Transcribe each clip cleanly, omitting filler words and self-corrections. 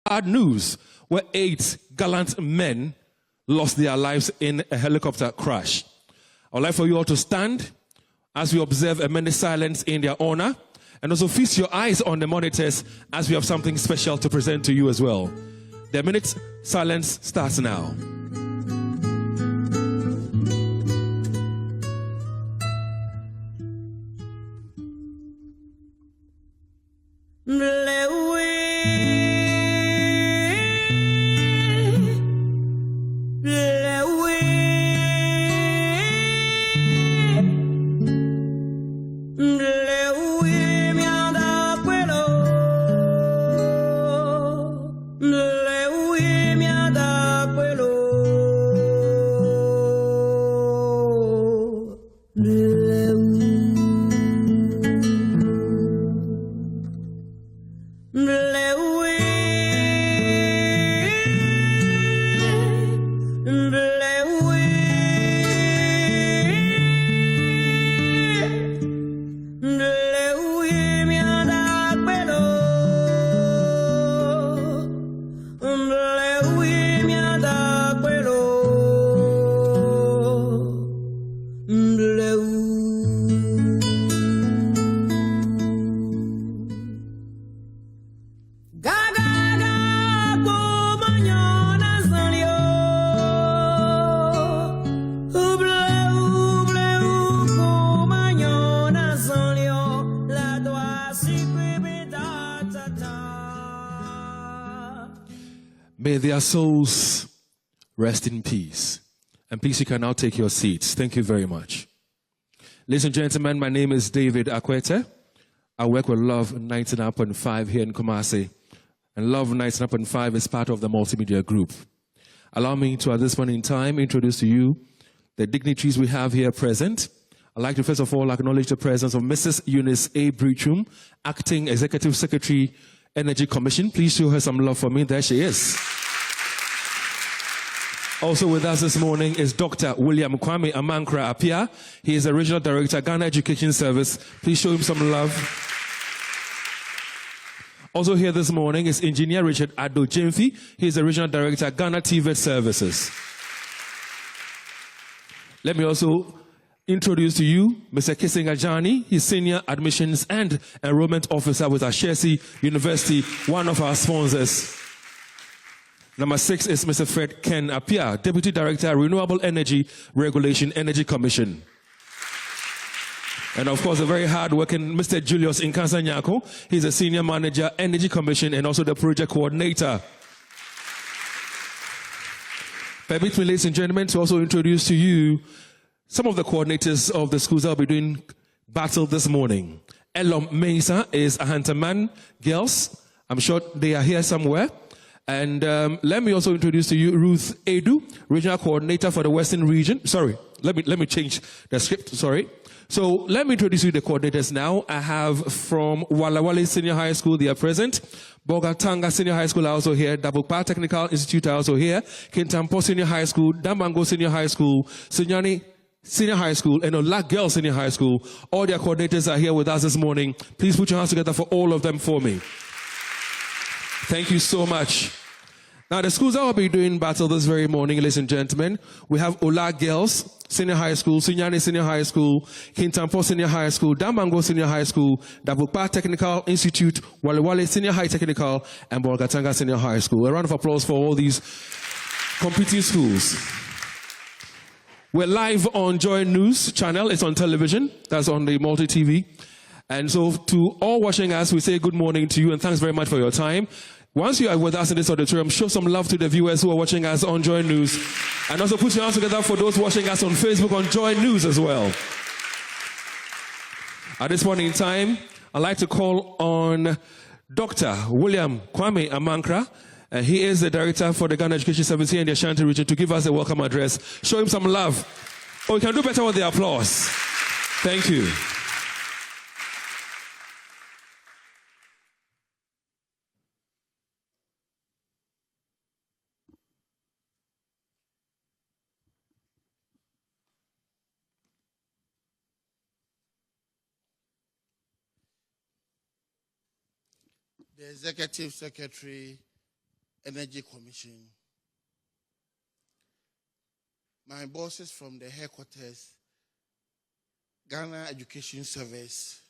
Hard news, where 8 gallant men lost their lives in a helicopter crash. I would like for you all to stand as we observe a minute silence in their honor, and also feast your eyes on the monitors as we have something special to present to you as well. The minute silence starts now. May their souls rest in peace. And please, you can now take your seats. Thank you very much. Ladies and gentlemen, my name is David Akwete. I work with Love 99.5 here in Kumasi. And Love 99.5 is part of the multimedia group. Allow me to, at this point in time, introduce to you the dignitaries we have here present. I'd like to first of all acknowledge the presence of Mrs. Eunice A. Breachum, Acting Executive Secretary, Energy Commission. Please show her some love for me. There she is. Also with us this morning is Dr. William Kwame Amankra Apia. He is the Regional Director, Ghana Education Service. Please show him some love. Also here this morning is Engineer Richard Ado Jemfi. He is the Regional Director, Ghana TVET Services. Let me also introduce to you Mr. Kissing Ajani. He's Senior Admissions and Enrollment Officer with Ashesi University, one of our sponsors. Number 6 is Mr. Fred Ken Apia, Deputy Director, Renewable Energy Regulation Energy Commission. And of course, a very hard-working Mr. Julius Inkansa Nyako. He's a Senior Manager, Energy Commission, and also the Project Coordinator. Permit me, ladies and gentlemen, to also introduce to you some of the coordinators of the schools that will be doing battle this morning. Elom Mesa is Ahantaman Girls. I'm sure they are here somewhere. And let me also introduce to you Ruth Edu, Regional Coordinator for the Western Region. Sorry, let me change the script, sorry. So let me introduce you the coordinators now. I have from Walewale Senior High School, they are present. Bolgatanga Senior High School are also here. Dabokpa Technical Institute are also here. Kintampo Senior High School, Damango Senior High School, Sunyani Senior High School, and Ola Girls Senior High School. All their coordinators are here with us this morning. Please put your hands together for all of them for me. Thank you so much. Now, the schools that will be doing battle this very morning, ladies and gentlemen, we have Ola Girls Senior High School, Sunyani Senior High School, Kintampo Senior High School, Damango Senior High School, Dabokpa Technical Institute, Walewale Senior High Technical, and Bolgatanga Senior High School. A round of applause for all these competing schools. We're live on JoyNews channel. It's on television. That's on the multi-TV. And so to all watching us, we say good morning to you and thanks very much for your time. Once you are with us in this auditorium, show some love to the viewers who are watching us on JoyNews. And also put your hands together for those watching us on Facebook on JoyNews as well. At this point in time, I'd like to call on Dr. William Kwame Amankra. He is the Director for the Ghana Education Service here in the Ashanti region to give us a welcome address. Show him some love. Oh, you can do better with the applause. Thank you. The Executive Secretary Energy Commission, my bosses from the headquarters, Ghana Education Service,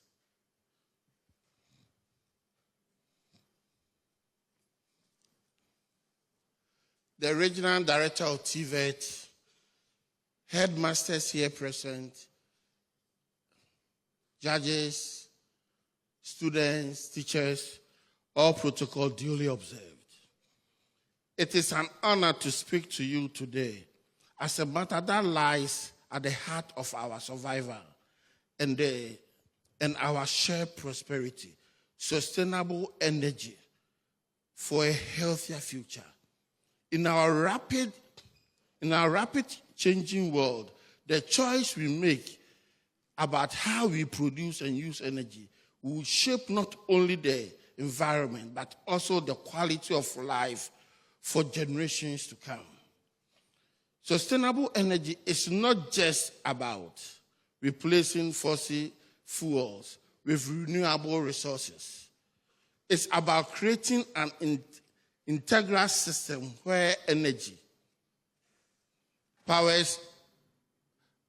the regional director of TVET, headmasters here present, judges, students, teachers, all protocol duly observed. It is an honor to speak to you today as a matter that lies at the heart of our survival and our shared prosperity, sustainable energy for a healthier future. In our rapid changing world, the choice we make about how we produce and use energy will shape not only the environment, but also the quality of life for generations to come. Sustainable energy is not just about replacing fossil fuels with renewable resources. It's about creating an integral system where energy powers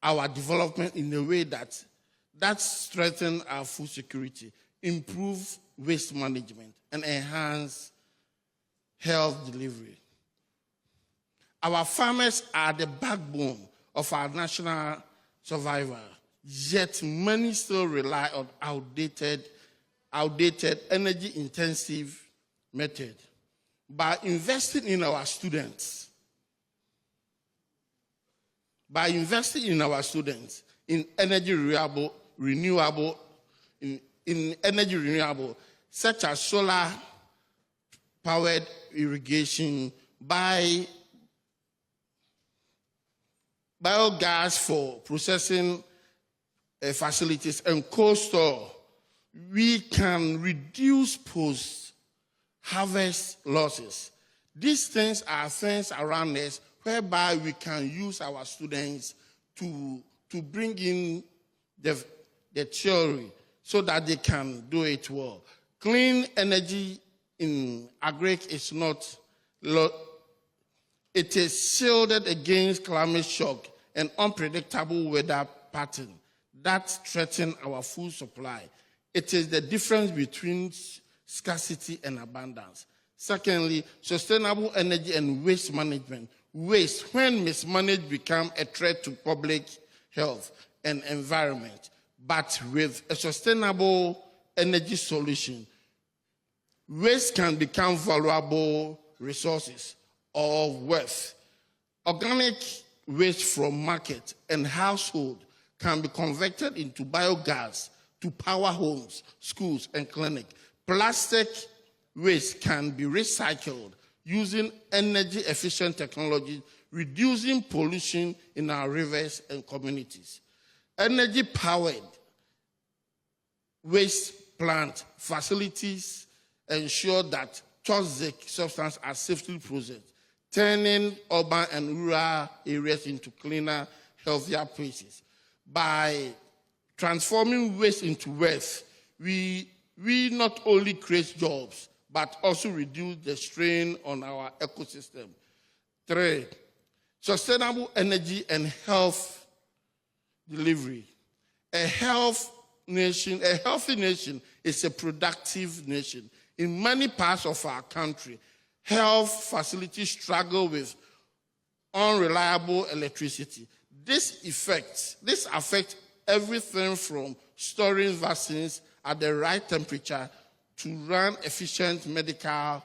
our development in a way that strengthens our food security, improve waste management, and enhance health delivery. Our farmers are the backbone of our national survival, yet many still rely on outdated energy-intensive methods. By investing in our students, in energy renewable, such as solar-powered irrigation, biogas for processing facilities, and cold store, we can reduce post-harvest losses. These things are things around us whereby we can use our students to bring in the theory so that they can do it well. Clean energy in agric is not, it is shielded against climate shock and unpredictable weather pattern that threaten our food supply. It is the difference between scarcity and abundance. Secondly, sustainable energy and waste management. Waste, when mismanaged, become a threat to public health and environment. But with a sustainable energy solution, waste can become valuable resources or wealth. Organic waste from market and household can be converted into biogas to power homes, schools, and clinics. Plastic waste can be recycled using energy-efficient technology, reducing pollution in our rivers and communities. Energy-powered waste plant facilities ensure that toxic substances are safely processed, turning urban and rural areas into cleaner, healthier places. By transforming waste into wealth, we not only create jobs, but also reduce the strain on our ecosystem. 3, sustainable energy and health delivery. A healthy nation is a productive nation. In many parts of our country, health facilities struggle with unreliable electricity. This affects everything from storing vaccines at the right temperature to run efficient medical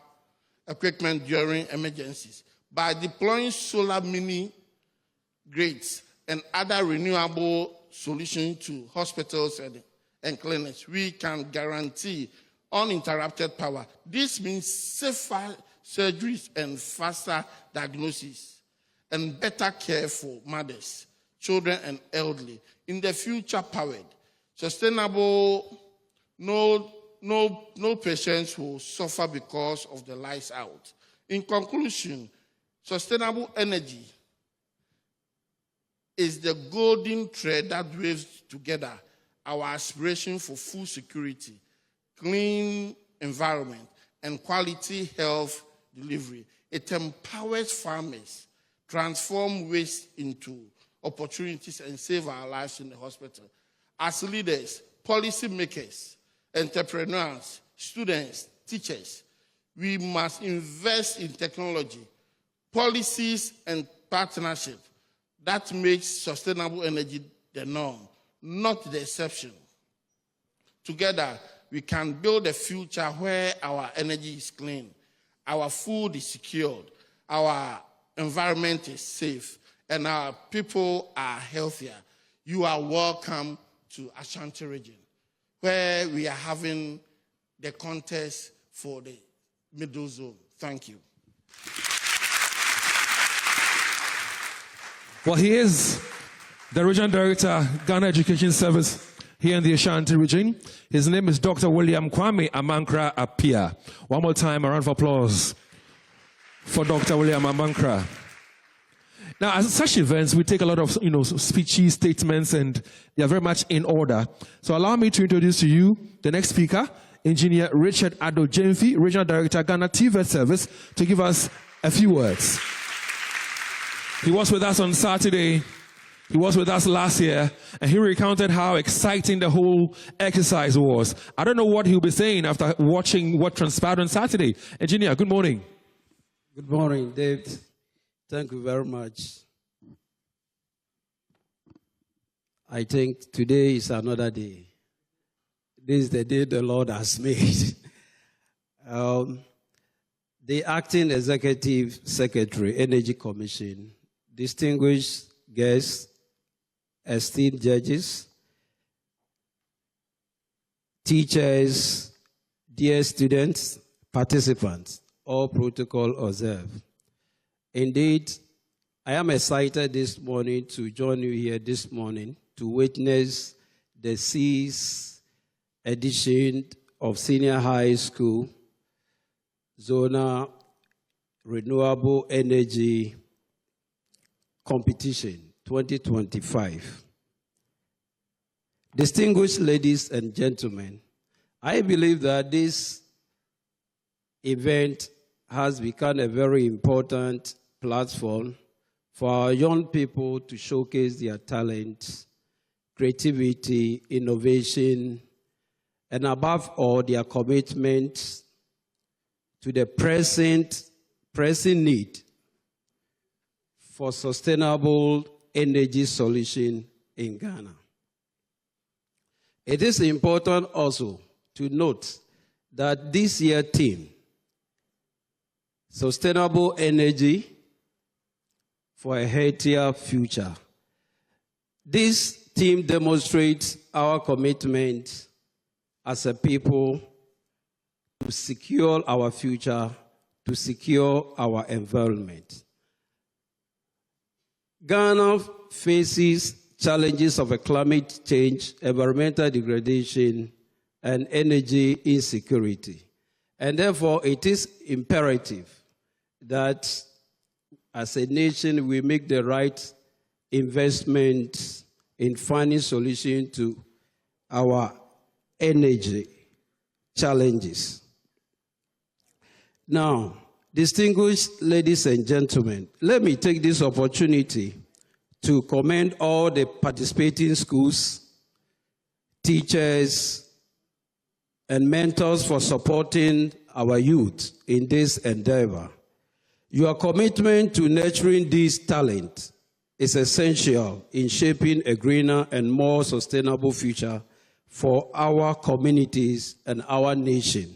equipment during emergencies. By deploying solar mini grids and other renewable solutions to hospitals and clinics, we can guarantee uninterrupted power. This means safer surgeries and faster diagnosis and better care for mothers, children, and elderly. In the future powered, sustainable, no patients will suffer because of the lights out. In conclusion, sustainable energy is the golden thread that weaves together our aspiration for food security, clean environment, and quality health delivery. It empowers farmers, transform waste into opportunities, and save our lives in the hospital. As leaders, policy makers, entrepreneurs, students, teachers, we must invest in technology, policies, and partnership that makes sustainable energy the norm, not the exception. Together, we can build a future where our energy is clean, our food is secured, our environment is safe, and our people are healthier. You are welcome to Ashanti region, where we are having the contest for the middle zone. Thank you. Well, he is the Regional Director, Ghana Education Service here in the Ashanti region. His name is Dr. William Kwame Amankra Apia. One more time, a round of applause for Dr. William Amankra. Now, at such events, we take a lot of, speeches, statements, and they are very much in order. So allow me to introduce to you the next speaker, Engineer Richard Ado-Jemfi, Regional Director, Ghana TVET Service, to give us a few words. He was with us on Saturday. He was with us last year, and he recounted how exciting the whole exercise was. I don't know what he'll be saying after watching what transpired on Saturday. Engineer, good morning. Good morning, David. Thank you very much. I think today is another day. This is the day the Lord has made. The Acting Executive Secretary, Energy Commission, distinguished guests, esteemed judges, teachers, dear students, participants, all protocol observed. Indeed, I am excited this morning to join you here this morning to witness the 6th edition of Senior High School Zonal Renewable Energy Competition 2025. Distinguished ladies and gentlemen, I believe that this event has become a very important platform for our young people to showcase their talent, creativity, innovation, and above all, their commitment to the pressing need for sustainable energy solution in Ghana. It is important also to note that this year's theme, Sustainable Energy for a Healthier Future. This theme demonstrates our commitment as a people to secure our future, to secure our environment. Ghana faces challenges of climate change, environmental degradation, and energy insecurity. And therefore, it is imperative that as a nation, we make the right investment in finding solutions to our energy challenges. Now, distinguished ladies and gentlemen, let me take this opportunity to commend all the participating schools, teachers, and mentors for supporting our youth in this endeavor. Your commitment to nurturing this talent is essential in shaping a greener and more sustainable future for our communities and our nation.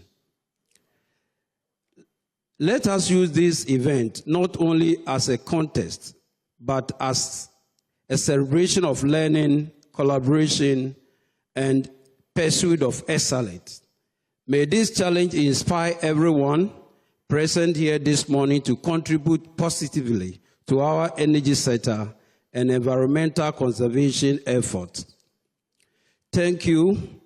Let us use this event not only as a contest, but as a celebration of learning, collaboration, and pursuit of excellence. May this challenge inspire everyone present here this morning to contribute positively to our energy sector and environmental conservation efforts. Thank you,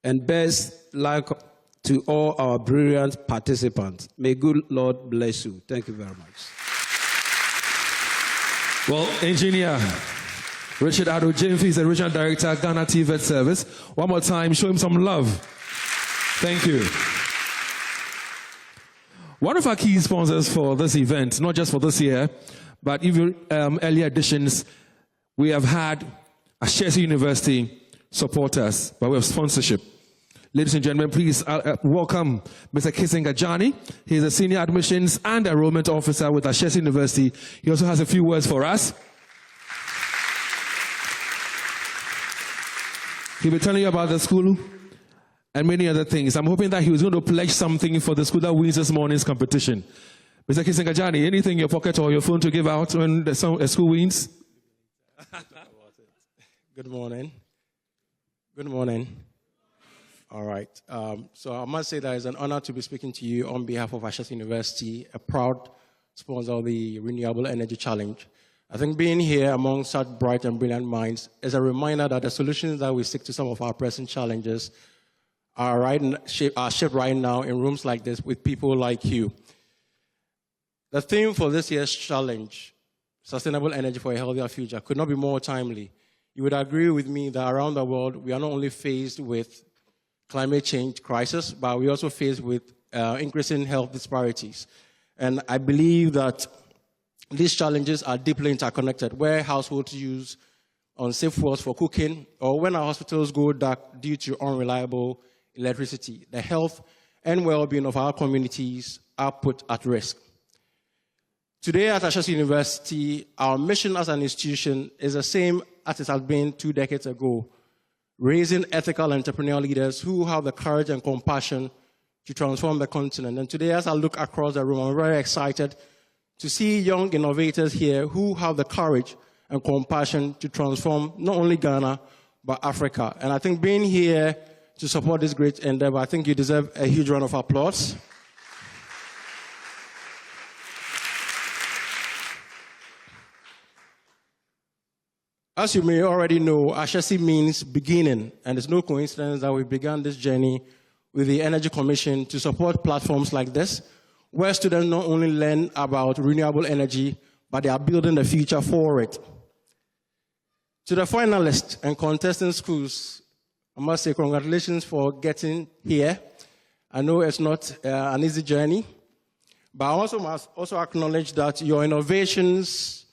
and best luck to all our brilliant participants. May good Lord bless you. Thank you very much. Well, Engineer Richard Ado-Jemfi is the Regional Director, Ghana TVET Service. One more time, show him some love. Thank you. One of our key sponsors for this event, not just for this year, but even earlier editions, we have had SHS University support us by way of sponsorship. Ladies and gentlemen, please welcome Mr. Kisinga Jani. He is a Senior Admissions and Enrollment Officer with SHS University. He also has a few words for us. He'll be telling you about the school and many other things. I'm hoping that he was going to pledge something for the school that wins this morning's competition. Mr. Kisinga Jani, anything in your pocket or your phone to give out when a school wins? Good morning. Good morning. All right. So I must say that it's an honor to be speaking to you on behalf of SHS University, a proud sponsor of the Renewable Energy Challenge. I think being here among such bright and brilliant minds is a reminder that the solutions that we seek to some of our present challenges are shaped right now in rooms like this with people like you. The theme for this year's challenge, Sustainable Energy for a Healthier Future, could not be more timely. You would agree with me that around the world, we are not only faced with climate change crisis, but we also faced with increasing health disparities. And I believe that these challenges are deeply interconnected, where households use unsafe fuels for cooking, or when our hospitals go dark due to unreliable electricity, the health and well-being of our communities are put at risk. Today at SHS University, our mission as an institution is the same as it has been 2 decades ago, raising ethical entrepreneurial leaders who have the courage and compassion to transform the continent. And today, as I look across the room, I'm very excited to see young innovators here who have the courage and compassion to transform not only Ghana, but Africa. And I think being here to support this great endeavor, I think you deserve a huge round of applause. As you may already know, SHS means beginning, and it's no coincidence that we began this journey with the Energy Commission to support platforms like this, where students not only learn about renewable energy, but they are building the future for it. To the finalists and contestant schools, I must say congratulations for getting here. I know it's not an easy journey, but I also must acknowledge that your innovations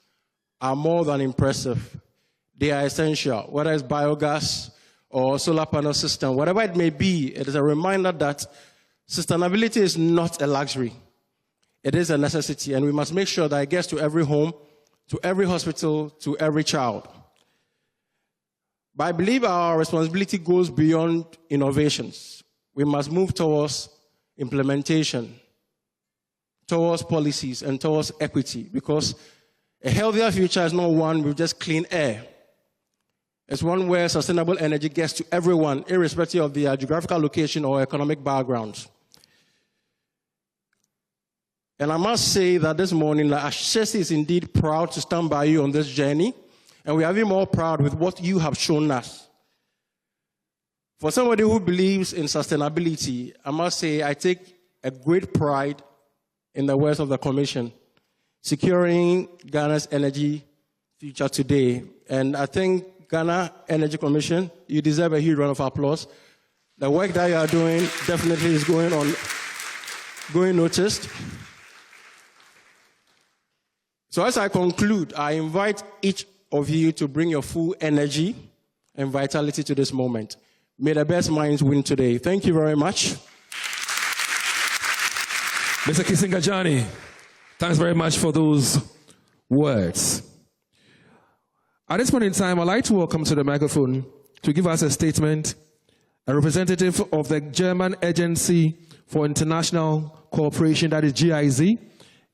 are more than impressive. They are essential, whether it's biogas or solar panel system, whatever it may be. It is a reminder that sustainability is not a luxury. It is a necessity, and we must make sure that it gets to every home, to every hospital, to every child. But I believe our responsibility goes beyond innovations. We must move towards implementation, towards policies, and towards equity, because a healthier future is not one with just clean air. It's one where sustainable energy gets to everyone, irrespective of their geographical location or economic background. And I must say that this morning, SHS is indeed proud to stand by you on this journey, and we are even more proud with what you have shown us. For somebody who believes in sustainability, I must say I take a great pride in the words of the Commission, securing Ghana's energy future today. And I think Ghana Energy Commission, you deserve a huge round of applause. The work that you are doing definitely is going noticed. So as I conclude, I invite each of you to bring your full energy and vitality to this moment. May the best minds win today. Thank you very much. Mr. Kisinga Jani, thanks very much for those words. At this point in time, I'd like to welcome to the microphone to give us a statement a representative of the German Agency for International Cooperation, that is GIZ.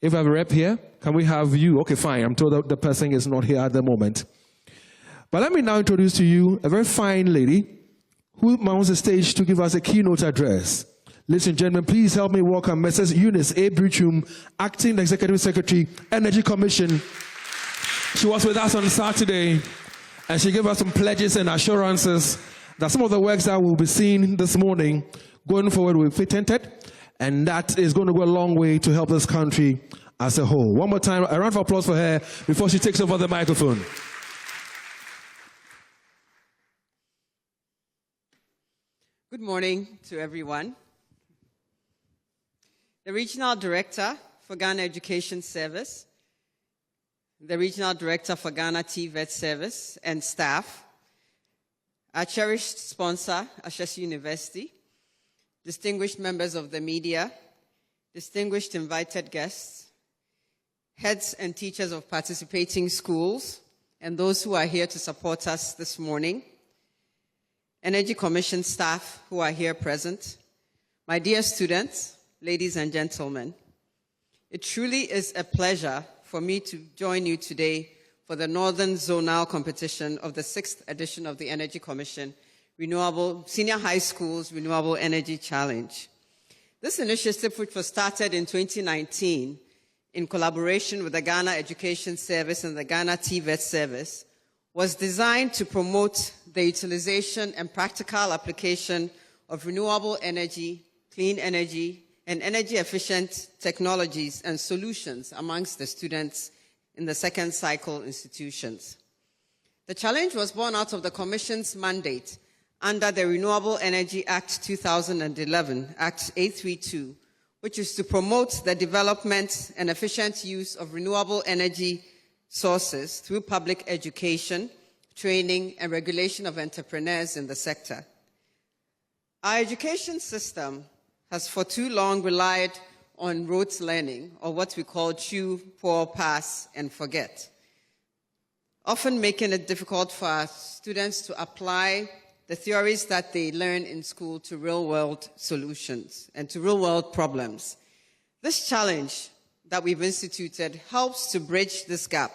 If I have a rep here, can we have you? Okay, fine. I'm told that the person is not here at the moment. But let me now introduce to you a very fine lady who mounts the stage to give us a keynote address. Ladies and gentlemen, please help me welcome Mrs. Eunice A. Brichum, Acting Executive Secretary, Energy Commission. She was with us on Saturday, and she gave us some pledges and assurances that some of the works that we'll be seeing this morning going forward will be patented, and that is going to go a long way to help this country as a whole. One more time, a round of applause for her before she takes over the microphone. Good morning to everyone. the Regional Director for Ghana Education Service, the Regional Director for Ghana TVET Service and staff, our cherished sponsor, SHS University, distinguished members of the media, distinguished invited guests, heads and teachers of participating schools, and those who are here to support us this morning, Energy Commission staff who are here present, my dear students, ladies and gentlemen, it truly is a pleasure for me to join you today for the Northern Zonal competition of the 6th edition of the Energy Commission Senior High Schools Renewable Energy Challenge. This initiative, which was started in 2019 in collaboration with the Ghana Education Service and the Ghana TVET Service, was designed to promote the utilization and practical application of renewable energy, clean energy, and energy-efficient technologies and solutions amongst the students in the second cycle institutions. The challenge was born out of the Commission's mandate under the Renewable Energy Act 2011, Act 832, which is to promote the development and efficient use of renewable energy sources through public education, training, and regulation of entrepreneurs in the sector. Our education system has for too long relied on rote learning, or what we call chew, pour, pass, and forget, often making it difficult for our students to apply the theories that they learn in school to real-world solutions and to real-world problems. This challenge that we've instituted helps to bridge this gap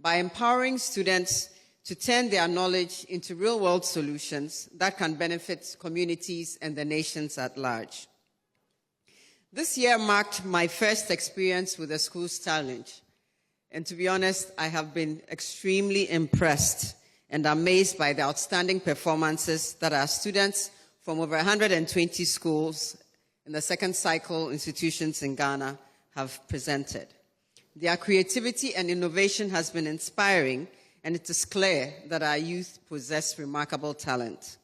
by empowering students to turn their knowledge into real-world solutions that can benefit communities and the nations at large. This year marked my first experience with the Schools Challenge, and to be honest, I have been extremely impressed and amazed by the outstanding performances that our students from over 120 schools in the second cycle institutions in Ghana have presented. Their creativity and innovation has been inspiring, and it is clear that our youth possess remarkable talent.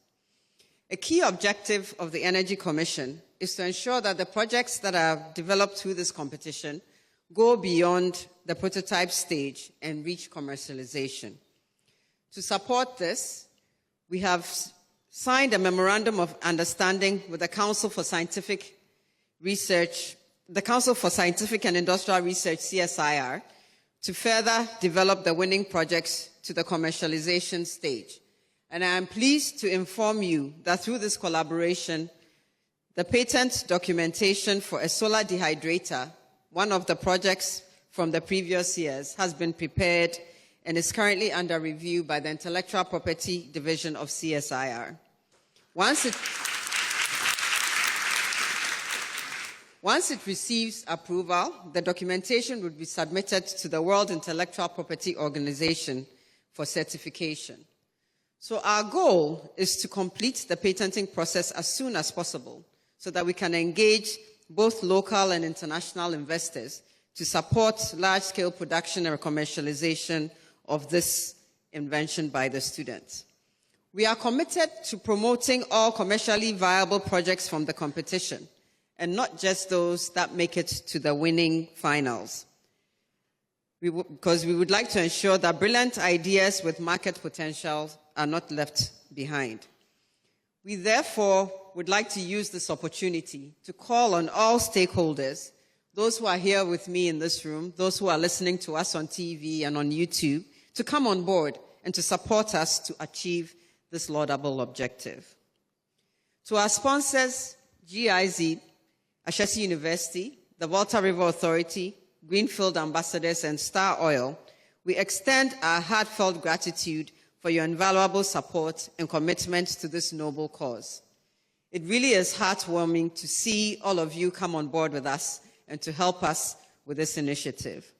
A key objective of the Energy Commission is to ensure that the projects that are developed through this competition go beyond the prototype stage and reach commercialization. To support this, we have signed a memorandum of understanding with the Council for Scientific Research, the Council for Scientific and Industrial Research, CSIR, to further develop the winning projects to the commercialization stage. And I am pleased to inform you that through this collaboration, the patent documentation for a solar dehydrator, one of the projects from the previous years, has been prepared and is currently under review by the Intellectual Property Division of CSIR. Once it receives approval, the documentation would be submitted to the World Intellectual Property Organization for certification. So our goal is to complete the patenting process as soon as possible so that we can engage both local and international investors to support large-scale production and commercialization of this invention by the students. We are committed to promoting all commercially viable projects from the competition, and not just those that make it to the winning finals. Because we would like to ensure that brilliant ideas with market potential are not left behind. We therefore would like to use this opportunity to call on all stakeholders, those who are here with me in this room, those who are listening to us on TV and on YouTube, to come on board and to support us to achieve this laudable objective. To our sponsors, GIZ, SHS University, the Volta River Authority, Greenfield Ambassadors, and Star Oil, we extend our heartfelt gratitude for your invaluable support and commitment to this noble cause. It really is heartwarming to see all of you come on board with us and to help us with this initiative.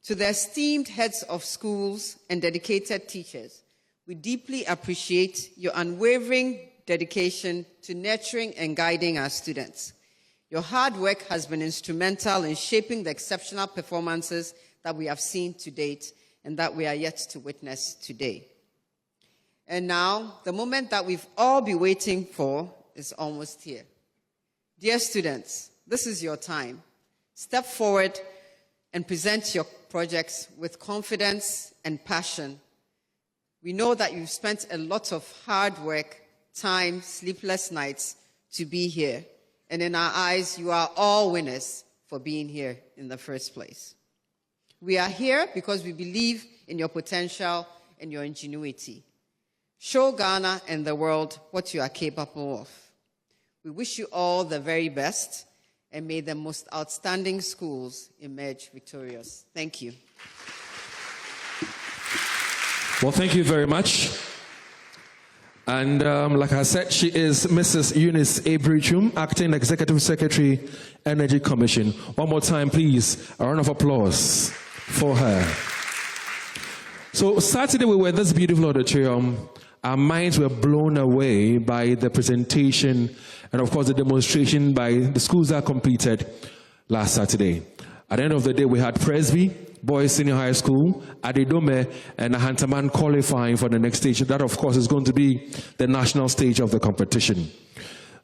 To the esteemed heads of schools and dedicated teachers, we deeply appreciate your unwavering dedication to nurturing and guiding our students. Your hard work has been instrumental in shaping the exceptional performances that we have seen to date and that we are yet to witness today. And now, the moment that we've all been waiting for is almost here. Dear students, this is your time. Step forward and present your projects with confidence and passion. We know that you've spent a lot of hard work, time, sleepless nights to be here. And in our eyes, you are all winners for being here in the first place. We are here because we believe in your potential and your ingenuity. Show Ghana and the world what you are capable of. We wish you all the very best, and may the most outstanding schools emerge victorious. Thank you. Well, thank you very much. And like I said, she is Mrs. Eunice Abrichum, Acting Executive Secretary, Energy Commission. One more time, please, a round of applause for her. So Saturday we were in this beautiful auditorium. Our minds were blown away by the presentation and, of course, the demonstration by the schools that competed last Saturday. At the end of the day, we had Presby, Boys Senior High School, Adidome, and Ahantaman qualifying for the next stage. That, of course, is going to be the national stage of the competition.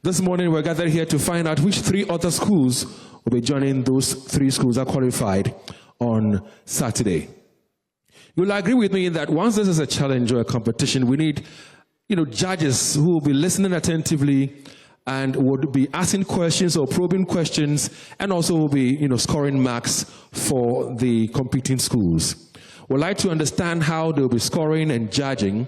This morning, we're gathered here to find out which 3 other schools will be joining those 3 schools that qualified on Saturday. You'll agree with me that once this is a challenge or a competition, we need, judges who will be listening attentively and would be asking questions or probing questions, and also will be, scoring marks for the competing schools. We'd like to understand how they'll be scoring and judging.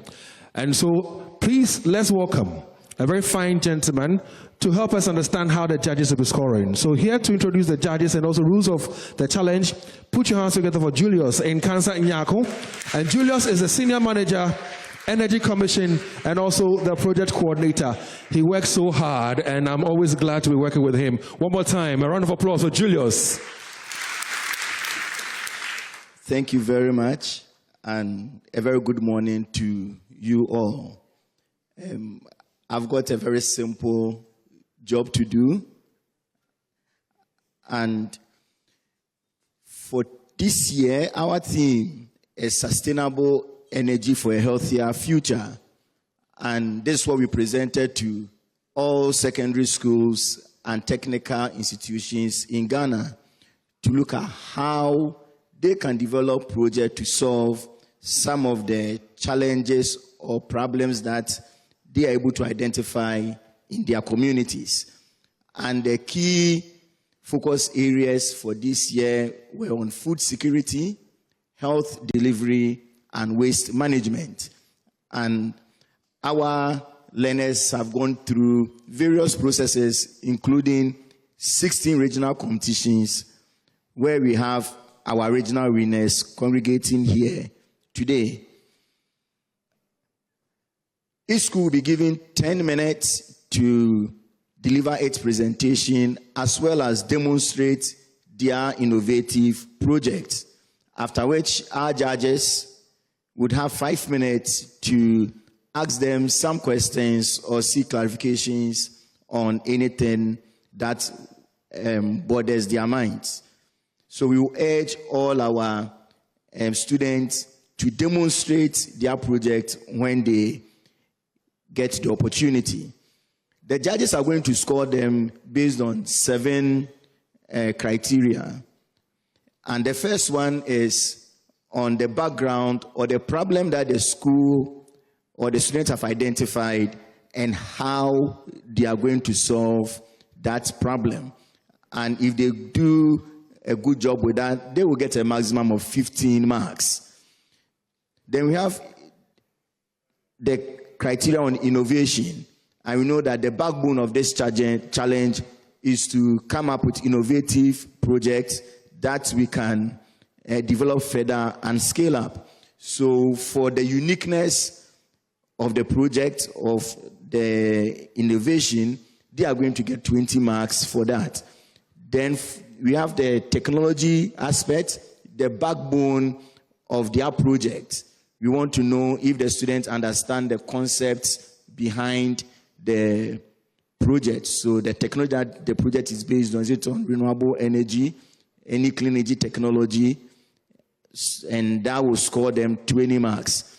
And so, please, let's welcome a very fine gentleman to help us understand how the judges will be scoring. So here to introduce the judges and also rules of the challenge, put your hands together for Julius Nkansa Nyako. And Julius is the Senior Manager, Energy Commission, and also the Project Coordinator. He works so hard, and I'm always glad to be working with him. One more time, a round of applause for Julius. Thank you very much, and a very good morning to you all. I've got a very simple job to do, and for this year, our theme is sustainable energy for a healthier future, and this is what we presented to all secondary schools and technical institutions in Ghana to look at how they can develop projects to solve some of the challenges or problems that they are able to identify in their communities. And the key focus areas for this year were on food security, health delivery, and waste management. And our learners have gone through various processes, including 16 regional competitions, where we have our regional winners congregating here today. Each school will be given 10 minutes to deliver its presentation as well as demonstrate their innovative projects, after which our judges would have 5 minutes to ask them some questions or seek clarifications on anything that bothers their minds. So we will urge all our students to demonstrate their project when they get the opportunity. The judges are going to score them based on 7 criteria. And the first one is on the background or the problem that the school or the students have identified and how they are going to solve that problem. And if they do a good job with that, they will get a maximum of 15 marks. Then we have the criteria on innovation. And we know that the backbone of this challenge is to come up with innovative projects that we can develop further and scale up. So for the uniqueness of the project, of the innovation, they are going to get 20 marks for that. Then we have the technology aspect, the backbone of their project. We want to know if the students understand the concepts behind the project. So the technology that the project is based on, is it on renewable energy, any clean energy technology, and that will score them 20 marks.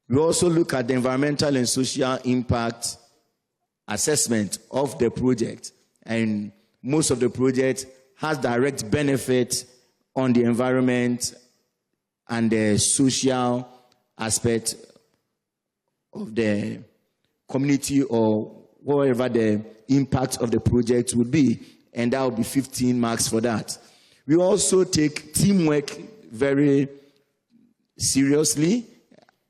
We also look at the environmental and social impact assessment of the project. And most of the project has direct benefit on the environment and the social aspect of the community or whatever the impact of the project would be. And that would be 15 marks for that. We also take teamwork very seriously,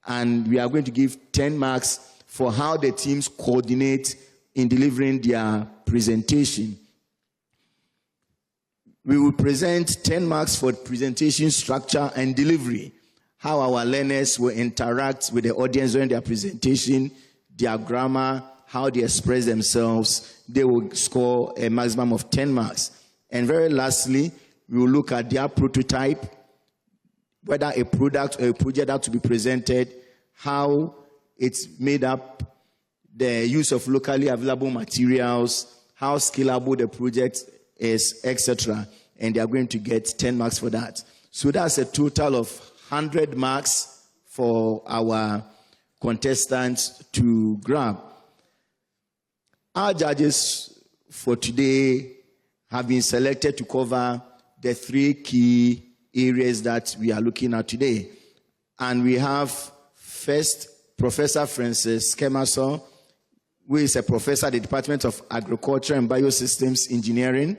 and we are going to give 10 marks for how the teams coordinate in delivering their presentation. We will present 10 marks for presentation structure and delivery, how our learners will interact with the audience during their presentation, their grammar, how they express themselves. They will score a maximum of 10 marks. And very lastly, we will look at their prototype, whether a product or a project that to be presented, how it's made up, the use of locally available materials, how scalable the project is, etc. And they are going to get 10 marks for that. So that's a total of 100 marks for our contestants to grab. Our judges for today have been selected to cover the 3 key areas that we are looking at today. And we have first Professor Francis Kemaso, who is a professor at the Department of Agriculture and Biosystems Engineering,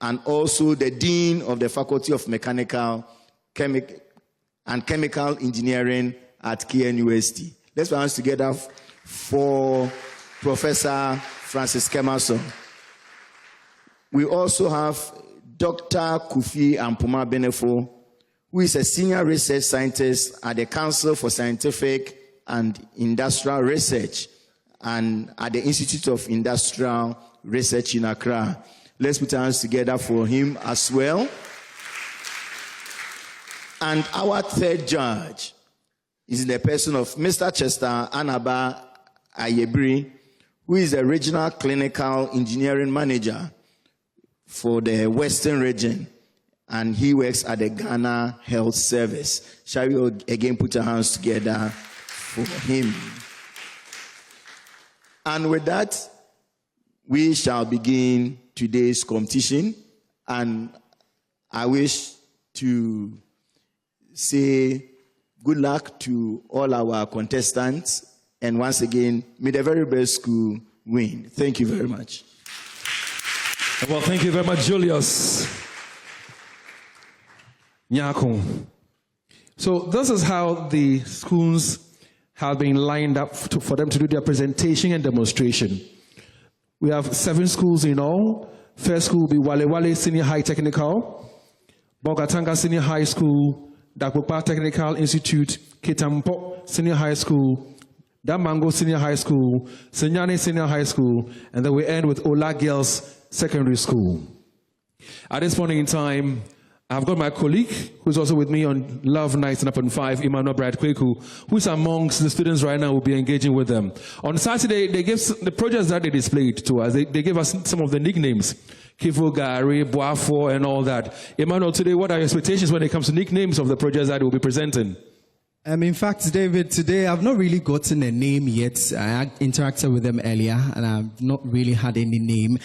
and also the Dean of the Faculty of Mechanical and Chemical Engineering at KNUST. Let's put our hands together for Professor Francis Kemaso. We also have Dr. Kofi Ampoma Benefo, who is a senior research scientist at the Council for Scientific and Industrial Research and at the Institute of Industrial Research in Accra. Let's put our hands together for him as well. And our third judge is in the person of Mr. Chester Anaba Ayebri, who is the Regional Clinical Engineering Manager for the Western region, and he works at the Ghana Health Service. Shall we again put our hands together for him? And with that, we shall begin today's competition, and I wish to say good luck to all our contestants, and once again, may the very best school win. Thank you very much. Well, thank you very much, Julius Nyako. So this is how the schools have been lined up for them to do their presentation and demonstration. We have 7 schools in all. First school will be Walewale Senior High Technical, Bolgatanga Senior High School, Dabokpa Technical Institute, Kintampo Senior High School, Damango Senior High School, Sunyani Senior High School, and then we end with Ola Girls Secondary School. At this point in time, I've got my colleague, who's also with me on Love Nights and Up on 5, Emmanuel Brad Kweku, who's amongst the students right now, will be engaging with them. On Saturday, they gave the projects that they displayed to us. They gave us some of the nicknames, Kifu, Gari, Boafo, and all that. Emmanuel, today, what are your expectations when it comes to nicknames of the projects that they will be presenting? In fact, David, today I've not really gotten a name yet. I interacted with them earlier and I've not really had any name.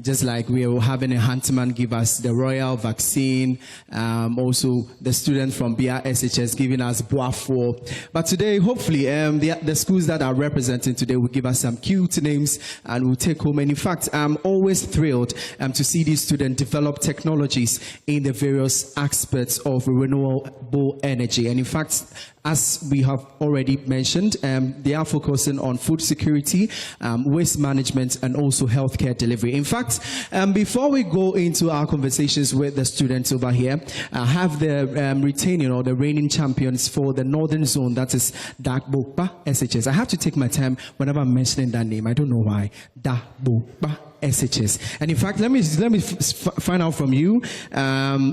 Just like we were having a Huntsman give us the royal vaccine, also the student from BR SHS giving us Boafo. But today, hopefully, the schools that are representing today will give us some cute names and we'll take home. And in fact, I'm always thrilled to see these students develop technologies in the various aspects of renewable energy. And in fact, as we have already mentioned, they are focusing on food security, waste management, and also healthcare delivery. In fact, before we go into our conversations with the students over here, I have the retaining or the reigning champions for the Northern Zone, that is Dabokpa SHS. I have to take my time whenever I'm mentioning that name. I don't know why. Dabokpa SHS. And in fact, let me find out from you.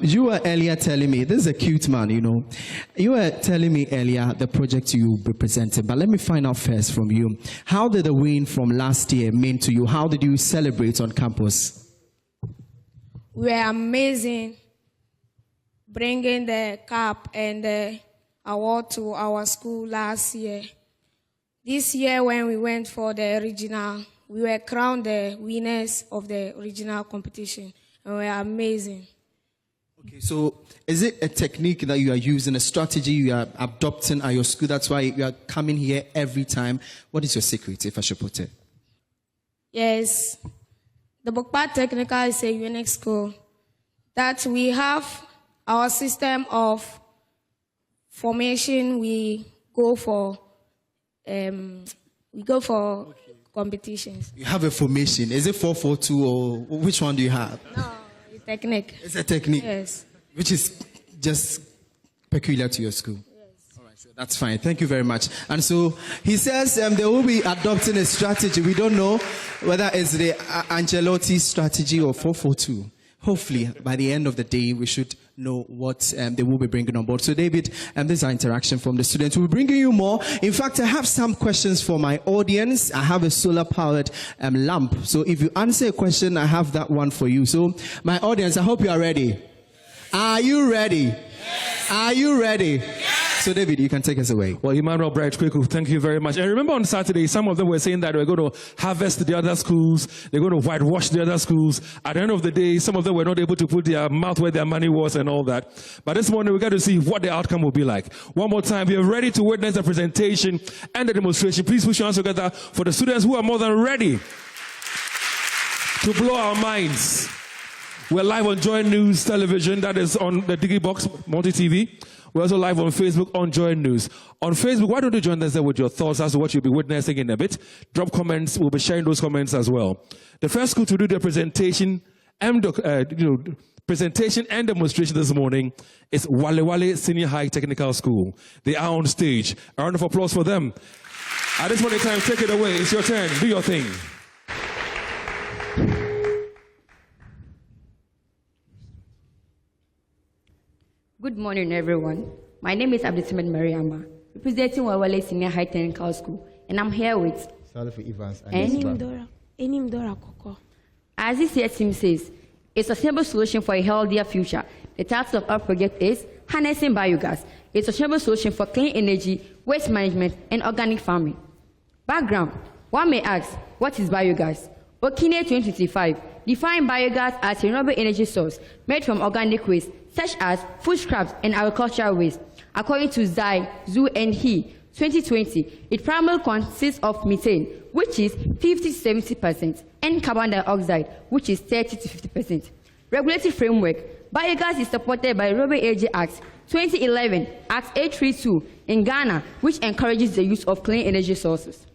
You were earlier telling me, this is a cute man, you know. You were telling me earlier the project you represented, but let me find out first from you. How did the win from last year mean to you? How did you celebrate on campus? We were amazing, bringing the cup and the award to our school last year. This year when we went for the regional we were crowned the winners of the regional competition, and we were amazing. Okay, so is it a technique that you are using, a strategy you are adopting at your school? That's why you are coming here every time. What is your secret, if I should put it? Yes, the Dabokpa Technical is a unique school that we have our system of formation. We go for competitions. You have a formation. Is it 4-4-2 or which one do you have? No, it's technique. It's a technique. Yes. Which is just peculiar to your school. Yes. All right, so that's fine. Thank you very much. And so he says they will be adopting a strategy. We don't know whether it's the Ancelotti strategy or 4-4-2. Hopefully, by the end of the day, we should know what they will be bringing on board. So, David, this is our interaction from the students. We'll be bringing you more. In fact, I have some questions for my audience. I have a solar-powered lamp. So, if you answer a question, I have that one for you. So, my audience, I hope you are ready. Are you ready? Yes. Are you ready? Yes. So, David, you can take us away. Well, Emmanuel Bright Kweku, thank you very much. And remember on Saturday, some of them were saying that we're going to harvest the other schools, they're going to whitewash the other schools. At the end of the day, some of them were not able to put their mouth where their money was and all that. But this morning, we got to see what the outcome will be like. One more time, we are ready to witness the presentation and the demonstration. Please put your hands together for the students who are more than ready to blow our minds. We're live on JoyNews television, that is on the DigiBox multi-TV. We're also live on Facebook on JoyNews. On Facebook, why don't you join us there with your thoughts as to what you'll be witnessing in a bit? Drop comments, we'll be sharing those comments as well. The first school to do the presentation and demonstration this morning is Walewale Senior High Technical School. They are on stage. A round of applause for them. At this point in time, take it away. It's your turn. Do your thing. Good morning, everyone. My name is Abdulsamed Mariama, representing Walewale Senior High Technical School, and I'm here with Salif Evans and Dora Koko. As this year's team says, a sustainable solution for a healthier future. The title of our project is Harnessing Biogas, a sustainable solution for clean energy, waste management, and organic farming. Background: one may ask, what is biogas? Keynote 2025 define biogas as a renewable energy source made from organic waste, such as food scraps and agricultural waste. According to Zai, Zhu, and He, 2020, it primarily consists of methane, which is 50-70%, and carbon dioxide, which is 30-50%. Regulatory framework: biogas is supported by Renewable Energy Act 2011, Act 832 in Ghana, which encourages the use of clean energy sources.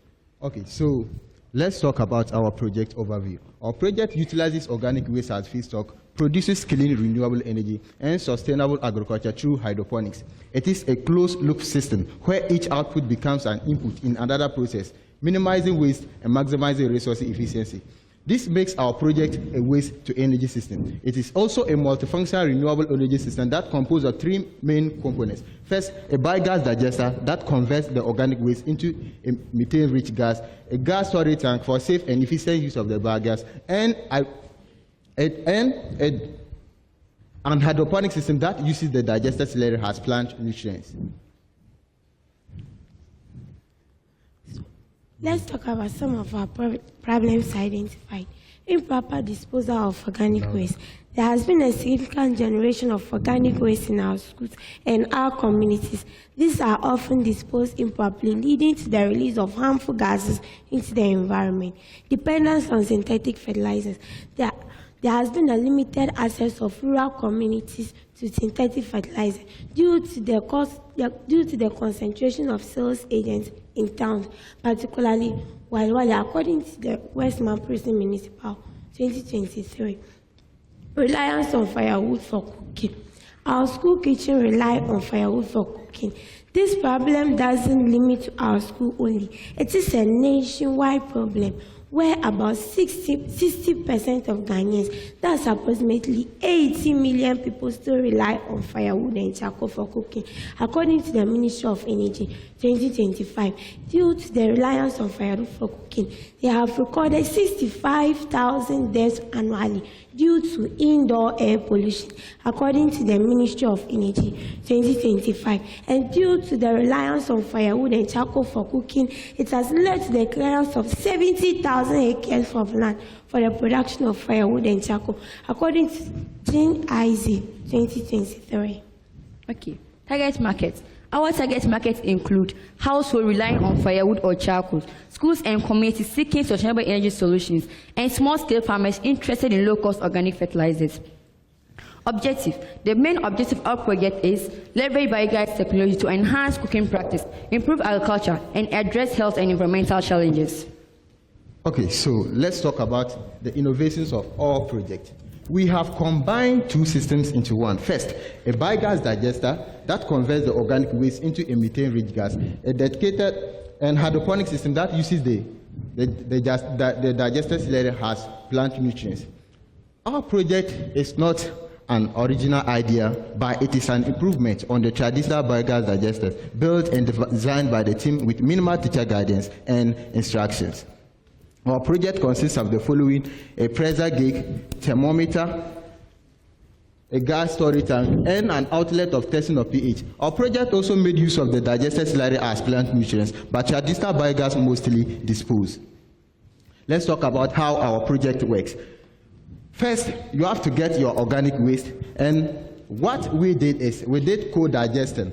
Okay, so let's talk about our project overview. Our project utilizes organic waste as feedstock, produces clean renewable energy, and sustainable agriculture through hydroponics. It is a closed-loop system where each output becomes an input in another process, minimizing waste and maximizing resource efficiency. This makes our project a waste-to-energy system. It is also a multifunctional renewable energy system that composed of three main components. First, a biogas digester that converts the organic waste into a methane-rich gas, a gas storage tank for safe and efficient use of the biogas, and an hydroponic system that uses the digester slurry as plant nutrients. Let's talk about some of our problems identified. Improper disposal of organic waste. There has been a significant generation of organic waste in our schools and our communities. These are often disposed improperly, leading to the release of harmful gases into the environment. Dependence on synthetic fertilizers. There has been a limited access of rural communities to synthetic fertilizer due to the concentration of sales agents in towns, particularly Walewale, according to the Westman Prison Municipal 2023. Reliance on firewood for cooking. Our school kitchen rely on firewood for cooking. This problem doesn't limit to our school only. It is a nationwide problem where about 60% of Ghanaians, that's approximately 80 million people, still rely on firewood and charcoal for cooking. According to the Ministry of Energy 2025, due to the reliance on firewood for cooking, they have recorded 65,000 deaths annually due to indoor air pollution, according to the Ministry of Energy 2025. And due to the reliance on firewood and charcoal for cooking, it has led to the clearance of 70,000 acres of land for the production of firewood and charcoal, according to JoyNews 2023. Okay. Target markets. Our target markets include households relying on firewood or charcoal, schools and communities seeking sustainable energy solutions, and small-scale farmers interested in low-cost organic fertilizers. Objective. The main objective of our project is leverage biogas technology to enhance cooking practice, improve agriculture, and address health and environmental challenges. Okay, so let's talk about the innovations of our project. We have combined two systems into one. First, a biogas digester that converts the organic waste into a methane-rich gas, a dedicated and hydroponic system that uses the digester slurry has plant nutrients. Our project is not an original idea, but it is an improvement on the traditional biogas digester built and designed by the team with minimal teacher guidance and instructions. Our project consists of the following: a pressure gauge, thermometer, a gas storage tank, and an outlet of testing of pH. Our project also made use of the digested slurry as plant nutrients, but traditional biogas mostly dispose. Let's talk about how our project works. First, you have to get your organic waste, and what we did is we did co-digestion.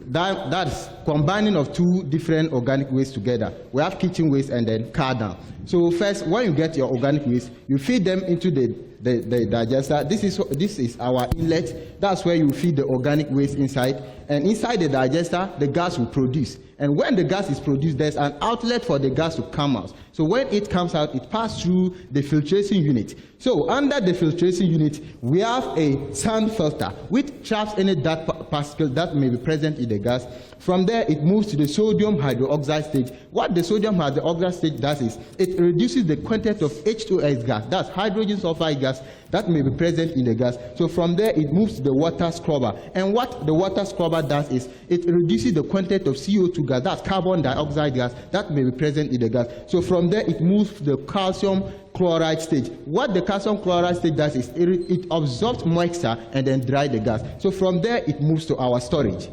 That's combining of two different organic waste together. We have kitchen waste and then car down. So first, when you get your organic waste, you feed them into the digester. This is our inlet. That's where you feed the organic waste inside. And inside the digester, the gas will produce. And when the gas is produced, there's an outlet for the gas to come out. So when it comes out, it passes through the filtration unit. So under the filtration unit, we have a sand filter which traps any dirt particle that may be present in the gas. From there, it moves to the sodium hydroxide stage. What the sodium hydroxide stage does is it reduces the content of H2S gas, that's hydrogen sulfide gas, that may be present in the gas. So from there, it moves to the water scrubber. And what the water scrubber does is it reduces the content of CO2 gas, that's carbon dioxide gas, that may be present in the gas. So from there, it moves to the calcium chloride stage. What the calcium chloride stage does is it absorbs moisture and then dries the gas. So from there, it moves to our storage.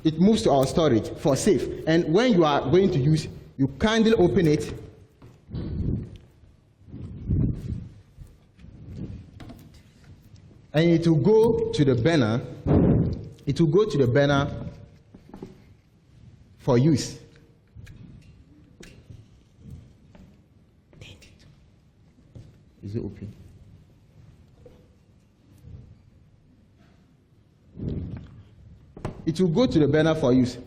It moves to our storage for safe. And when you are going to use, you kindly open it. And it will go to the burner. It will go to the burner for use. Is it open? It will go to the burner for use.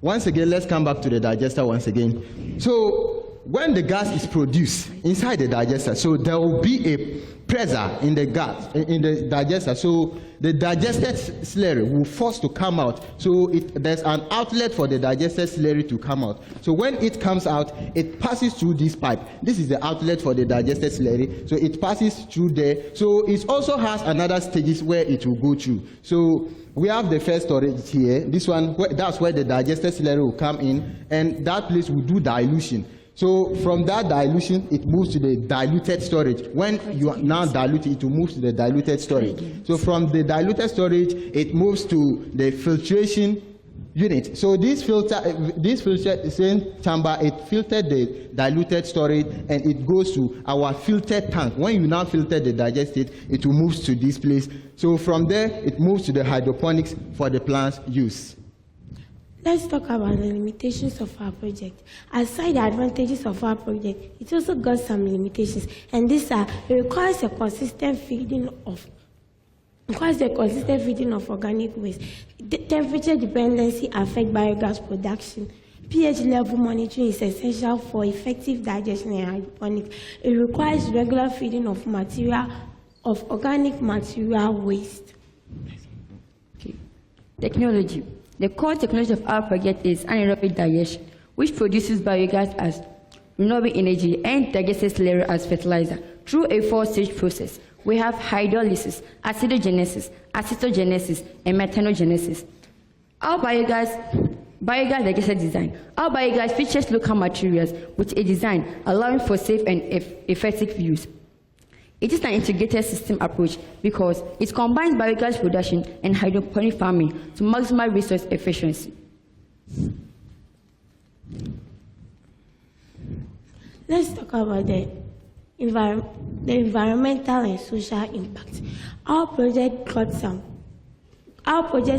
Once again, let's come back to the digester once again. So when the gas is produced inside the digester, so there will be a pressure in the gas, in the digester. So the digested slurry will force to come out. So there's an outlet for the digested slurry to come out. So when it comes out, it passes through this pipe. This is the outlet for the digested slurry. So it passes through there. So it also has another stages where it will go through. So we have the first storage here. This one, that's where the digested slurry will come in, and that place will do dilution. So from that dilution, it moves to the diluted storage. When you now dilute it, it will move to the diluted storage. So from the diluted storage, it moves to the filtration unit. So this filtration chamber, it filtered the diluted storage and it goes to our filtered tank. When you now filter the digestate, it will move to this place. So from there, it moves to the hydroponics for the plant's use. Let's talk about the limitations of our project. Aside the advantages of our project, it also got some limitations, and these are: it requires a consistent feeding of organic waste. The temperature dependency affects biogas production. pH level monitoring is essential for effective digestion and hydroponics. It requires regular feeding of organic material waste. Okay. Technology. The core technology of our project is anaerobic digestion, which produces biogas as renewable energy and digested slurry as fertilizer through a 4-stage process. We have hydrolysis, acidogenesis, acetogenesis, and methanogenesis. Our biogas digester design. Our biogas features local materials with a design allowing for safe and effective use. It is an integrated system approach because it combines biogas production and hydroponic farming to maximize resource efficiency. Let's talk about the environmental and social impact. Our project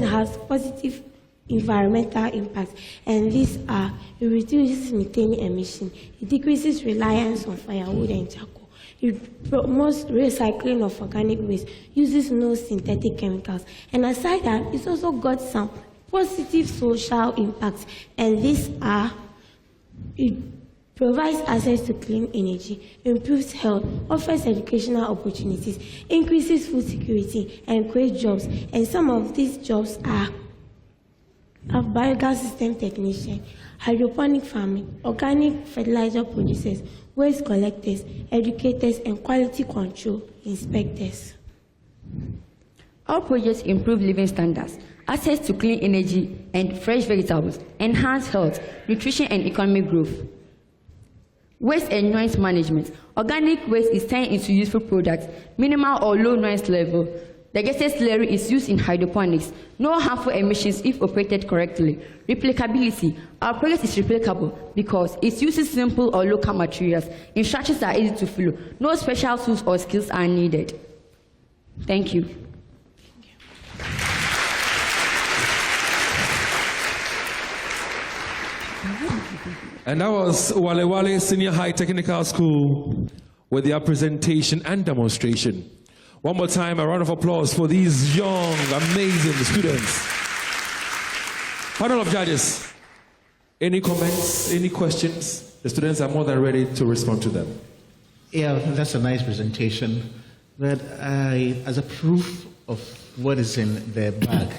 has positive environmental impacts, and these are: it reduces methane emission, it decreases reliance on firewood and charcoal, it promotes recycling of organic waste, uses no synthetic chemicals, and aside that, it's also got some positive social impacts, and these are: it provides access to clean energy, improves health, offers educational opportunities, increases food security, and creates jobs. And some of these jobs are biogas system technician, hydroponic farming, organic fertilizer producers, waste collectors, educators, and quality control inspectors. Our projects improve living standards, access to clean energy and fresh vegetables, enhance health, nutrition, and economic growth. Waste and noise management. Organic waste is turned into useful products, minimal or low noise level. The gaseous slurry is used in hydroponics. No harmful emissions if operated correctly. Replicability. Our project is replicable because it uses simple or local materials. Instructions are easy to follow. No special tools or skills are needed. Thank you. And that was Walewale Senior High Technical School with their presentation and demonstration. One more time, a round of applause for these young, amazing students. Panel of judges, any comments, any questions? The students are more than ready to respond to them. Yeah, that's a nice presentation. But as a proof of what is in the bag,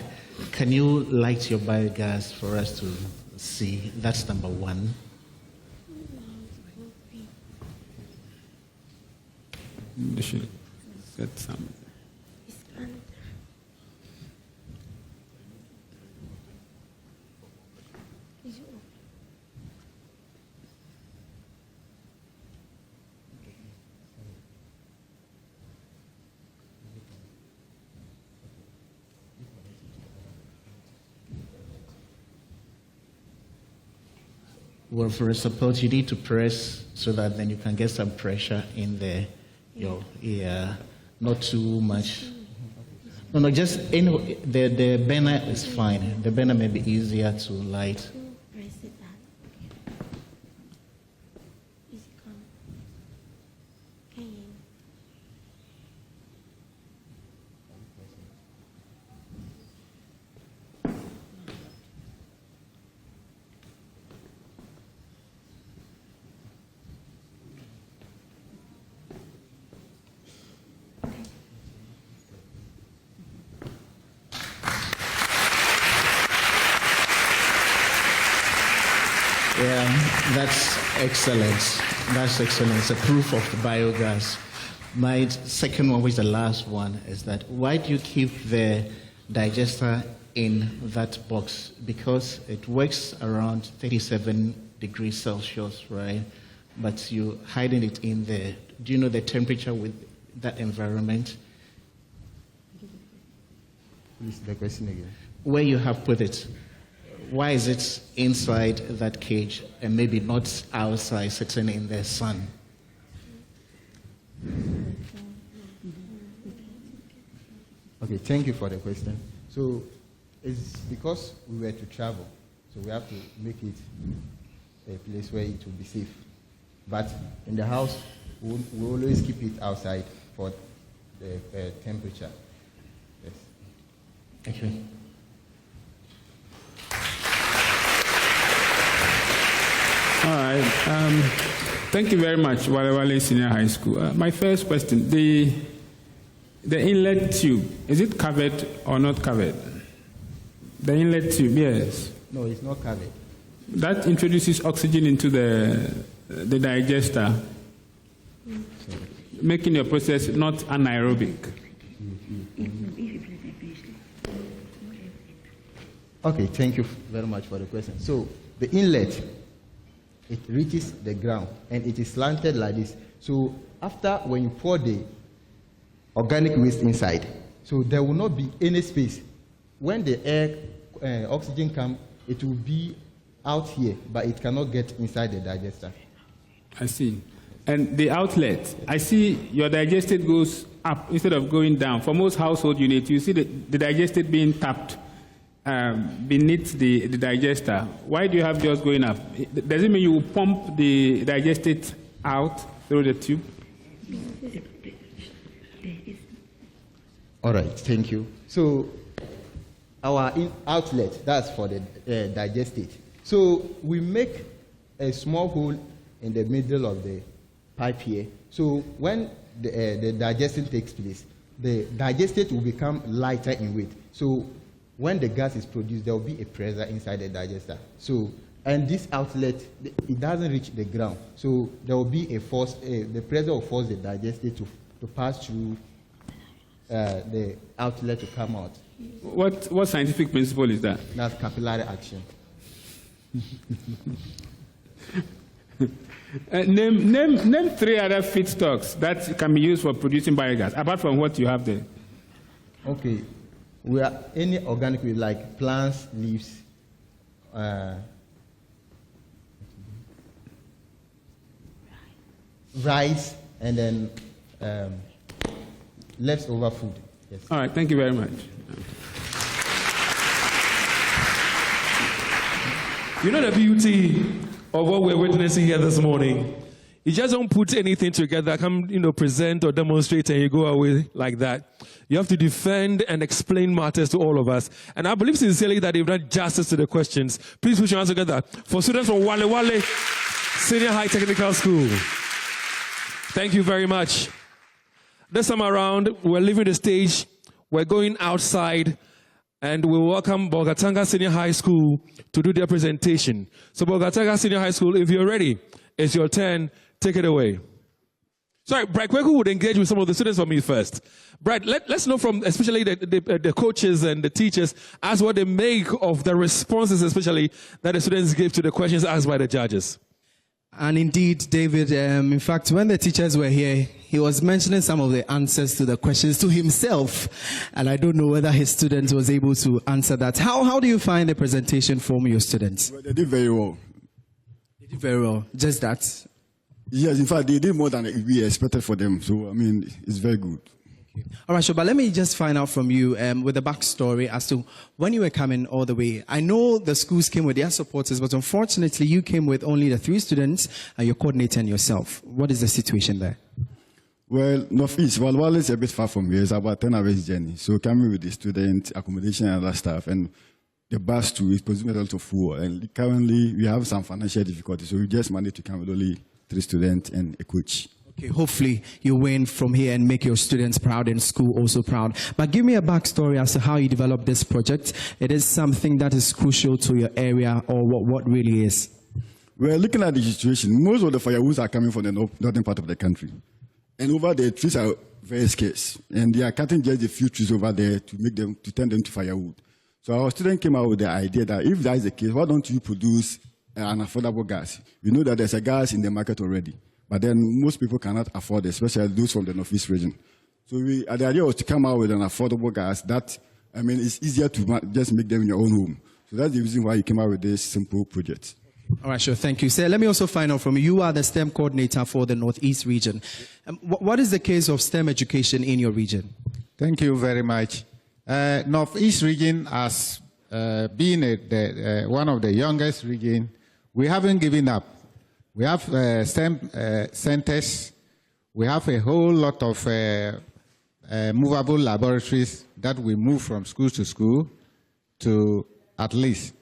can you light your biogas for us to see? That's number one. They should get some. Well, for support, you need to press so that then you can get some pressure in there. Not too much. No, just the burner is fine. The burner may be easier to light. Yeah, that's excellent. That's excellent. It's a proof of the biogas. My second one, which is the last one, is that why do you keep the digester in that box? Because it works around 37 degrees Celsius, right? But you're hiding it in there. Do you know the temperature with that environment? Please, the question again. Where you have put it. Why is it inside that cage and maybe not outside, sitting in the sun? Okay, thank you for the question. So it's because we were to travel, so we have to make it a place where it will be safe. But in the house, we always keep it outside for the temperature. Yes. Thank you. All right. Thank you very much, Walewale Senior High School. My first question, the inlet tube, is it covered or not covered? The inlet tube, yes. No, it's not covered. That introduces oxygen into the digester, making your process not anaerobic. Okay, thank you very much for the question. So the inlet, it reaches the ground and it is slanted like this. So after when you pour the organic waste inside. So there will not be any space. When the air, oxygen comes, it will be out here, but it cannot get inside the digester. I see. And the outlet, I see your digestate goes up instead of going down. For most household units, you see the digestate being tapped beneath the digester. Why do you have yours going up? Does it mean you will pump the digestate out through the tube? All right, thank you. So our outlet, that's for the digestate. So we make a small hole in the middle of the pipe here. So when the digestion takes place, the digestate will become lighter in weight. So when the gas is produced, there will be a pressure inside the digester. So, and this outlet, it doesn't reach the ground. So there will be a force, the pressure will force the digestate to pass through the outlet to come out. What scientific principle is that? That's capillary action. Name 3 other feedstocks that can be used for producing biogas, apart from what you have there. Okay. We are any organic waste like plants, leaves, rice, and then leftover food. Yes. All right, thank you very much. You know the beauty of what we're witnessing here this morning? You just don't put anything together, come, present or demonstrate, and you go away like that. You have to defend and explain matters to all of us. And I believe sincerely that they've done justice to the questions. Please put your hands together for students from Walewale Senior High Technical School. Thank you very much. This time around, we're leaving the stage. We're going outside. And we'll welcome Bolgatanga Senior High School to do their presentation. So Bolgatanga Senior High School, if you're ready, it's your turn. Take it away. Sorry, Brad, who would engage with some of the students for me first? Brad, let's know from especially the coaches and the teachers as what they make of the responses, especially that the students give to the questions asked by the judges. And indeed, David, in fact, when the teachers were here, he was mentioning some of the answers to the questions to himself. And I don't know whether his student was able to answer that. How do you find the presentation from your students? Well, they did very well. They did very well. Just that? Yes, in fact, they did more than we expected for them. So, I mean, it's very good. All right, but let me just find out from you with the backstory as to when you were coming all the way. I know the schools came with their supporters, but unfortunately you came with only the 3 students, your coordinator and yourself. What is the situation there? Well, Northeast, Walewale is a bit far from here. It's about 10 hours journey. So coming with the student, accommodation and other stuff, and the bus too is presumably also full. And currently we have some financial difficulties, so we just managed to come with only 3 students and a coach. Okay, hopefully you win from here and make your students proud and school also proud. But give me a backstory as to how you developed this project. It is something that is crucial to your area, or what really is? Well, looking at the situation, most of the firewoods are coming from the northern part of the country. And over there, trees are very scarce. And they are cutting just a few trees over there to turn them to firewood. So our student came out with the idea that if that is the case, why don't you produce an affordable gas? We know that there's a gas in the market already. But then most people cannot afford it, especially those from the Northeast region. So the idea was to come out with an affordable gas that, I mean, it's easier to just make them in your own home. So that's the reason why you came out with this simple project. All right, sure. Thank you. Sir, let me also find out from you. You are the STEM coordinator for the Northeast region. What is the case of STEM education in your region? Thank you very much. Northeast region has been one of the youngest regions. We haven't given up. We have STEM centers. We have a whole lot of movable laboratories that we move from school to school to at least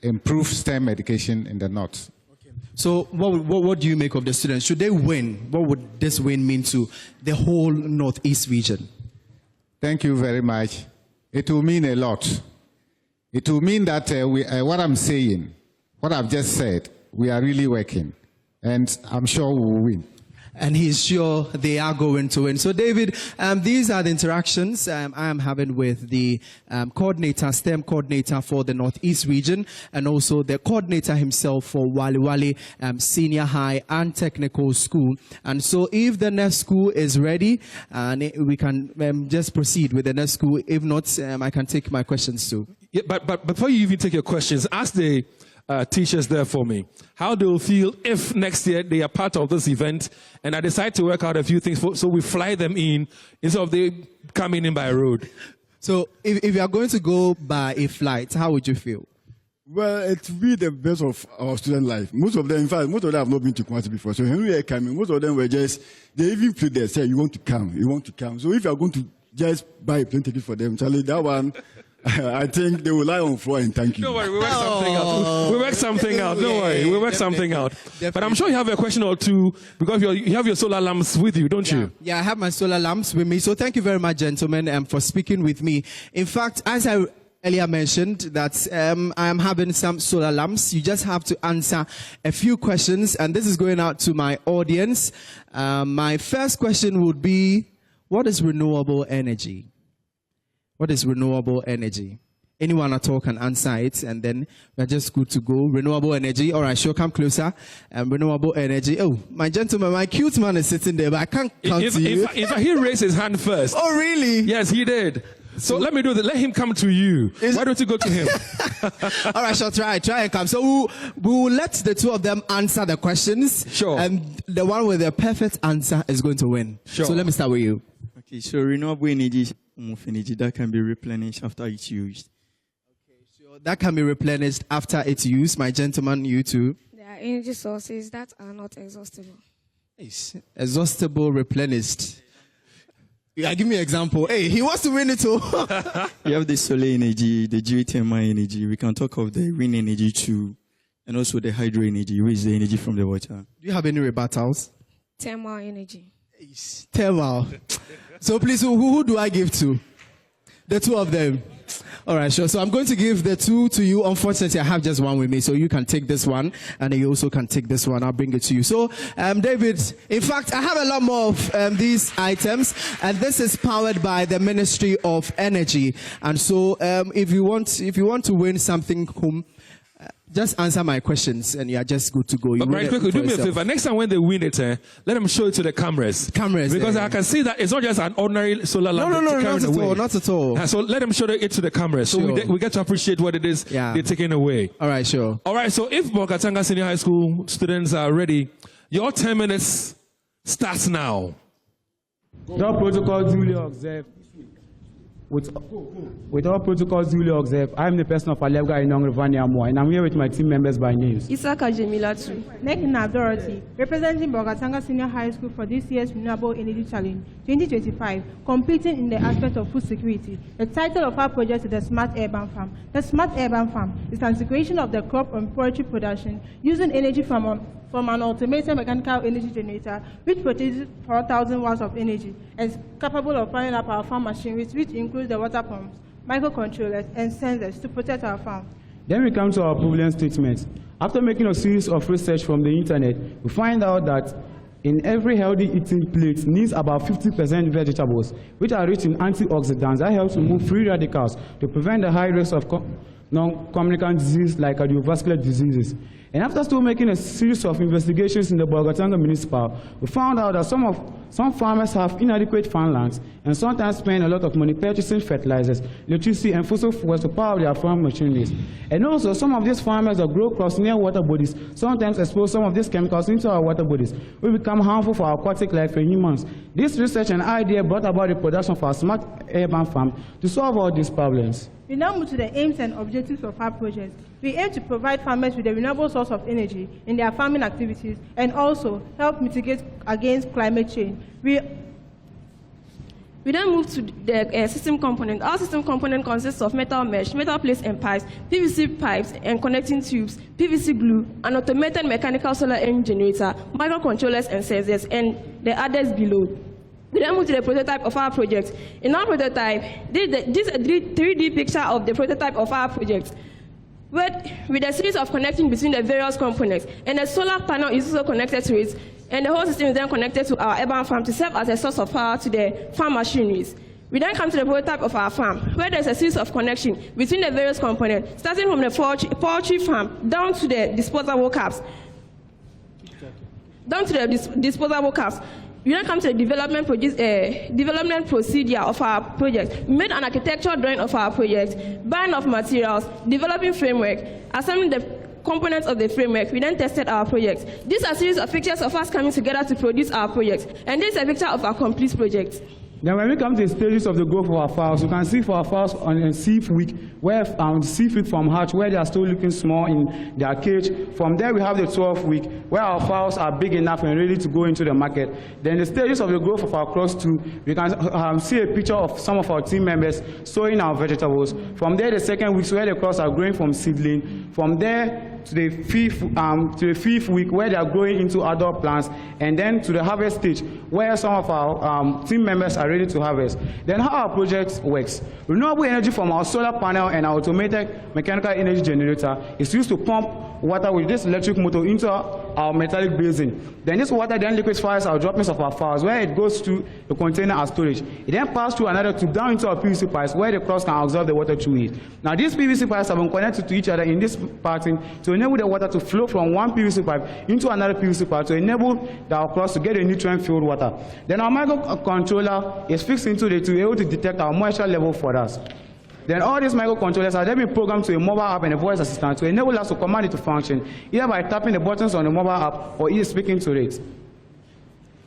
improve STEM education in the North. Okay. So what do you make of the students? Should they win? What would this win mean to the whole Northeast region? Thank you very much. It will mean a lot. It will mean that what I'm saying, what I've just said, we are really working, and I'm sure we will win. and he's sure they are going to win. So, David, these are the interactions I am having with the coordinator, STEM coordinator for the Northeast region, and also the coordinator himself for Walewale Senior High and Technical School. And so, if the next school is ready, we can just proceed with the next school. If not, I can take my questions too. Yeah, but before you even take your questions, ask the teachers there for me how they will feel if next year they are part of this event and I decide to work out a few things so we fly them in instead of they coming in by road. So if you are going to go by a flight, how would you feel? Well, it will be the best of our student life. Most of them, in fact, most of them have not been to Kumasi before. So when we are coming, most of them were just, they even played there, say, you want to come. So if you are going to just buy a plane ticket for them, Charlie, that one, I think they will lie on the floor and thank you. Don't worry, we work something out. We work something out. Don't worry, we work something out. But I'm sure you have a question or two because you have your solar lamps with you, don't you? Yeah, I have my solar lamps with me. So thank you very much, gentlemen, for speaking with me. In fact, as I earlier mentioned that I am having some solar lamps. You just have to answer a few questions, and this is going out to my audience. My first question would be, what is renewable energy? What is renewable energy? Anyone at all can answer it, and then we're just good to go. Renewable energy. All right, sure, come closer. Renewable energy. Oh, my gentleman, my cute man is sitting there, but I can't count to you. If he raised his hand first. Oh, really? Yes, he did. So let me do that. Let him come to you. Why don't you go to him? All right, sure, try and come. So we will let the two of them answer the questions. Sure. And the one with the perfect answer is going to win. Sure. So let me start with you. Okay, so renewable energy is a form of energy that can be replenished after it's used. Okay, so that can be replenished after it's used. My gentleman, you too. There are energy sources that are not exhaustible. Yes. Exhaustible, replenished. Yeah, give me an example. Hey, he wants to win it too. We have the solar energy, the geothermal energy. We can talk of the wind energy too, and also the hydro energy, which is the energy from the water. Do you have any rebuttals? Thermal energy. Yes. Thermal. So please, who do I give to? The two of them. All right, sure. So I'm going to give the two to you. Unfortunately, I have just one with me, so you can take this one, and you also can take this one. I'll bring it to you. So, David, in fact, I have a lot more of these items, and this is powered by the Ministry of Energy. And so, if you want to win something home, just answer my questions, and you are just good to go. But right quickly, do me a favor. Next time when they win it, let them show it to the cameras. Because I can see that it's not just an ordinary solar lamp. No, not at all. So let them show it to the cameras. So Sure. we get to appreciate what it is they're taking away. All right, sure. All right, so if Bolgatanga Senior High School students are ready, your 10 minutes starts now. With all protocols duly observed, with all protocols duly observed, I am the person of Alebga Inong Rivaniamo, and I'm here with my team members by names. Isaka Jemilatu. Nekina Dorothy, representing Bolgatanga Senior High School for this year's Renewable Energy Challenge 2025, competing in the aspect of food security. The title of our project is the Smart Urban Farm. The Smart Urban Farm is an integration of the crop and poultry production using energy from an automated mechanical energy generator which produces 4,000 watts of energy and is capable of powering up our farm machineries, which includes the water pumps, microcontrollers, and sensors to protect our farm. Then we come to our problem statement. After making a series of research from the internet, we find out that in every healthy eating plate needs about 50% vegetables, which are rich in antioxidants that help to remove free radicals to prevent the high risk of non-communicable diseases like cardiovascular diseases. And after still making a series of investigations in the Bolgatanga municipal, we found out that some farmers have inadequate farmlands and sometimes spend a lot of money purchasing fertilizers, electricity, and fossil fuels to power their farm machineries. And also, some of these farmers that grow crops near water bodies sometimes expose some of these chemicals into our water bodies, which become harmful for our aquatic life and humans. This research and idea brought about the production of our smart urban farm to solve all these problems. We now move to the aims and objectives of our project. We aim to provide farmers with a renewable source of energy in their farming activities and also help mitigate against climate change. We then move to the system component. Our system component consists of metal mesh, metal plates and pipes, PVC pipes and connecting tubes, PVC glue, an automated mechanical solar energy generator, microcontrollers and sensors, and the others below. We then move to the prototype of our project. In our prototype, this is a 3D picture of the prototype of our project. with a series of connecting between the various components. And a solar panel is also connected to it, and the whole system is then connected to our urban farm to serve as a source of power to the farm machineries. We then come to the prototype of our farm, where there's a series of connection between the various components, starting from the poultry farm down to the disposable caps. We then come to the development procedure of our project. We made an architectural drawing of our project, buying of materials, developing framework, assembling the components of the framework. We then tested our project. These are a series of pictures of us coming together to produce our project. And this is a picture of our complete project. Then when we come to the stages of the growth of our fowls, you can see for our fowls on the 6th week, where seafood from hatch, where they are still looking small in their cage. From there, we have the 12th week, where our fowls are big enough and ready to go into the market. Then the stages of the growth of our cross too, we can see a picture of some of our team members sowing our vegetables. From there, the 2nd week, where the crops are growing from seedling. From there, to the 5th week, where they are growing into adult plants, and then to the harvest stage, where some of our team members are ready to harvest. Then how our project works. Renewable energy from our solar panel and our automated mechanical energy generator is used to pump water with this electric motor into our metallic basin. Then this water then liquefies our droppings of our fowls, where it goes to the container as storage. It then passes through another tube down into our PVC pipes, where the crops can absorb the water through it. Now these PVC pipes have been connected to each other in this pattern to enable the water to flow from one PVC pipe into another PVC pipe to enable our crops to get a nutrient-filled water. Then our microcontroller is fixed into it to be able to detect our moisture level for us. Then all these microcontrollers are then being programmed to a mobile app and a voice assistant to enable us to command it to function, either by tapping the buttons on the mobile app or either speaking to it.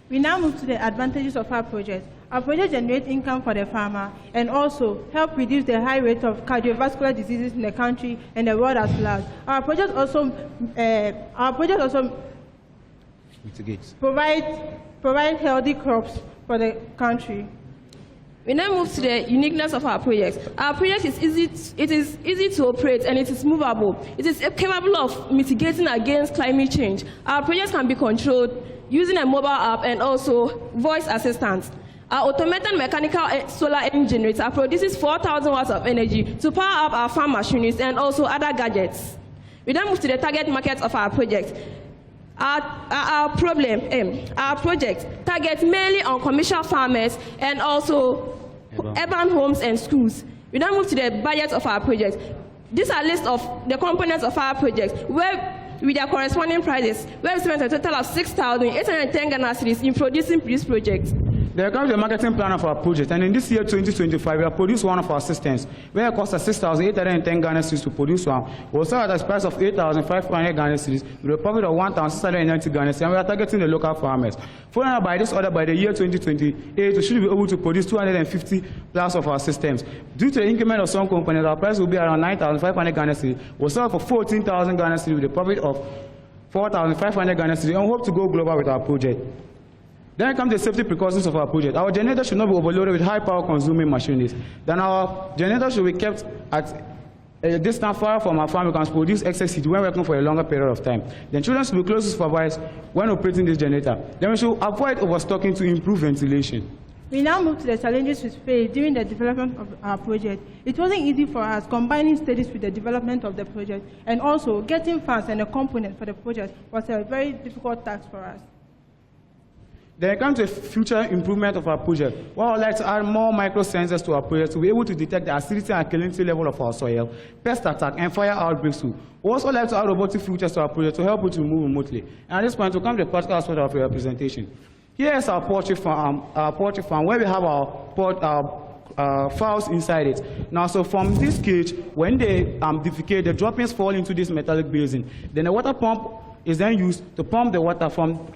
We now move to the advantages of our project. Our project generates income for the farmer and also help reduce the high rate of cardiovascular diseases in the country and the world at large. Our project also provide healthy crops for the country. We now move to the uniqueness of our project. Our project is easy to operate and it is movable. It is capable of mitigating against climate change. Our project can be controlled using a mobile app and also voice assistance. Our automated mechanical solar energy generator produces 4,000 watts of energy to power up our farm machineries and also other gadgets. We then move to the target market of our project. Our project targets mainly on commercial farmers and also urban homes and schools. We now move to the budget of our project. These are a list of the components of our project, where with their corresponding prices, we have spent a total of 6,810 Ghana cedis in producing this project. There comes the marketing plan of our project, and in this year 2025, we have produced one of our systems, where it costs us 6,810 Ghana cedis to produce one. We will sell at a price of 8,500 Ghana cedis with a profit of 1,690 Ghana cedis, and we are targeting the local farmers. Following up by this order, by the year 2028, we should be able to produce 250 plus of our systems. Due to the increment of some components, our price will be around 9,500 Ghana cedis. We'll sell for 14,000 Ghana cedis with a profit of 4,500 Ghana cedis, and we hope to go global with our project. Then comes the safety precautions of our project. Our generator should not be overloaded with high power consuming machineries. Then our generator should be kept at a distance far from our farm. We can produce excess heat when working for a longer period of time. Then children should be closely supervised when operating this generator. Then we should avoid overstocking to improve ventilation. We now move to the challenges we faced during the development of our project. It wasn't easy for us combining studies with the development of the project, and also getting funds and the components for the project was a very difficult task for us. Then comes the future improvement of our project. Well, I would like to add more microsensors to our project to be able to detect the acidity and alkalinity level of our soil, pest attack, and fire outbreaks too. We also like to add robotic features to our project to help it to move remotely. And at this point, we come to the practical aspect of our presentation. Here is our poultry farm, where we have our fowls inside it. Now, so from this cage, when they defecate, the droppings fall into this metallic basin. Then the water pump is then used to pump the water from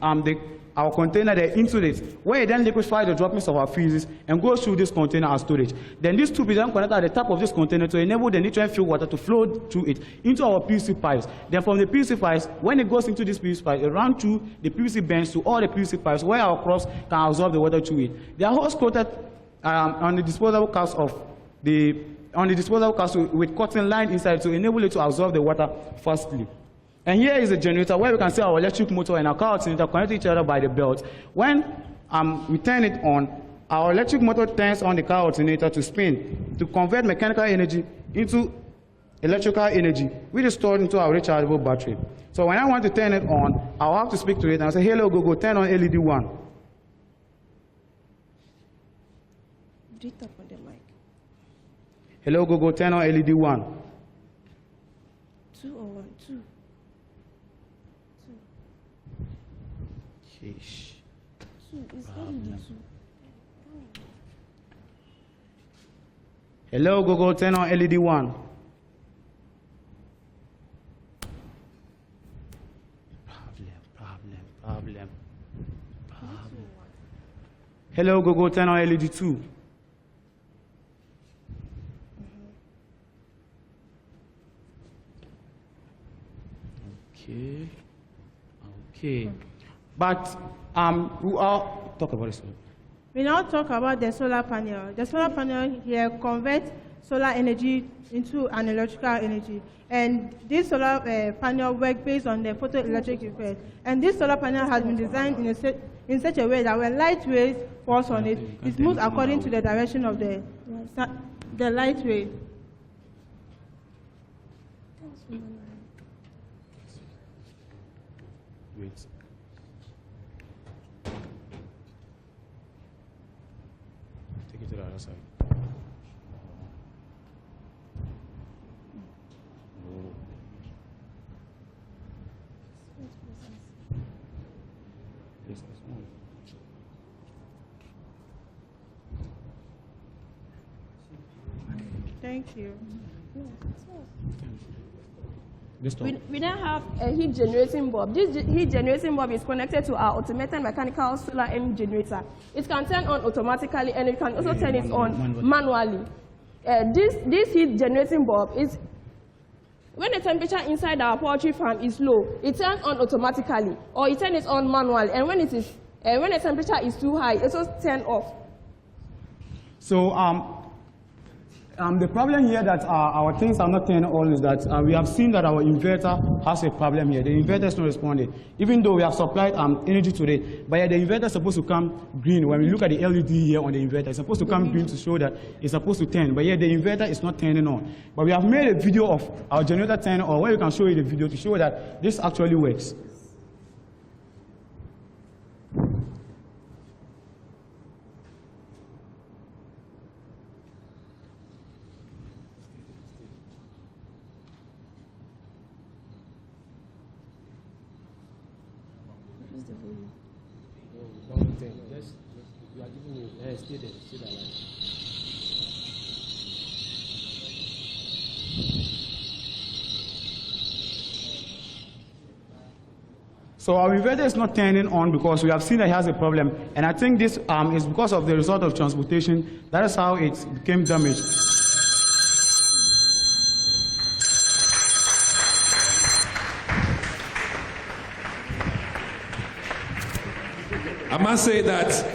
our container there into it, where it then liquefies the droppings of our feces and goes through this container as storage. Then this tube is then connected at the top of this container to enable the nutrient-filled water to flow through it into our PVC pipes. Then from the PVC pipes, when it goes into this PVC pipe, it runs through the PVC bench to all the PVC pipes where our crops can absorb the water through it. They are hose coated on the disposable caps with cotton lined inside to enable it to absorb the water fastly. And here is a generator where we can see our electric motor and our car alternator connect to each other by the belt. When we turn it on, our electric motor turns on the car alternator to spin, to convert mechanical energy into electrical energy, which is stored into our rechargeable battery. So when I want to turn it on, I'll have to speak to it and I'll say, hello, Google, turn on LED 1. Hello, Google, turn on LED 1. 2 or 1? 2. Sheesh. 2 is LED 2. Hello, Google, turn on LED 1. Problem. Hello, Google, turn on LED 2. Okay. But we all talk about this. We now talk about the solar panel. The solar panel here converts solar energy into an electrical energy. And this solar panel works based on the photoelectric effect. And this solar panel has been designed in such a way that when light rays falls on it, it moves according to the direction of the light ray. Wait. Take it to the other side. Thank you. We now have a heat generating bulb. This heat generating bulb is connected to our automated mechanical solar energy generator. It can turn on automatically and it can also turn it on manually. This heat generating bulb is, when the temperature inside our poultry farm is low, it turns on automatically or it turns it on manually. And when the temperature is too high, it also turns off. So the problem here that our things are not turning on is that we have seen that our inverter has a problem here. The inverter is not responding. Even though we have supplied energy today, but yet the inverter is supposed to come green. When we look at the LED here on the inverter, it's supposed to come green to show that it's supposed to turn, but yet the inverter is not turning on. But we have made a video of our generator turning on where we can show you the video to show that this actually works. So our inverter is not turning on because we have seen that it has a problem, and I think this is because of the result of transportation. That is how it became damaged. I must say that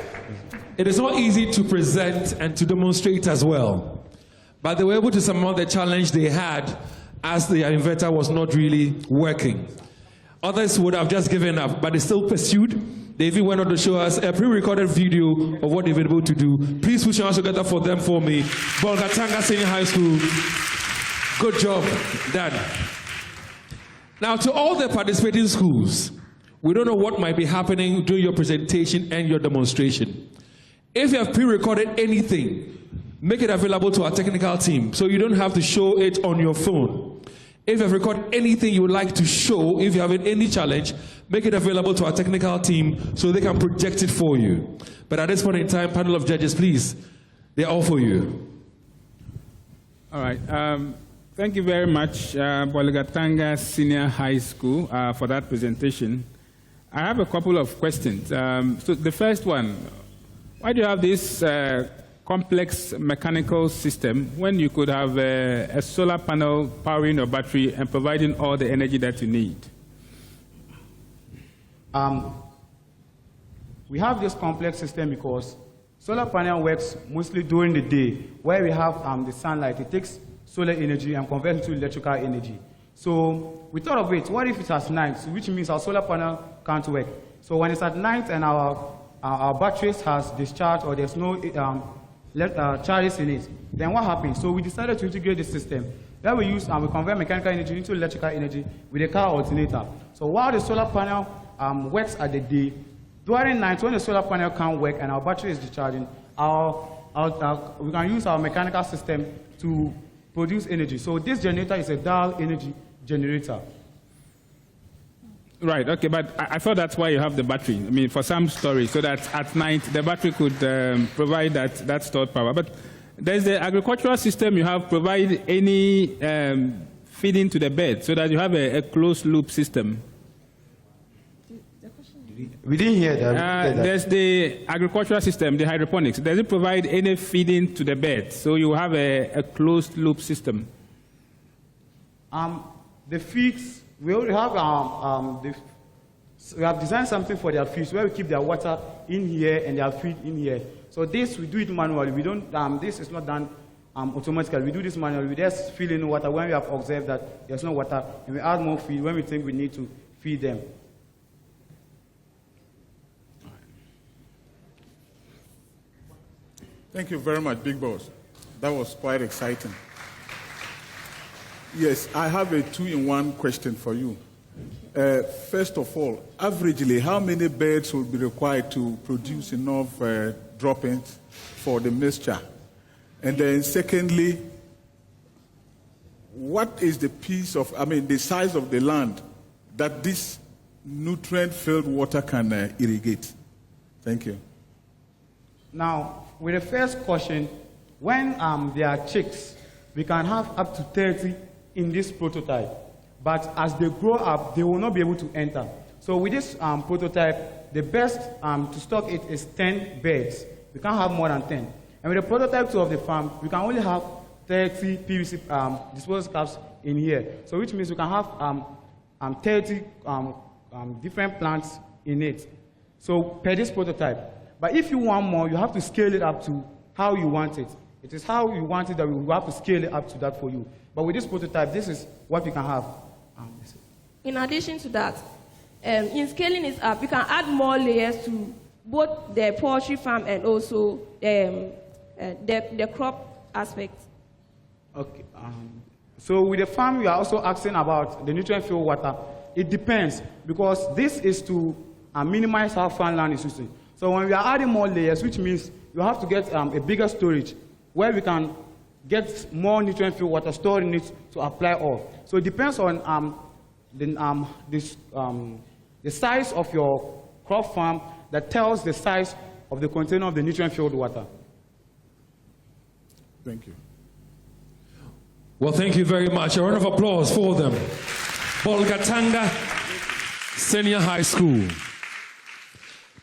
it is not easy to present and to demonstrate as well, but they were able to surmount the challenge they had as the inverter was not really working. Others would have just given up, but they still pursued. They even went on to show us a pre-recorded video of what they've been able to do. Please put your hands together for them for me. Bolgatanga Senior High School. Good job done. Now, to all the participating schools, we don't know what might be happening during your presentation and your demonstration. If you have pre-recorded anything, make it available to our technical team so you don't have to show it on your phone. If you have recorded anything you would like to show, if you have any challenge, make it available to our technical team so they can project it for you. But at this point in time, panel of judges, please, they're all for you. All right. Thank you very much, Bolgatanga Senior High School, for that presentation. I have a couple of questions. So the first one, why do you have this complex mechanical system when you could have a solar panel powering your battery and providing all the energy that you need? We have this complex system because solar panel works mostly during the day, where we have the sunlight. It takes solar energy and converts it to electrical energy. So we thought of it, what if it's at night, which means our solar panel can't work. So when it's at night and our batteries has discharged or there's no charges in it, then what happens? So we decided to integrate the system. where we convert mechanical energy into electrical energy with a car alternator. So while the solar panel works at the day, during night when the solar panel can't work and our battery is discharging, we can use our mechanical system to produce energy. So this generator is a dual energy generator. Right, okay, but I thought that's why you have the battery. I mean, for some storage, so that at night the battery could provide that stored power. But there's the agricultural system you have provide any feeding to the bed, so that you have a closed loop system. We didn't hear that. There's the agricultural system, the hydroponics. Does it provide any feeding to the bed? So you have a closed loop system. The feeds, we already have we have designed something for their feeds where we keep their water in here and their feed in here. So this we do it manually. We don't. This is not done automatically. We do this manually. We just fill in water when we have observed that there's no water, and we add more feed when we think we need to feed them. Thank you very much, Big Boss. That was quite exciting. Yes, I have a two-in-one question for you. First of all, averagely, how many beds will be required to produce enough droppings for the mixture? And then secondly, what is the the size of the land that this nutrient-filled water can irrigate? Thank you. Now, with the first question, when they are chicks, we can have up to 30 in this prototype. But as they grow up, they will not be able to enter. So with this prototype, the best to stock it is 10 beds. We can't have more than 10. And with the prototype 2 of the farm, we can only have 30 PVC disposal caps in here. So which means we can have 30 different plants in it. So per this prototype. But if you want more, you have to scale it up to how you want it. It is how you want it that we will have to scale it up to that for you. But with this prototype, this is what we can have. In addition to that, in scaling it up, we can add more layers to both the poultry farm and also the crop aspect. Okay. So with the farm, you are also asking about the nutrient-filled water. It depends, because this is to minimize how farmland is using. So when we are adding more layers, which means you have to get a bigger storage where we can get more nutrient-filled water stored in it to apply all. So it depends on the size of your crop farm that tells the size of the container of the nutrient-filled water. Thank you. Well, thank you very much. A round of applause for them. Bolgatanga Senior High School.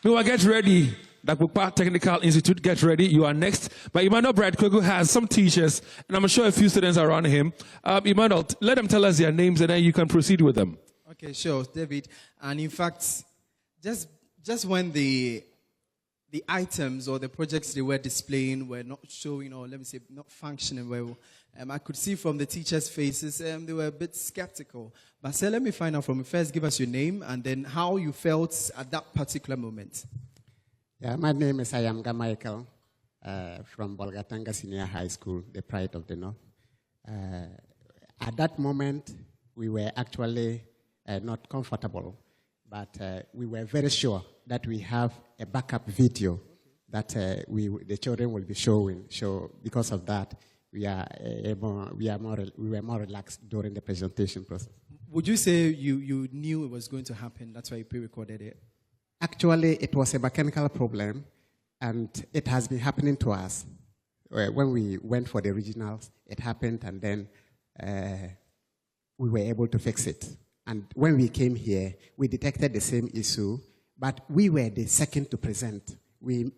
Now, get ready. Dabokpa Technical Institute, get ready. You are next. But Emmanuel Brad Kwegu has some teachers, and I'm sure a few students are around him. Emmanuel, let them tell us their names, and then you can proceed with them. Okay, sure, David. And in fact, just when the items or the projects they were displaying were not showing, or let me say, not functioning well, I could see from the teachers' faces they were a bit skeptical. But so let me find out from you. First, give us your name and then how you felt at that particular moment. Yeah, my name is Ayamga Michael from Bolgatanga Senior High School, the pride of the North. At that moment, we were actually not comfortable, but we were very sure that we have a backup video that the children will be showing. So because of that, we were more relaxed during the presentation process. Would you say you knew it was going to happen? That's why you pre-recorded it? Actually, it was a mechanical problem, and it has been happening to us. When we went for the regionals, it happened, and then we were able to fix it. And when we came here, we detected the same issue, but we were the second to present. We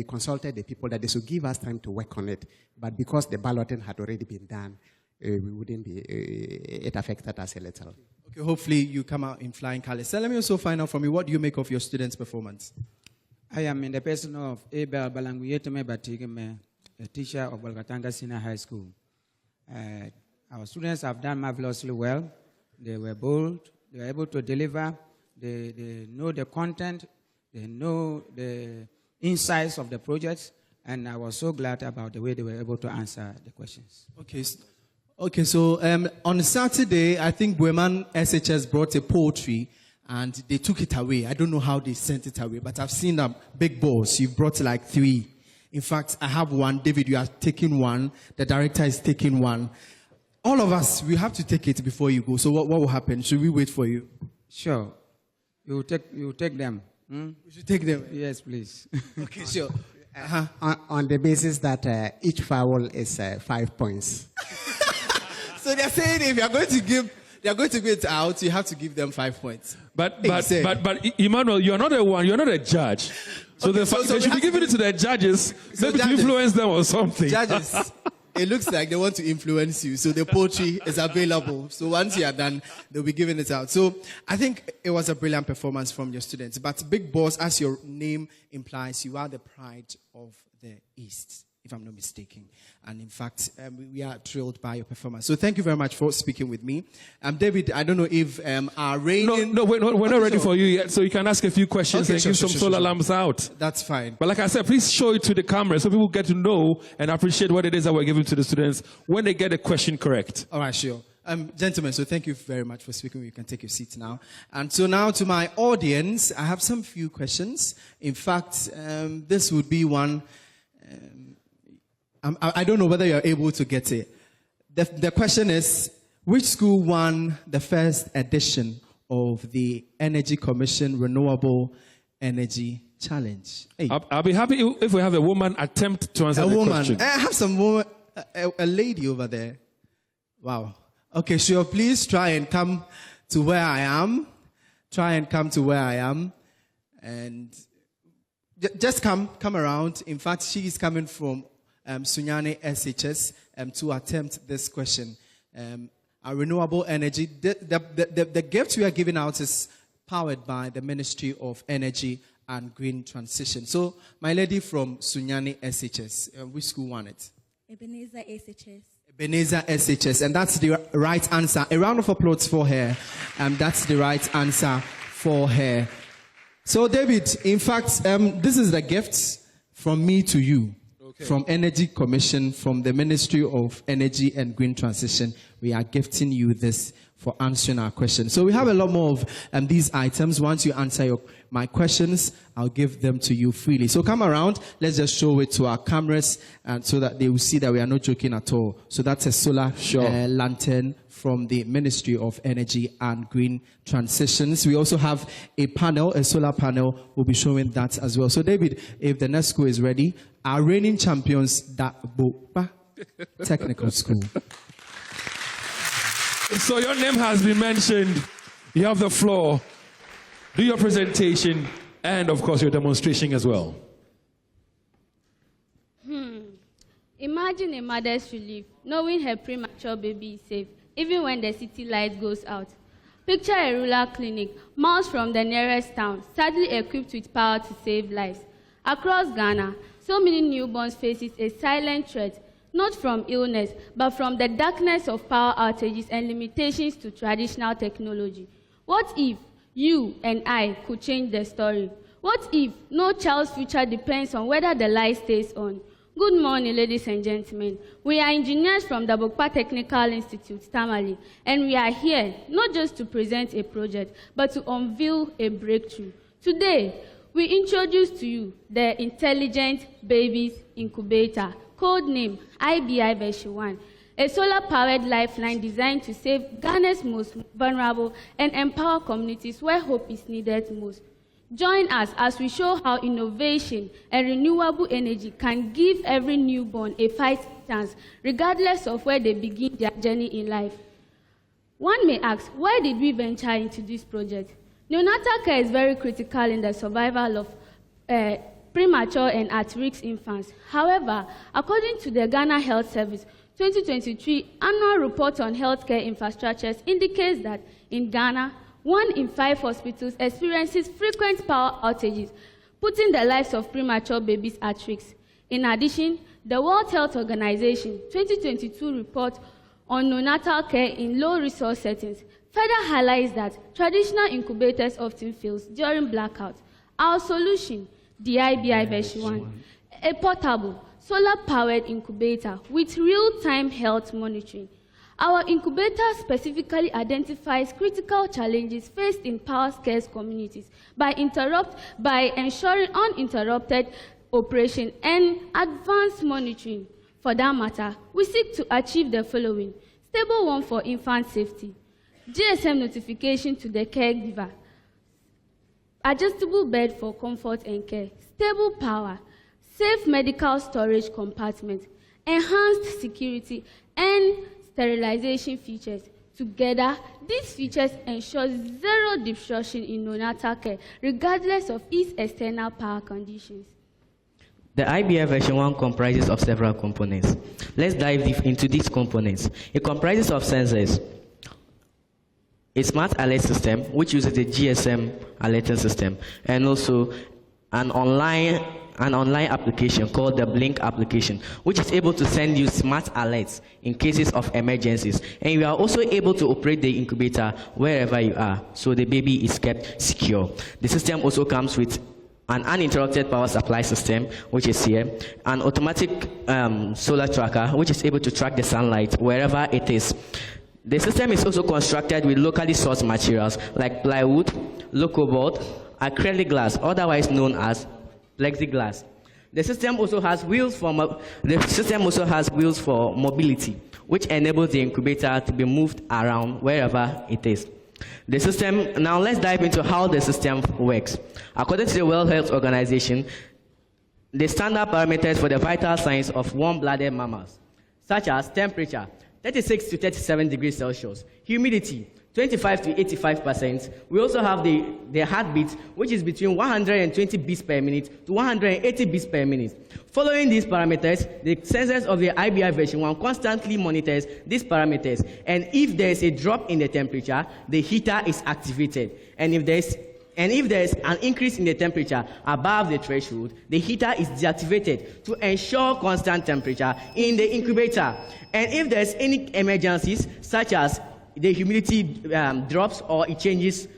consulted the people that they should give us time to work on it, but because the balloting had already been done, it affected us a little. Okay, hopefully you come out in flying colors. So let me also find out from you, what do you make of your students' performance? I am in the person of Abel Balanguyetome Batigame, a teacher of Bolgatanga Senior High School. Our students have done marvelously well. They were bold. They were able to deliver. They know the content. They know the insights of the projects. And I was so glad about the way they were able to answer the questions. Okay. Okay, so on Saturday, I think Women SHS brought a poultry and they took it away. I don't know how they sent it away, but I've seen big balls. You've brought like 3. In fact, I have one. David, you are taking one. The director is taking one. All of us, we have to take it before you go. So what will happen? Should we wait for you? Sure. You take them. We should take them. Yes, please. Okay, sure. On the basis that each fowl is 5 points. So they're saying if you're going to give it out, you have to give them 5 points. But Emmanuel, you're not a judge. So, okay, they should be giving it to the judges, maybe to influence them or something. Judges, it looks like they want to influence you. So the poetry is available. So once you are done, they'll be giving it out. So I think it was a brilliant performance from your students. But Big Boss, as your name implies, you are the pride of the East, if I'm not mistaken. And in fact, we are thrilled by your performance. So thank you very much for speaking with me. David, I don't know if our reigning... No, we're not ready for you yet, so you can ask a few questions and give some solar lamps out. That's fine. But like I said, please show it to the camera so people get to know and appreciate what it is that we're giving to the students when they get a question correct. All right, sure. Gentlemen, so thank you very much for speaking. You can take your seats now. And so now to my audience, I have some few questions. In fact, this would be one... I don't know whether you're able to get it. The question is, which school won the first edition of the Energy Commission Renewable Energy Challenge? Hey. I'll be happy if we have a woman attempt to answer the question. I have some woman, a lady over there. Wow. Okay, sure. Please try and come to where I am. And just come around. In fact, she is coming from Sunyani SHS to attempt this question. Our renewable energy, the gift we are giving out is powered by the Ministry of Energy and Green Transition. So, my lady from Sunyani SHS, which school won it? Ebenezer SHS. Ebenezer SHS, and that's the right answer. A round of applause for her. That's the right answer for her. So, David, in fact, this is the gift from me to you. Okay. From Energy Commission, from the Ministry of Energy and Green Transition, we are gifting you this for answering our questions. So we have a lot more of these items. Once you answer my questions, I'll give them to you freely. So come around. Let's just show it to our cameras and so that they will see that we are not joking at all. So that's a solar lantern from the Ministry of Energy and Green Transitions. We also have a panel, a solar panel. We'll be showing that as well. So David, if the next school is ready, our reigning champions, Dabokpa Technical School. So your name has been mentioned. You have the floor. Do your presentation and, of course, your demonstration as well. Imagine a mother's relief, knowing her premature baby is safe, even when the city light goes out. Picture a rural clinic, miles from the nearest town, sadly equipped with power to save lives. Across Ghana, so many newborns faces a silent threat, not from illness, but from the darkness of power outages and limitations to traditional technology. What if you and I could change the story? What if no child's future depends on whether the light stays on? Good morning, ladies and gentlemen. We are engineers from the Dabokpa Technical Institute, Tamale, and we are here not just to present a project, but to unveil a breakthrough. Today, we introduce to you the Intelligent Babies Incubator, codename IBI version 1, a solar-powered lifeline designed to save Ghana's most vulnerable and empower communities where hope is needed most. Join us as we show how innovation and renewable energy can give every newborn a fighting chance, regardless of where they begin their journey in life. One may ask, why did we venture into this project? Neonatal care is very critical in the survival of premature and at-risk infants. However, according to the Ghana Health Service 2023 annual report on healthcare infrastructures indicates that in Ghana, 1 in 5 hospitals experiences frequent power outages, putting the lives of premature babies at risk. In addition, the World Health Organization 2022 report on neonatal care in low-resource settings further highlights that traditional incubators often fail during blackouts. Our solution, the IBI version 1, a portable, solar-powered incubator with real-time health monitoring. Our incubator specifically identifies critical challenges faced in power-scarce communities by ensuring uninterrupted operation and advanced monitoring. For that matter, we seek to achieve the following: stable one for infant safety, GSM notification to the caregiver, adjustable bed for comfort and care, stable power, safe medical storage compartment, enhanced security, and sterilization features. Together, these features ensure zero disruption in neonatal care, regardless of its external power conditions. The IBI version 1 comprises of several components. Let's dive deep into these components. It comprises of sensors, a smart alert system, which uses the GSM alerting system, and also an online application called the Blink application, which is able to send you smart alerts in cases of emergencies. And you are also able to operate the incubator wherever you are, so the baby is kept secure. The system also comes with an uninterrupted power supply system, which is here, an automatic solar tracker, which is able to track the sunlight wherever it is. The system is also constructed with locally sourced materials like plywood, local board, acrylic glass, otherwise known as plexiglass. The system also has wheels for mobility, which enables the incubator to be moved around wherever it is. The system, now let's dive into how the system works. According to the World Health Organization, the standard parameters for the vital signs of warm-blooded mammals, such as temperature, 36 to 37 degrees Celsius, humidity, 25 to 85%. We also have the heartbeat, which is between 120 beats per minute to 180 beats per minute. Following these parameters, the sensors of the IBI version 1 constantly monitors these parameters, and if there is a drop in the temperature, the heater is activated. And if there is an increase in the temperature above the threshold, the heater is deactivated to ensure constant temperature in the incubator. And if there's any emergencies, such as the humidity drops or it changes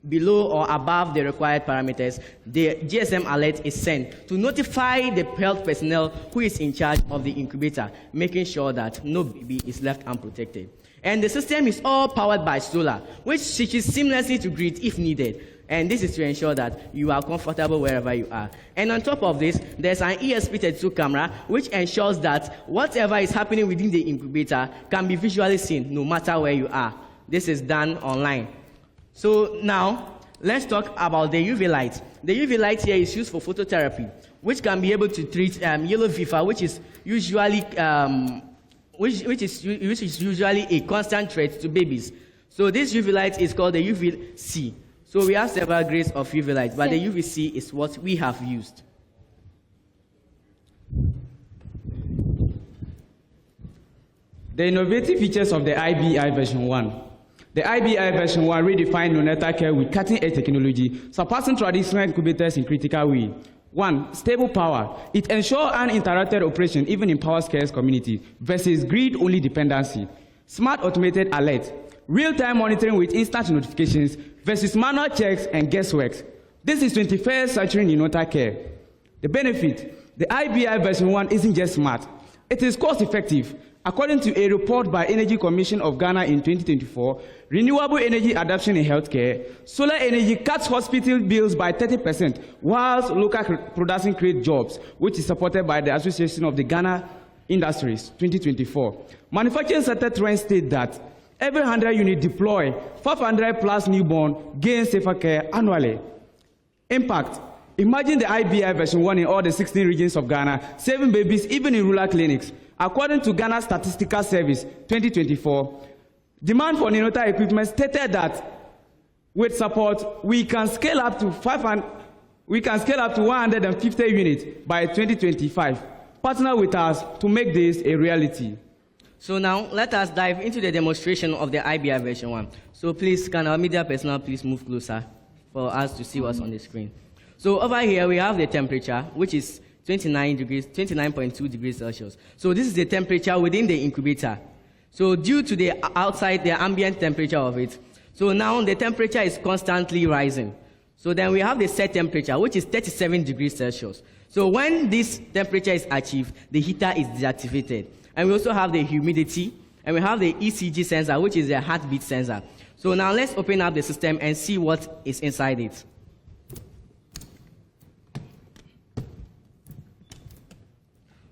below or above the required parameters, the GSM alert is sent to notify the health personnel who is in charge of the incubator, making sure that no baby is left unprotected. And the system is all powered by solar, which switches seamlessly to grid if needed. And this is to ensure that you are comfortable wherever you are. And on top of this, there's an ESP32 camera, which ensures that whatever is happening within the incubator can be visually seen no matter where you are. This is done online. So now, let's talk about the UV light. The UV light here is used for phototherapy, which can be able to treat yellow fever, which is usually a constant threat to babies. So this UV light is called the UVC. So we have several grades of UV light, but the UVC is what we have used. The innovative features of the IBI version 1. The IBI version 1 redefined neonatal care with cutting-edge technology, surpassing traditional incubators in critical way. 1. Stable power. It ensures uninterrupted operation even in power-scarce communities versus grid-only dependency. Smart automated alert. Real-time monitoring with instant notifications versus manual checks and guesswork. This is 21st century neonatal care. The benefit. The IBI version 1 isn't just smart. It is cost-effective. According to a report by Energy Commission of Ghana in 2024, renewable energy adoption in healthcare, solar energy cuts hospital bills by 30%, whilst local production creates jobs, which is supported by the Association of the Ghana Industries 2024. Manufacturing sector trends state that every 100 units deployed, 500 plus newborn gain safer care annually. Impact. Imagine the IBI version 1 in all the 16 regions of Ghana, saving babies even in rural clinics. According to Ghana Statistical Service 2024, demand for neonatal equipment stated that with support, we can scale up to 150 units by 2025. Partner with us to make this a reality. So now, let us dive into the demonstration of the IBI version 1. So please, can our media personnel please move closer for us to see what's on the screen. So over here, we have the temperature, which is 29.2 degrees Celsius. So this is the temperature within the incubator. So due to the ambient temperature of it, so now the temperature is constantly rising. So then we have the set temperature, which is 37 degrees Celsius. So when this temperature is achieved, the heater is deactivated. And we also have the humidity, And we have the ECG sensor, which is the heartbeat sensor. So now let's open up the system and see what is inside it.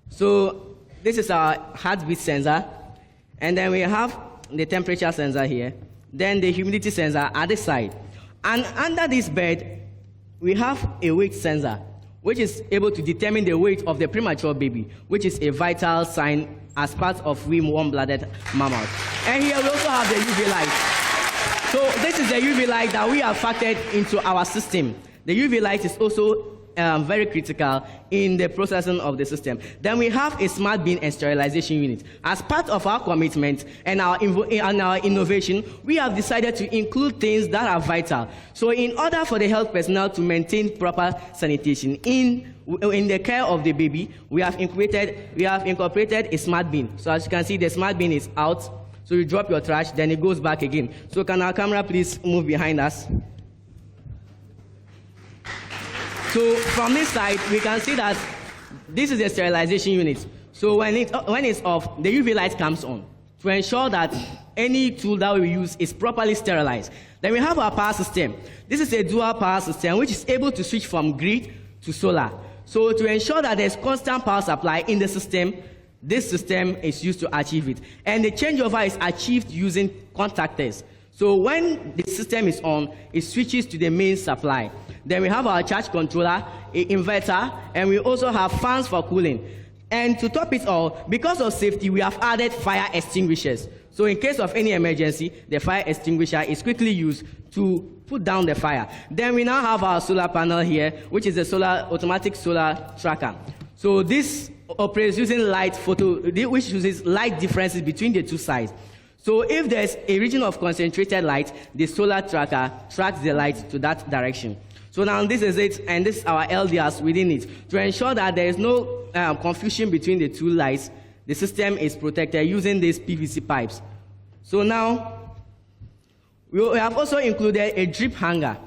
So this is our heartbeat sensor. And then we have the temperature sensor here. Then the humidity sensor at the side. And under this bed, we have a weight sensor, which is able to determine the weight of the premature baby, which is a vital sign as part of we warm-blooded mammals. And here we also have the UV light. So this is the UV light that we have factored into our system. The UV light is also very critical in the processing of the system. Then we have a smart bin and sterilization unit. As part of our commitment and our innovation, we have decided to include things that are vital. So in order for the health personnel to maintain proper sanitation in the care of the baby, we have incorporated a smart bin. So as you can see, the smart bin is out. So you drop your trash, then it goes back again. So can our camera please move behind us? So from this side, we can see that this is the sterilization unit. So when it's off, the UV light comes on to ensure that any tool that we use is properly sterilized. Then we have our power system. This is a dual power system which is able to switch from grid to solar. So to ensure that there's constant power supply in the system, this system is used to achieve it. And the changeover is achieved using contactors. So when the system is on, it switches to the main supply. Then we have our charge controller, an inverter, and we also have fans for cooling. And to top it all, because of safety, we have added fire extinguishers. So in case of any emergency, the fire extinguisher is quickly used to put down the fire. Then we now have our solar panel here, which is a automatic solar tracker. So this operates using which uses light differences between the two sides. So if there's a region of concentrated light, the solar tracker tracks the light to that direction. So now this is it, and this is our LDRs within it. To ensure that there is no confusion between the two lights, the system is protected using these PVC pipes. So now, we have also included a drip hanger.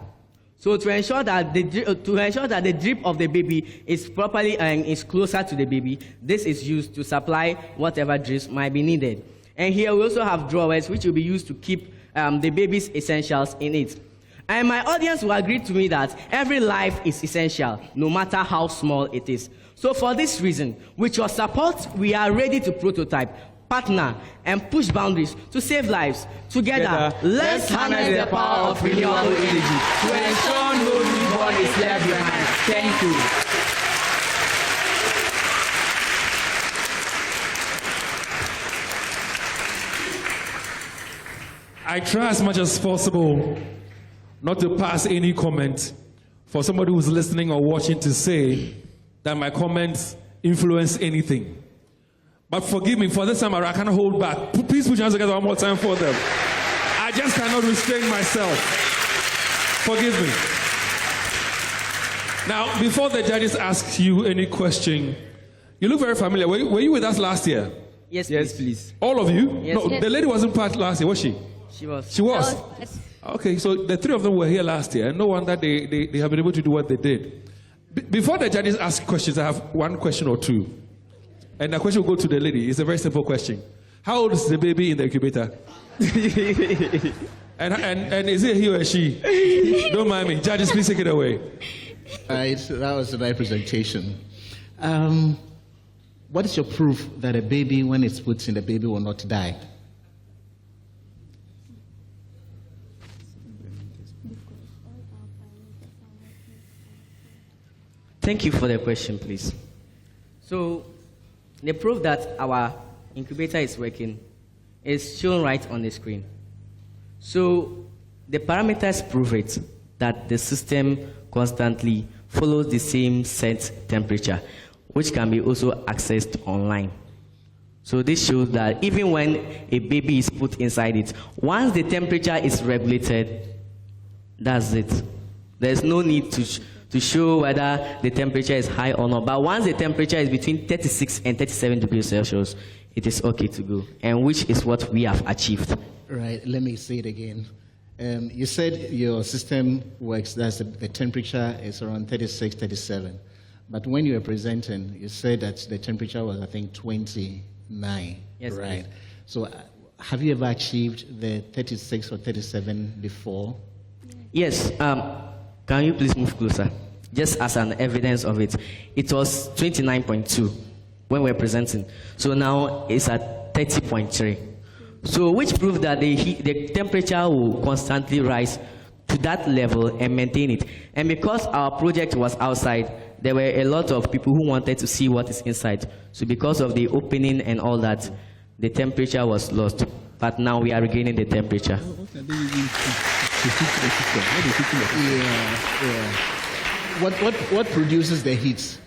So to ensure that the drip of the baby is properly and is closer to the baby, this is used to supply whatever drips might be needed. And here we also have drawers which will be used to keep the baby's essentials in it. And my audience will agree to me that every life is essential, no matter how small it is. So for this reason, with your support, we are ready to prototype, partner, and push boundaries to save lives. Together, let's harness the power of renewable energy to ensure no newborn is left behind. Thank you. I try as much as possible not to pass any comment for somebody who's listening or watching to say that my comments influence anything. But forgive me, for this time I cannot hold back. Please put your hands together one more time for them. I just cannot restrain myself. Forgive me. Now, before the judges ask you any question, you look very familiar. Were you with us last year? Yes, please. All of you? Yes. No, the lady wasn't part last year, was she? She was. She was? Okay, so the three of them were here last year. No wonder they have been able to do what they did. Before the judges ask questions, I have one question or two. And the question will go to the lady. It's a very simple question. How old is the baby in the incubator? and is it he or she? Don't mind me. Judges, please take it away. Right, that was the right presentation. What is your proof that a baby, when it's put in, the baby will not die? Thank you for the question, please. So, the proof that our incubator is working is shown right on the screen. So, the parameters prove it, that the system constantly follows the same set temperature, which can be also accessed online. So this shows that even when a baby is put inside it, once the temperature is regulated, that's it. There's no need to show whether the temperature is high or not. But once the temperature is between 36 and 37 degrees Celsius, it is okay to go, and which is what we have achieved. Right, let me say it again. You said your system works, that's the temperature is around 36, 37. But when you were presenting, you said that the temperature was, I think, 29. Yes, right. please. So have you ever achieved the 36 or 37 before? Yes. Can you please move closer? Just as an evidence of it. It was 29.2 when we were presenting. So now it's at 30.3. So which proves that the temperature will constantly rise to that level and maintain it. And because our project was outside, there were a lot of people who wanted to see what is inside. So because of the opening and all that, the temperature was lost. But now we are regaining the temperature. What produces the heat?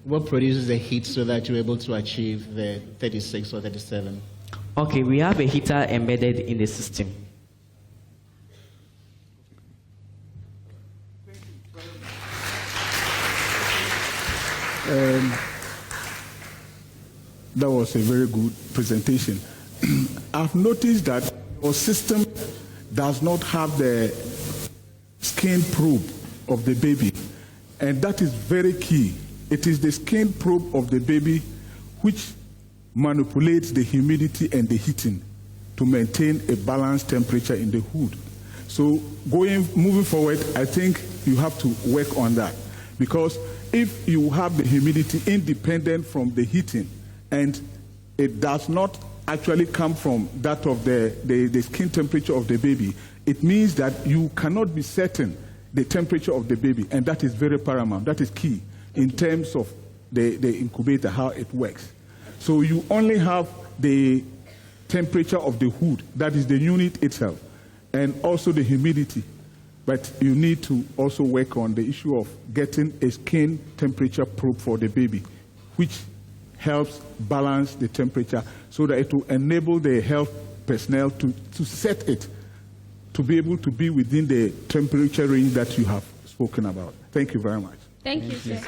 What produces the heat so that you're able to achieve the 36 or 37? Okay, we have a heater embedded in the system. That was a very good presentation. I've noticed that our system does not have the skin probe of the baby, and that is very key. It is the skin probe of the baby which manipulates the humidity and the heating to maintain a balanced temperature in the hood. So moving forward, I think you have to work on that, because if you have the humidity independent from the heating and it does not actually come from that of the skin temperature of the baby, it means that you cannot be certain the temperature of the baby, and that is very paramount. That is key in terms of the incubator, how it works. So you only have the temperature of the hood, that is the unit itself, and also the humidity. But you need to also work on the issue of getting a skin temperature probe for the baby, which helps balance the temperature so that it will enable the health personnel to set it to be able to be within the temperature range that you have spoken about. Thank you very much. Thank you, sir.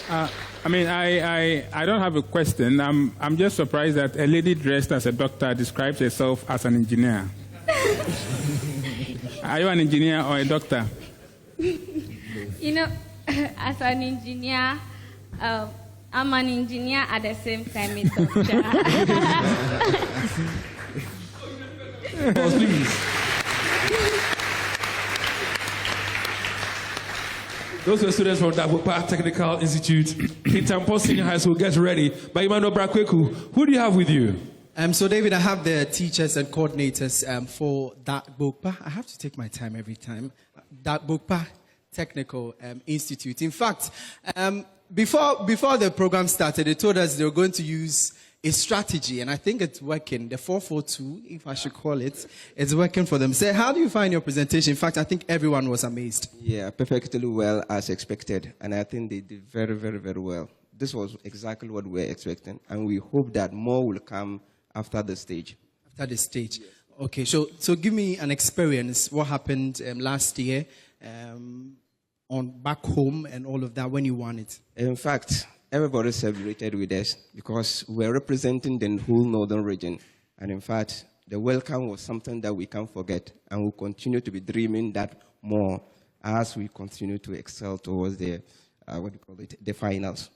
I don't have a question. I'm just surprised that a lady dressed as a doctor describes herself as an engineer. Are you an engineer or a doctor? You know, as an engineer, I'm an engineer at the same time a doctor. Pause, please. Those were students from Dabokpa Technical Institute, Kintampo Senior High School. Get ready. But Imano Brakweku, who do you have with you? So David, I have the teachers and coordinators for Dabokpa. I have to take my time every time. Dabokpa Technical Institute. In fact, before the program started, they told us they were going to use a strategy, and I think it's working. The 442, if I should call it, it's working for them. So how do you find your presentation? In fact, I think everyone was amazed. Yeah, perfectly well as expected, and I think they did very, very, very well. This was exactly what we were expecting, and we hope that more will come after the stage. After the stage. Okay, so give me an experience. What happened last year on back home and all of that when you won it? In fact, everybody celebrated with us because we're representing the whole northern region. And in fact, the welcome was something that we can't forget, and we'll continue to be dreaming that more as we continue to excel towards the, the finals.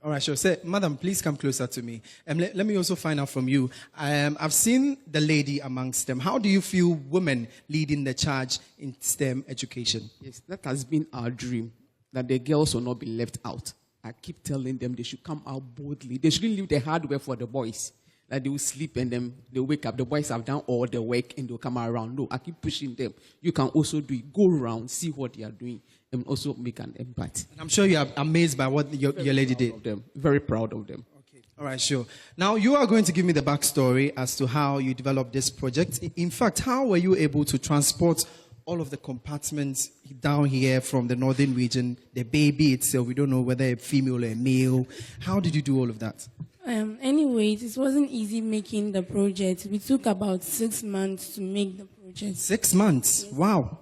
All right, sure. Say, Madam, please come closer to me. Let me also find out from you. I've seen the lady amongst them. How do you feel women leading the charge in STEM education? Yes, that has been our dream, that the girls will not be left out. I keep telling them they should come out boldly. They shouldn't leave the hard work for the boys. That they will sleep and then they'll wake up. The boys have done all the work and they'll come around. No, I keep pushing them. You can also do it. Go around, see what they are doing, and also make an impact. And I'm sure you are amazed by what your lady did. Them. Very proud of them. Okay. All right, sure. Now, you are going to give me the backstory as to how you developed this project. In fact, how were you able to transport all of the compartments down here from the northern region, the baby itself? We don't know whether a female or a male. How did you do all of that? Anyways, it wasn't easy making the project. We took about 6 months to make the project. 6 months? Yes. Wow.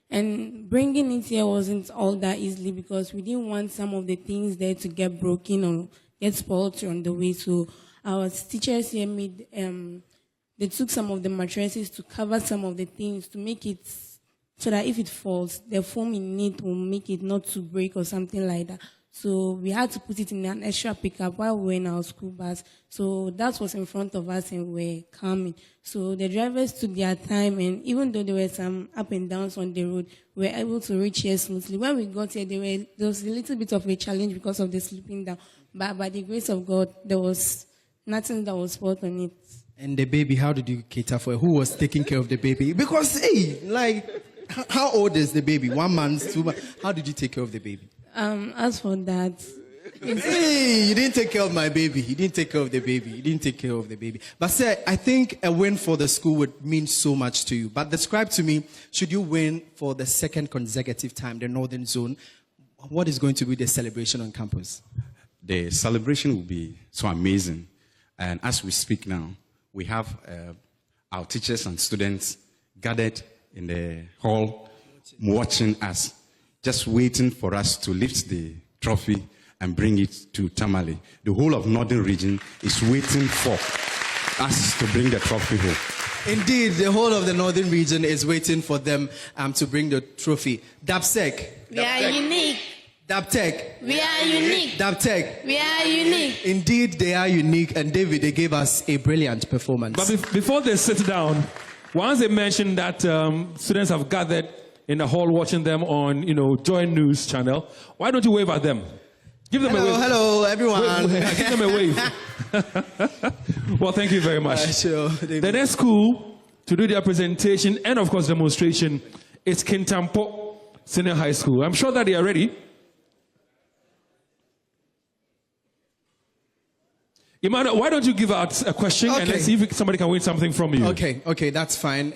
And bringing it here wasn't all that easily because we didn't want some of the things there to get broken or get spoiled on the way. So our teachers here made, they took some of the mattresses to cover some of the things to make it so that if it falls, the foam in it will make it not to break or something like that. So we had to put it in an extra pickup while we were in our school bus. So that was in front of us and we were coming. So the drivers took their time, and even though there were some up and downs on the road, we were able to reach here smoothly. When we got here, there was a little bit of a challenge because of the sleeping down. But by the grace of God, there was nothing that was spot on it. And the baby, how did you cater for it? Who was taking care of the baby? Because, hey, like, how old is the baby? 1 month, 2 months? How did you take care of the baby? As for that, hey, you didn't take care of my baby. You didn't take care of the baby. You didn't take care of the baby. But sir, I think a win for the school would mean so much to you. But describe to me, should you win for the second consecutive time, the Northern Zone, what is going to be the celebration on campus? The celebration will be so amazing. And as we speak now, we have our teachers and students gathered in the hall watching us, just waiting for us to lift the trophy and bring it to Tamale. The whole of Northern region is waiting for us to bring the trophy home. Indeed, the whole of the Northern region is waiting for them to bring the trophy. Dabsek. We are unique. Dabtek. We are unique. Dabtek. We are unique. Indeed, they are unique. And David, they gave us a brilliant performance. But before they sit down, once they mentioned that students have gathered in the hall watching them on, JoyNews channel, why don't you wave at them? Give them a wave. Hello, everyone. Give them a wave. Well, thank you very much. Sure, the next school to do their presentation and, of course, demonstration is Kintampo Senior High School. I'm sure that they are ready. Emmanuel, why don't you give out a question and let's see if somebody can win something from you. Okay, that's fine.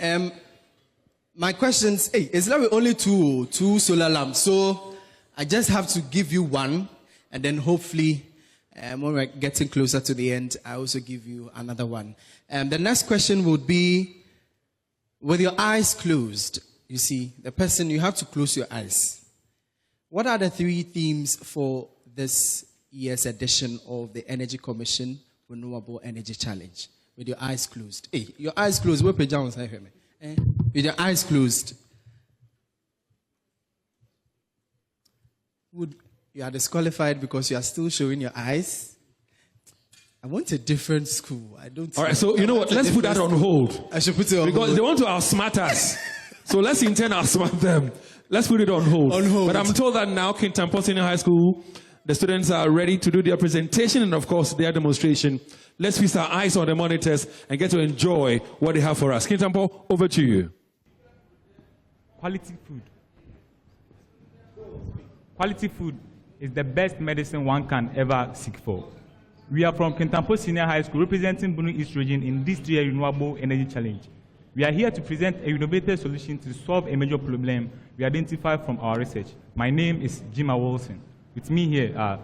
My questions, it's like only two solar lamps, so I just have to give you one, and then hopefully, when we're getting closer to the end, I also give you another one. The next question would be, with your eyes closed, you see, the person, you have to close your eyes. What are the 3 themes for this year's edition of the Energy Commission Renewable Energy Challenge? With your eyes closed. Hey, your eyes closed. Where pajamas I hear me? With your eyes closed. You are disqualified because you are still showing your eyes. I want a different school. I don't. All right, so you know what? Let's put that on hold. I should put it on hold. Because they want to outsmart us. So let's intend outsmart them. Let's put it on hold. On hold. But I'm told that now Kintampo Senior High School, the students are ready to do their presentation and, of course, their demonstration. Let's feast our eyes on the monitors and get to enjoy what they have for us. Kintampo, over to you. Quality food. Quality food is the best medicine one can ever seek for. We are from Kintampo Senior High School, representing Bunu East Region in this 3-year Renewable Energy Challenge. We are here to present a innovative solution to solve a major problem we identified from our research. My name is Jima Wilson. With me here are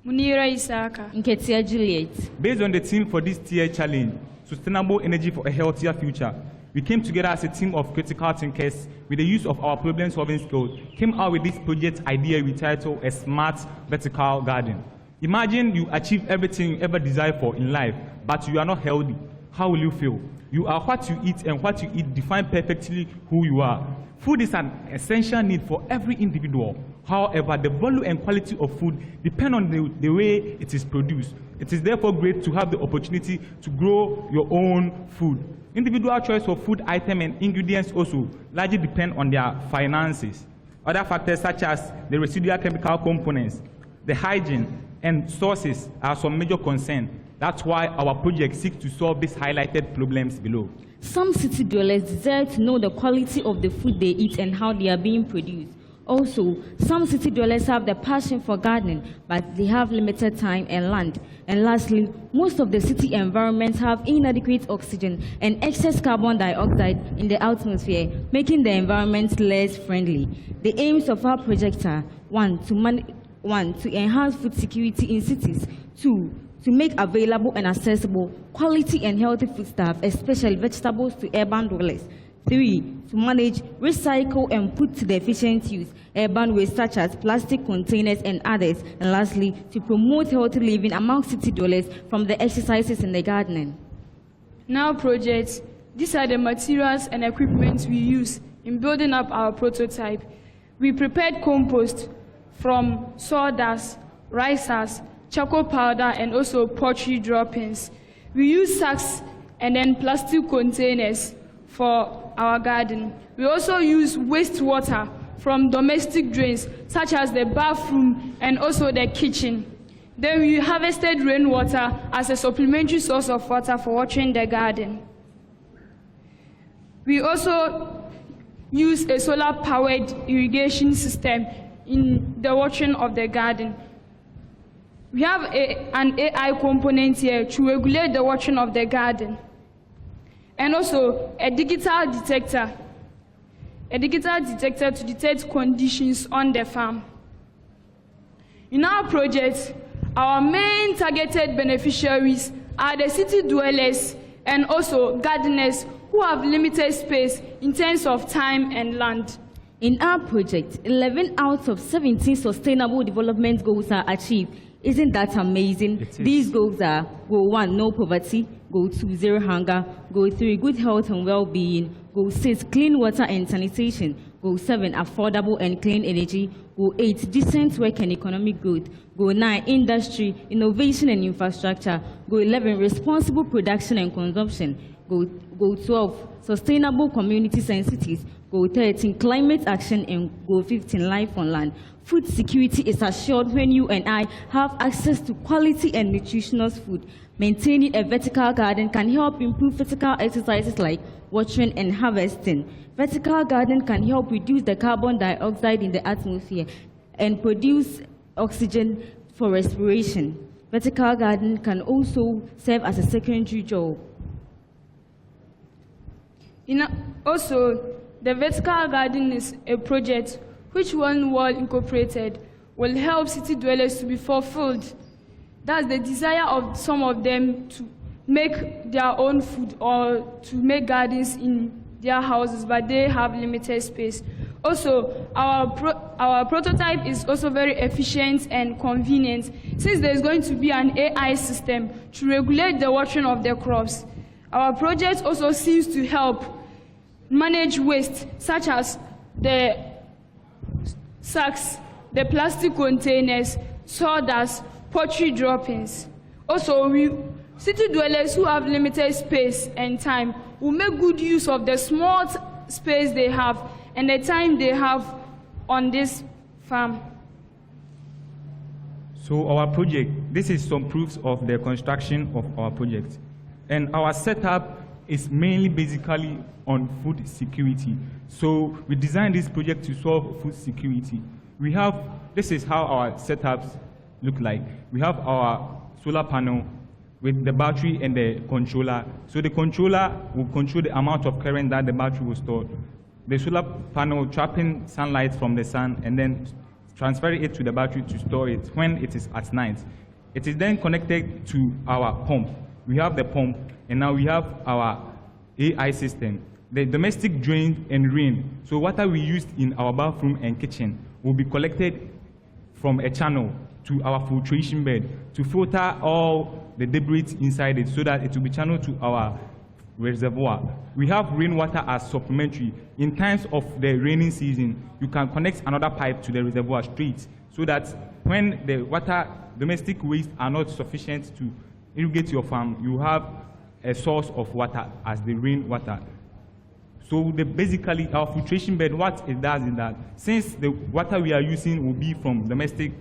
Munira Isaka, Nketia Juliet. Based on the theme for this 3-year challenge, Sustainable Energy for a Healthier Future, we came together as a team of critical thinkers with the use of our problem-solving skills, came out with this project idea we titled A Smart Vertical Garden. Imagine you achieve everything you ever desire for in life, but you are not healthy. How will you feel? You are what you eat, and what you eat define perfectly who you are. Food is an essential need for every individual. However, the value and quality of food depend on the way it is produced. It is therefore great to have the opportunity to grow your own food. Individual choice of food item and ingredients also largely depend on their finances. Other factors such as the residual chemical components, the hygiene, and sources are some major concerns. That's why our project seeks to solve these highlighted problems below. Some city dwellers desire to know the quality of the food they eat and how they are being produced. Also, some city dwellers have the passion for gardening, but they have limited time and land. And lastly, most of the city environments have inadequate oxygen and excess carbon dioxide in the atmosphere, making the environment less friendly. The aims of our project are: 1, to enhance food security in cities; 2, to make available and accessible quality and healthy foodstuffs, especially vegetables, to urban dwellers; 3, to manage, recycle, and put to the efficient use urban waste such as plastic containers and others; and lastly, to promote healthy living among city dwellers from the exercises in the gardening. Now projects, these are the materials and equipment we use in building up our prototype. We prepared compost from sawdust, rice husk, charcoal powder, and also poultry droppings. We use sacks and then plastic containers for our garden. We also use wastewater from domestic drains, such as the bathroom and also the kitchen. Then we harvested rainwater as a supplementary source of water for watering the garden. We also use a solar-powered irrigation system in the watering of the garden. We have an AI component here to regulate the watering of the garden. And also a digital detector to detect conditions on the farm. In our project, our main targeted beneficiaries are the city dwellers and also gardeners who have limited space in terms of time and land. In our project, 11 out of 17 sustainable development goals are achieved. Isn't that amazing? These goals are Goal 1, no poverty; Goal 2, zero hunger; Goal 3, good health and well-being; Goal 6, clean water and sanitation; Goal 7, affordable and clean energy; Goal 8, decent work and economic growth; Goal 9, industry, innovation and infrastructure; Goal 11, responsible production and consumption; Goal 12, sustainable communities and cities; Goal 13, climate action; and Goal 15, life on land. Food security is assured when you and I have access to quality and nutritious food. Maintaining a vertical garden can help improve physical exercises like watering and harvesting. Vertical garden can help reduce the carbon dioxide in the atmosphere and produce oxygen for respiration. Vertical garden can also serve as a secondary job. Also, the vertical garden is a project which, when well incorporated, will help city dwellers to be fulfilled. That's the desire of some of them to make their own food or to make gardens in their houses, but they have limited space. Also, our prototype is also very efficient and convenient, since there's going to be an AI system to regulate the watering of the crops. Our project also seems to help manage waste, such as the sacks, the plastic containers, sawdust, poultry droppings. Also, city dwellers who have limited space and time will make good use of the small space they have and the time they have on this farm. So our project, this is some proofs of the construction of our project. And our setup is mainly basically on food security. So we designed this project to solve food security. This is how our setups look like. We have our solar panel with the battery and the controller. So the controller will control the amount of current that the battery will store. The solar panel trapping sunlight from the sun and then transferring it to the battery to store it when it is at night. It is then connected to our pump. We have the pump, and now we have our AI system. The domestic drain and rain, so water we used in our bathroom and kitchen, will be collected from a channel to our filtration bed to filter all the debris inside it so that it will be channeled to our reservoir. We have rainwater as supplementary. In times of the rainy season, you can connect another pipe to the reservoir straight so that when the domestic waste are not sufficient to irrigate your farm, you have a source of water as the rainwater. So basically, our filtration bed, what it does is that since the water we are using will be from domestic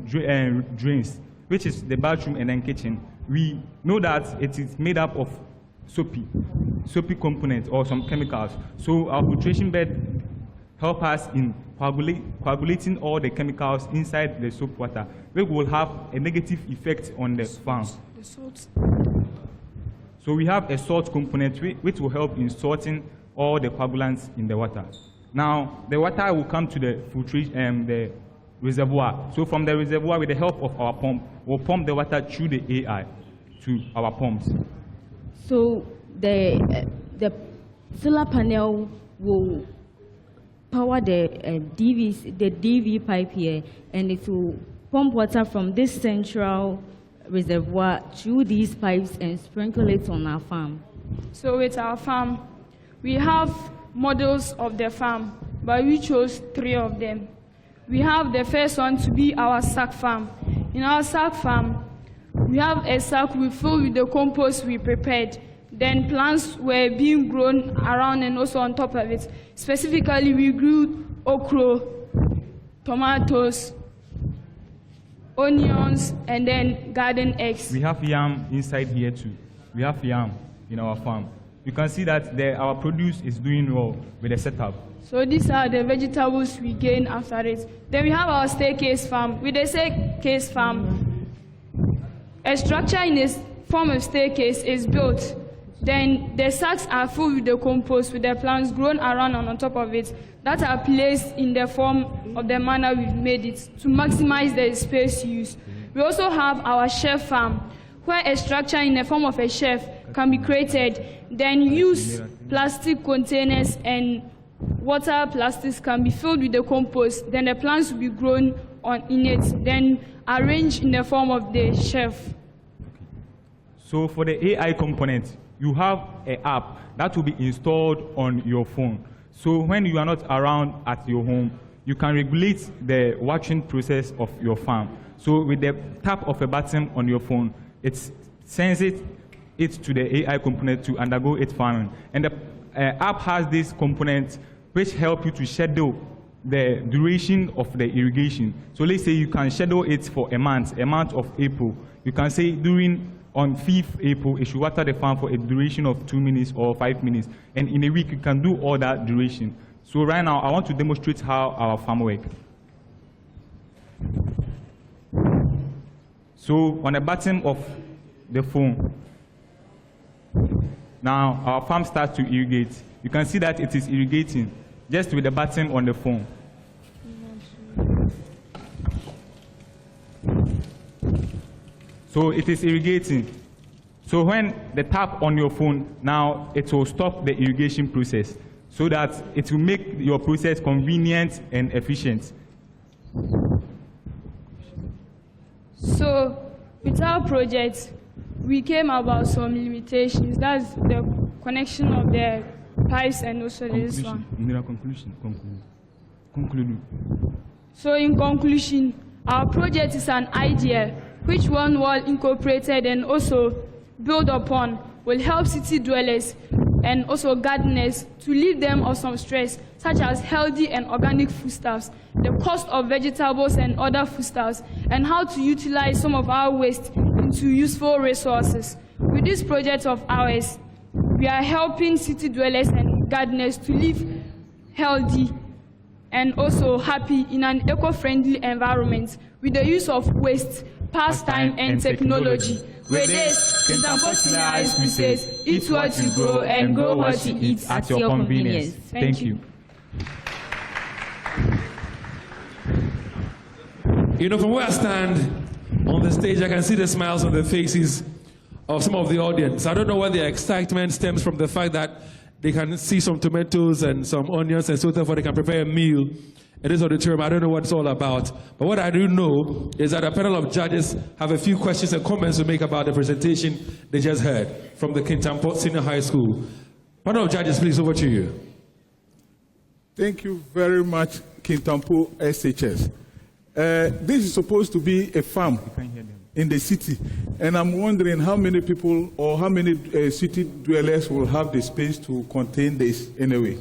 drains, which is the bathroom and then kitchen, we know that it is made up of soapy components or some chemicals. So our filtration bed help us in coagulating all the chemicals inside the soap water, which will have a negative effect on the farm. So we have a salt component which will help in sorting all the coagulants in the water. Now, the water will come to the filtration, the reservoir. So from the reservoir, with the help of our pump, we'll pump the water through the AI to our pumps. So the solar panel will power the DV pipe here, and it will pump water from this central reservoir through these pipes and sprinkle it on our farm. So with our farm, we have models of the farm, but we chose 3 of them. we have the first one to be our sack farm. In our sack farm, we have a sack we fill with the compost we prepared. Then plants were being grown around and also on top of it. Specifically, we grew okra, tomatoes, onions, and then garden eggs. We have yam inside here too. We have yam in our farm. You can see that our produce is doing well with the setup. So these are the vegetables we gain after it. Then we have our staircase farm. With the staircase farm, a structure in a form of staircase is built. Then the sacks are filled with the compost with the plants grown around and on top of it that are placed in the form of the manner we've made it to maximize the space used. We also have our shelf farm, where a structure in the form of a shelf can be created. Then use plastic containers and water plastics can be filled with the compost. Then the plants will be grown in it, then arranged in the form of the shelf. So for the AI component, you have an app that will be installed on your phone. So when you are not around at your home, you can regulate the watering process of your farm. So with the tap of a button on your phone, it sends it to the AI component to undergo its farming. And the app has this component which help you to schedule the duration of the irrigation. So let's say you can schedule it for a month of April. You can say on 5th April, it should water the farm for a duration of 2 minutes or 5 minutes. And in a week, you can do all that duration. So right now, I want to demonstrate how our farm works. So on the bottom of the phone, now our farm starts to irrigate. You can see that it is irrigating just with the button on the phone. So it is irrigating. So when the tap on your phone, now it will stop the irrigation process so that it will make your process convenient and efficient. So with our project, we came about some limitations. That's the connection of the pipes and also this one. Conclude. So in conclusion, our project is an idea which one well incorporated and also build upon will help city dwellers and also gardeners to relieve them of some stress, such as healthy and organic foodstuffs, the cost of vegetables and other foodstuffs, and how to utilize some of our waste into useful resources. With this project of ours, we are helping city dwellers and gardeners to live healthy and also happy in an eco-friendly environment with the use of waste, pastime, and technology. With this, Kintampo SHTS says, eat what you grow and grow what you eat at your convenience. Thank you. You know, from where I stand on the stage, I can see the smiles on the faces of some of the audience. I don't know whether the excitement stems from the fact that they can see some tomatoes and some onions and so therefore they can prepare a meal in this auditorium. I don't know what it's all about. But what I do know is that a panel of judges have a few questions and comments to make about the presentation they just heard from the Kintampo Senior High School. Panel of judges, please, over to you. Thank you very much, Kintampo SHS. This is supposed to be a farm in the city, and I'm wondering how many people or how many city dwellers will have the space to contain this anyway.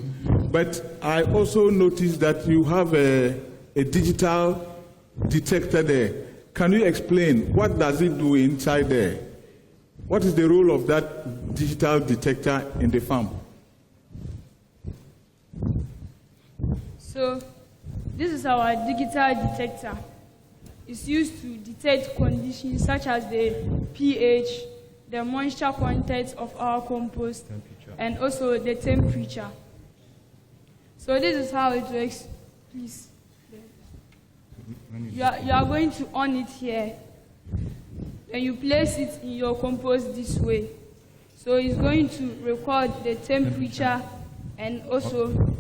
But I also noticed that you have a digital detector there. Can you explain what does it do inside there? What is the role of that digital detector in the farm? So this is our digital detector. It's used to detect conditions such as the pH, the moisture content of our compost, and also the temperature. So this is how it works. Please. You are going to on it here. And you place it in your compost this way. So it's going to record the temperature and also...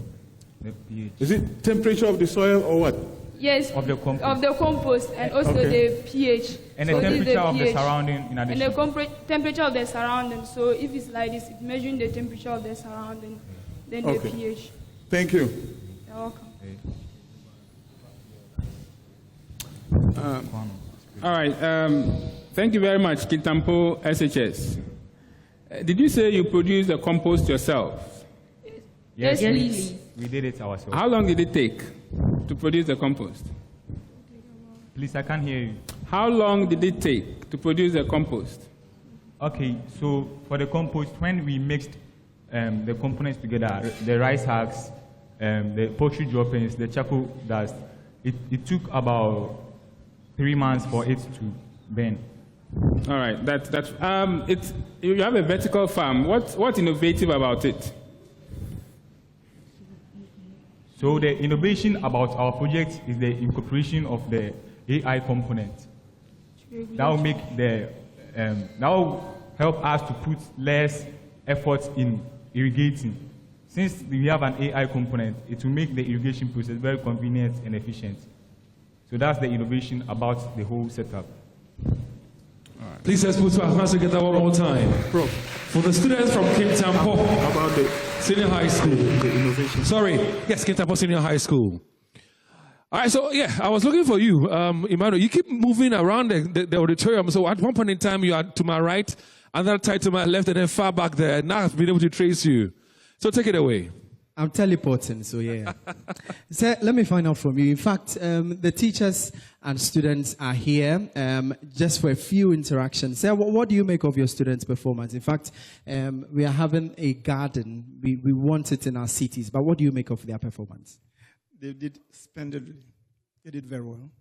The pH. Is it temperature of the soil or what? Yes, of the compost and also the pH. And the temperature of the surrounding in addition. And the temperature of the surrounding. So if it's like this, it's measuring the temperature of the surrounding, then the pH. Thank you. You're welcome. All right. Thank you very much, Kintampo SHS. Did you say you produced the compost yourself? Yes, please. We did it ourselves. How long did it take to produce the compost? Please, I can't hear you. How long did it take to produce the compost? Okay, so for the compost, when we mixed the components together, the rice husks, the poultry droppings, the charcoal dust, it took about 3 months for it to burn. All right, you have a vertical farm. What's innovative about it? So the innovation about our project is the incorporation of the AI component. That will make that will help us to put less effort in irrigating. Since we have an AI component, it will make the irrigation process very convenient and efficient. So that's the innovation about the whole setup. Right. Please let's put our hands together one more time. For the students from Kintampo about the Senior High School. The innovation. Sorry, yes, Kintampo Senior High School. All right, so yeah, I was looking for you, Emmanuel. You keep moving around the auditorium. So at one point in time, you are to my right, another time to my left, and then far back there. Now I've been able to trace you. So take it away. I'm teleporting, so yeah. So let me find out from you. In fact, the teachers and students are here just for a few interactions. So what do you make of your students' performance? In fact, we are having a garden. We want it in our cities, but what do you make of their performance? They did splendidly. They did very well.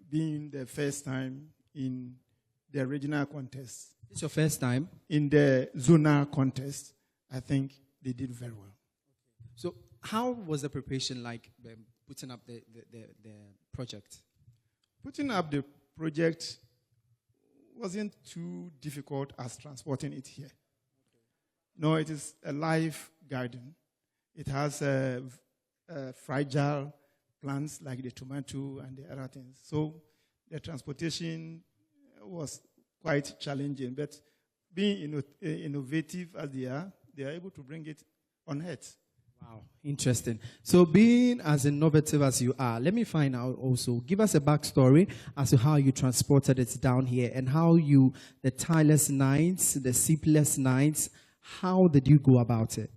Being the first time in the regional contest. It's your first time? In the zonal contest, I think they did very well. So how was the preparation like putting up the project? Putting up the project wasn't too difficult as transporting it here. No, it is a live garden. It has fragile plants like the tomato and the other things. So the transportation was quite challenging, but being innovative as they are able to bring it on earth. Wow, interesting. So being as innovative as you are, let me find out also, give us a backstory as to how you transported it down here and how the tireless nights, the sleepless nights, how did you go about it?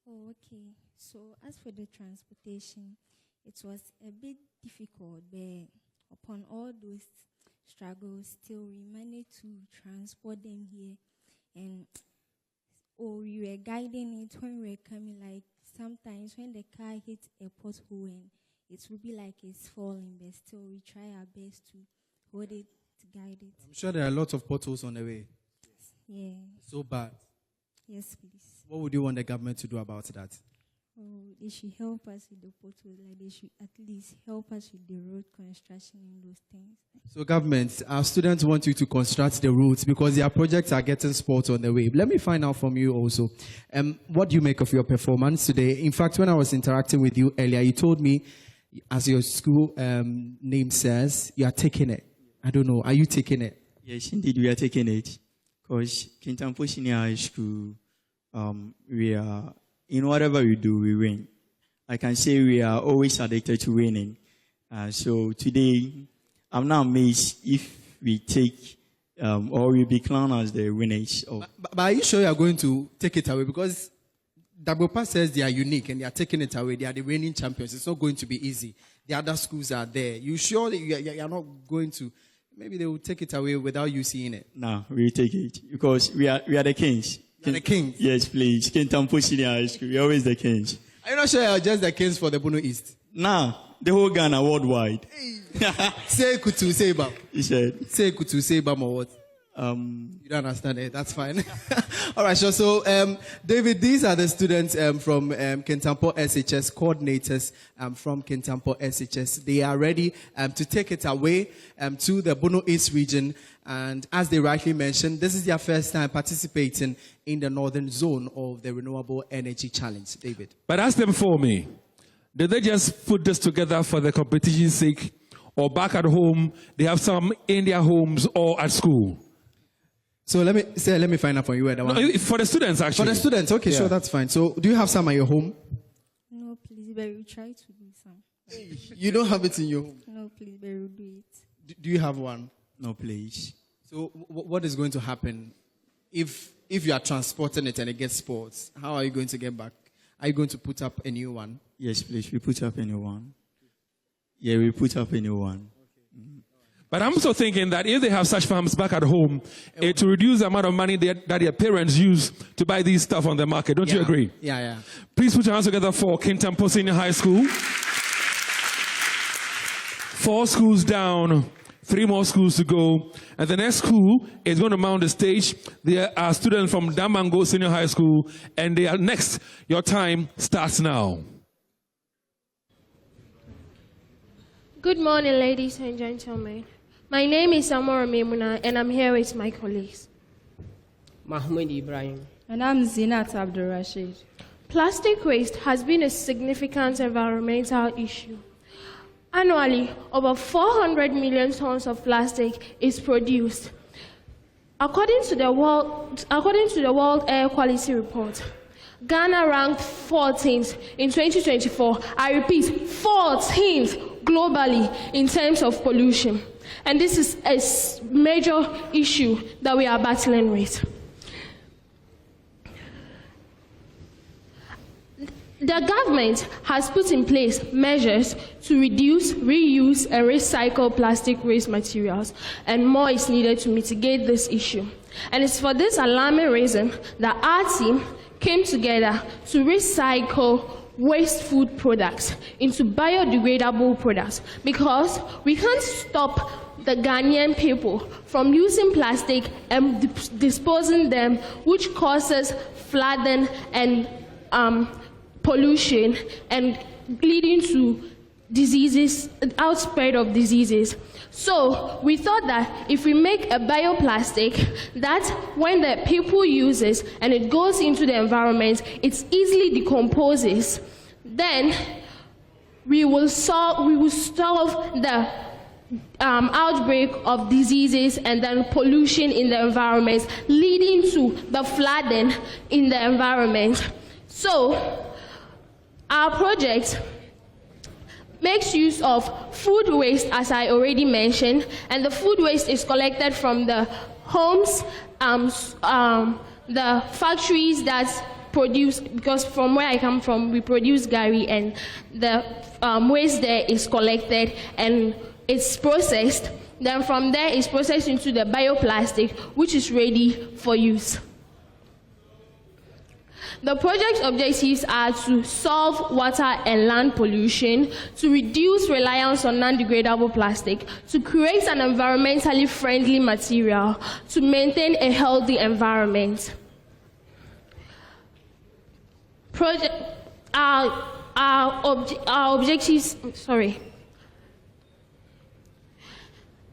Oh, okay. So as for the transportation, it was a bit difficult, but upon all those struggles, still we managed to transport them here. And we were guiding it when we were coming, like sometimes when the car hits a pothole and it will be like it's falling, but still we try our best to hold it, to guide it. I'm sure there are lots of potholes on the way. Yeah. So bad. Yes, please. What would you want the government to do about that? Oh, they should help us with the potholes, like they should at least help us with the road construction and those things. So government, our students want you to construct the roads because their projects are getting spoiled on the way. Let me find out from you also, what do you make of your performance today? In fact, when I was interacting with you earlier, you told me, as your school name says, you are taking it. I don't know, are you taking it? Yes, indeed, we are taking it. Because Kintampo Senior High School, we are, in whatever we do, we win. I can say we are always addicted to winning. So today, I'm not amazed if we take or we be crowned as the winners. But are you sure you are going to take it away? Because Dabokpa says they are unique and they are taking it away. They are the reigning champions. It's not going to be easy. The other schools are there. You sure that you are not going to? Maybe they will take it away without you seeing it. No, we will take it because we are the kings. You're the kings? Yes, please. Kintampo Senior High School. We're always the kings. Are you not sure you're just the kings for the Bono East? Nah, the whole Ghana worldwide. Say Kutu Seba. He said. Say Kutu Seba or what? You don't understand it. That's fine. All right, sure. So, David, these are the students from Kintampo SHS, coordinators from Kintampo SHS. They are ready to take it away to the Bono East region. And as they rightly mentioned, this is their first time participating in the northern zone of the Renewable Energy Challenge. David. But ask them for me. Did they just put this together for the competition's sake? Or back at home, they have some in their homes or at school? So let me find out for you. No, for the students, actually. For the students, okay, yeah. Sure, that's fine. So do you have some at your home? No, please, but we try to do some. You don't have it in your home? No, please, they will do it. Do you have one? No, please. So what is going to happen if you are transporting it and it gets spoiled? How are you going to get back? Are you going to put up a new one? Yes, please. We put up a new one. Yeah, we put up a new one. But I'm also thinking that if they have such farms back at home, it will reduce the amount of money that their parents use to buy these stuff on the market. Don't you agree? Yeah. Please put your hands together for Kintampo Senior High School. 4 schools down, 3 more schools to go. And the next school is going to mount the stage. There are students from Damango Senior High School, and they are next. Your time starts now. Good morning, ladies and gentlemen. My name is Amora Memuna, and I'm here with my colleagues. Mahmoud Ibrahim. And I'm Zinat Abdul Rashid. Plastic waste has been a significant environmental issue. Annually, over 400 million tons of plastic is produced. According to the World Air Quality Report, Ghana ranked 14th in 2024. I repeat, 14th globally in terms of pollution. And this is a major issue that we are battling with. The government has put in place measures to reduce, reuse, and recycle plastic waste materials, and more is needed to mitigate this issue. And it's for this alarming reason that our team came together to recycle waste food products into biodegradable products, because we can't stop the Ghanaian people from using plastic and disposing them, which causes flooding and pollution and leading to diseases, outspread of diseases. So we thought that if we make a bioplastic that when the people use it and it goes into the environment, it easily decomposes, then we will solve the outbreak of diseases and then pollution in the environment, leading to the flooding in the environment. So our project makes use of food waste, as I already mentioned, and the food waste is collected from the homes, the factories that produce, because from where I come from, we produce gari, and the waste there is collected and it's processed. Then from there, it's processed into the bioplastic, which is ready for use. The project's objectives are to solve water and land pollution, to reduce reliance on non-degradable plastic, to create an environmentally friendly material, to maintain a healthy environment. Our objectives,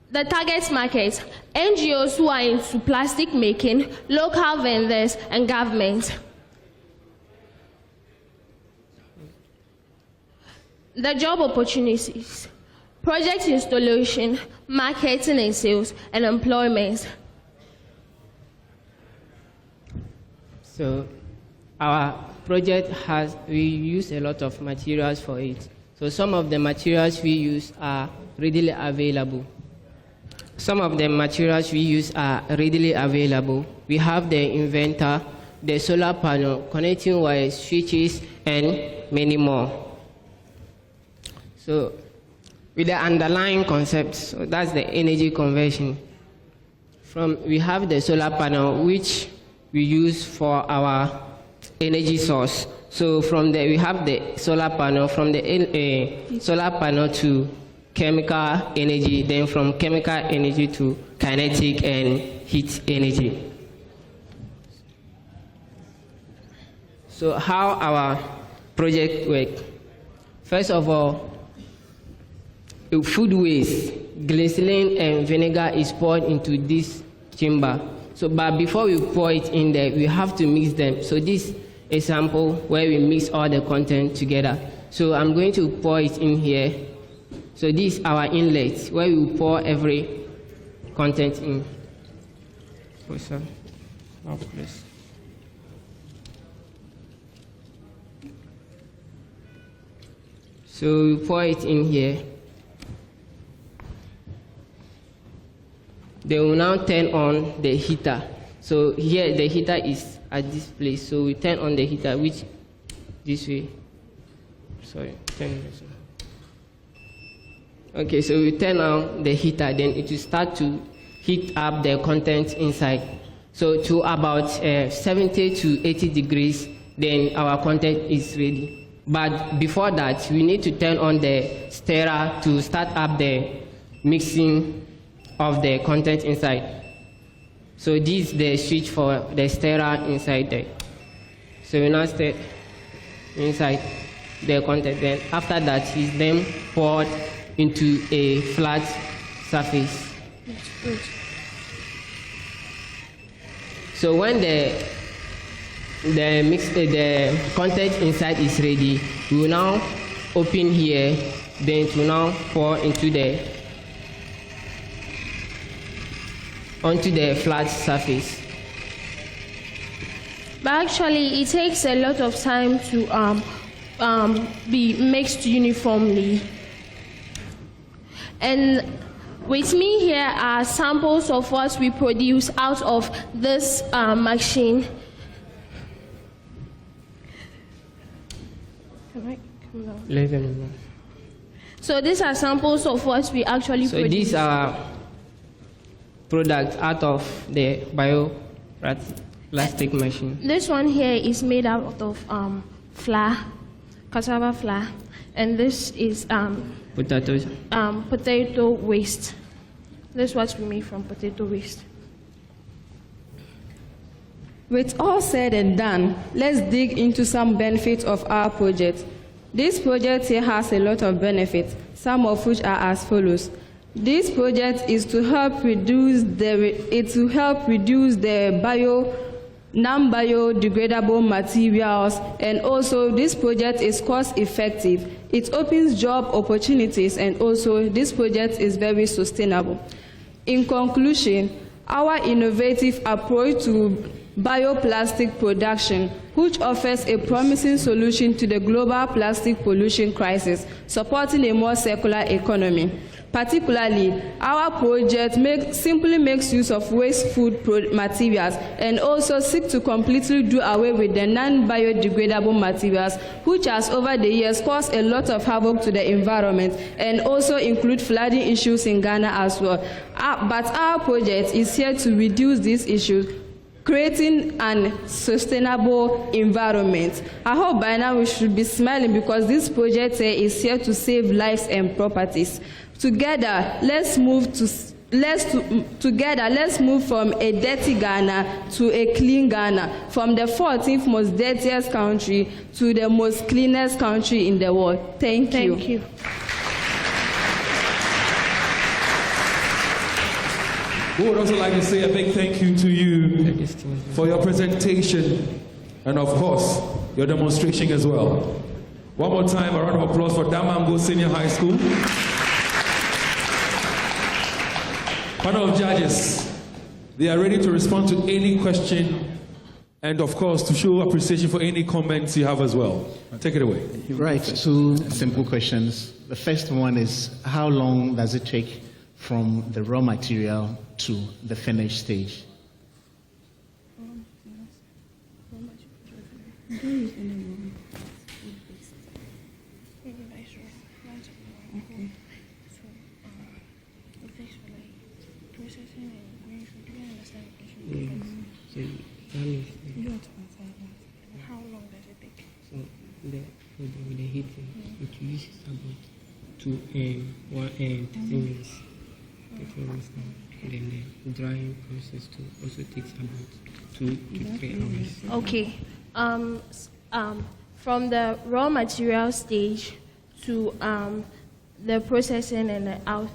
the target market, NGOs who are into plastic making, local vendors, and government. The job opportunities, project installation, marketing and sales, and employment. So our project we use a lot of materials for it. So some of the materials we use are readily available. We have the inverter, the solar panel, connecting wires, switches, and many more. So with the underlying concept, so that's the energy conversion. We have the solar panel, which we use for our energy source. So from there, we have the solar panel, from the solar panel to chemical energy, then from chemical energy to kinetic and heat energy. So how our project works? First of all, food waste, glycerin and vinegar is poured into this chamber. So, but before we pour it in there, we have to mix them. So this is a sample where we mix all the content together. So I'm going to pour it in here. So this is our inlet where we pour every content in. Please. So we pour it in here. They will now turn on the heater. So here the heater is at this place. So we turn on the heater, which this way. Sorry, turn this way. Okay, so we turn on the heater, then it will start to heat up the contents inside. So to about 70 to 80 degrees, then our content is ready. But before that, we need to turn on the stirrer to start up the mixing of the content inside. So this is the switch for the stirrer inside there. So we now stir inside the content. Then after that, it's then poured into a flat surface. So when the content inside is ready, we will now open here, then to now pour into onto the flat surface. But actually, it takes a lot of time to be mixed uniformly. And with me here are samples of what we produce out of this machine. So these are samples of what we actually produce. So these are products out of the bioplastic machine. This one here is made out of flour, cassava flour, and this is potato waste. This is what we make from potato waste. With all said and done, let's dig into some benefits of our project. This project here has a lot of benefits, some of which are as follows. This project is to help reduce the non-biodegradable materials, and also this project is cost effective. It opens job opportunities, and also this project is very sustainable. In conclusion, our innovative approach to bioplastic production, which offers a promising solution to the global plastic pollution crisis, supporting a more circular economy. Particularly, our project simply makes use of waste food materials and also seek to completely do away with the non-biodegradable materials, which has over the years caused a lot of havoc to the environment and also include flooding issues in Ghana as well. But our project is here to reduce these issues, creating an sustainable environment. I hope by now we should be smiling because this project is here to save lives and properties. Together, let's move from a dirty Ghana to a clean Ghana, from the 14th most dirtiest country to the most cleanest country in the world. Thank you. Thank you. We would also like to say a big thank you to you for your presentation and, of course, your demonstration as well. One more time, a round of applause for Damango Senior High School. Panel of judges, they are ready to respond to any question and, of course, to show appreciation for any comments you have as well. Take it away. Right, two simple questions. The first one is, how long does it take from the raw material to the finished stage? How long does it take? So the heating, it uses about 13 minutes. Then the drying process also takes about 2 to 3 hours. Okay. From the raw material stage to the processing and the out,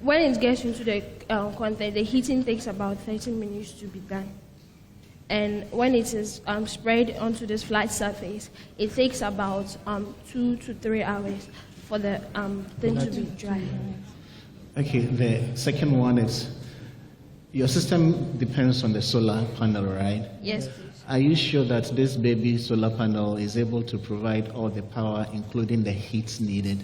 when it gets into the content, the heating takes about 30 minutes to be done. And when it is spread onto this flat surface, it takes about 2 to 3 hours for the thing to be dry. Okay, the second one is, your system depends on the solar panel, right? Yes. are you sure that this baby solar panel is able to provide all the power, including the heat needed?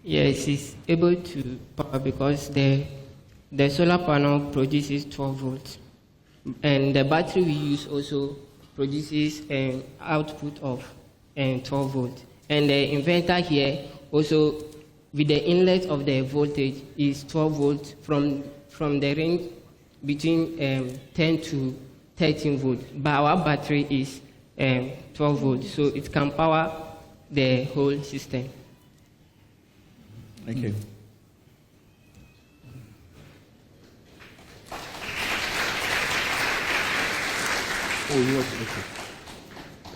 Yes, it's able to power because the solar panel produces 12 volts. And the battery we use also produces an output of 12 volts. And the inverter here also, with the inlet of the voltage, is 12 volts from the range between 10 to 13 volts. But our battery is 12 volts, so it can power the whole system. Thank you.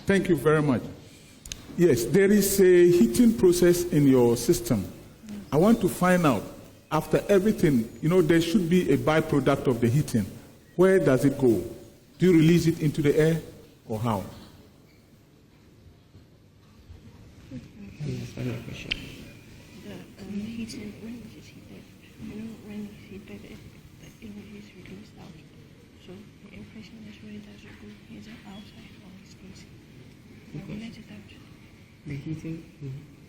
Thank you very much. Yes, there is a heating process in your system. I want to find out, after everything, there should be a byproduct of the heating. Where does it go? Do you release it into the air, or how? The heating, when it is heated, when it's heated, the energy is released out. So the impression is where does it go? Is it outside or it stays? We let it out. The heating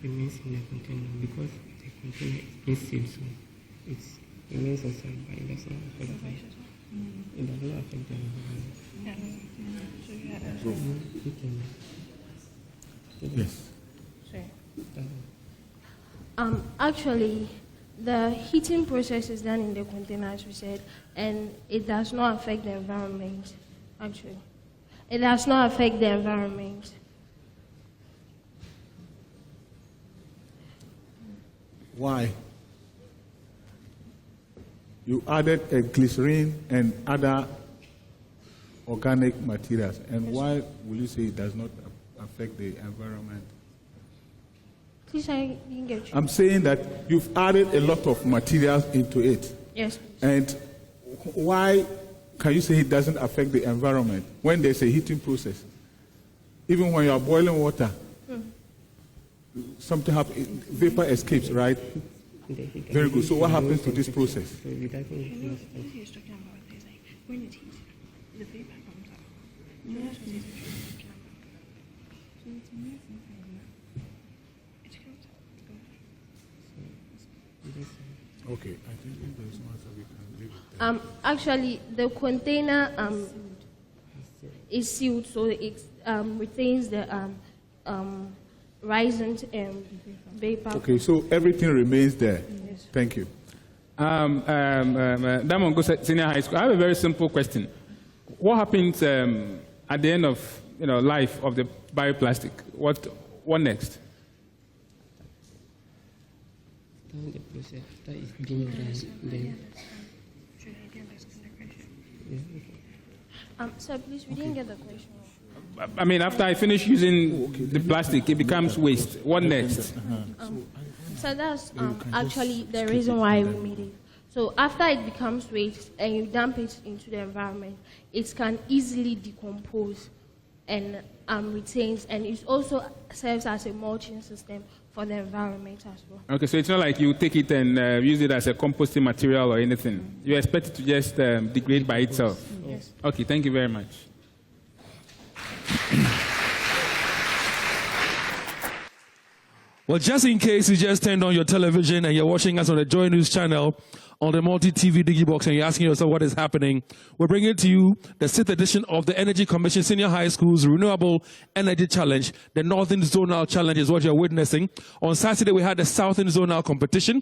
remains in the container because the container is being sealed, so it remains inside, but it does not affect the It does not affect the environment. Yes. Actually, the heating process is done in the container, as we said, and it does not affect the environment, actually. It does not affect the environment. Why? You added a glycerin and other organic materials, and why will you say it does not affect the environment? Please, I didn't get you. I'm saying that you've added a lot of materials into it. Yes, please. And why can you say it doesn't affect the environment when there's a heating process? Even when you are boiling water, something happens, vapor escapes, right? Very good. So what happens to this process? What he's talking about is like when it heats, the vapor comes out. So that's what he's talking about. So it's moving from that. It comes out. Okay, I think if there's no answer, we can leave it. Actually, the container is sealed, so it retains the rising vapor. Okay, so everything remains there. Yes. Thank you. Damango Senior High School. I have a very simple question. What happens at the end of life of the bioplastic? What next? The process that is being done, then. Sir, please, we didn't get the question. I mean, after I finish using the plastic, it becomes waste. What next? So that's actually the reason why we made it. So after it becomes waste and you dump it into the environment, it can easily decompose and retains, and it also serves as a mulching system for the environment as well. Okay, so it's not like you take it and use it as a composting material or anything. You expect it to just degrade by itself. Yes. Okay, thank you very much. Well, just in case you just turned on your television and you're watching us on the JoyNews channel on the multi-TV digibox and you're asking yourself what is happening, we're bringing to you the 6th edition of the Energy Commission Senior High School's Renewable Energy Challenge. The Northern Zonal Challenge is what you're witnessing. On Saturday, we had the Southern Zonal competition.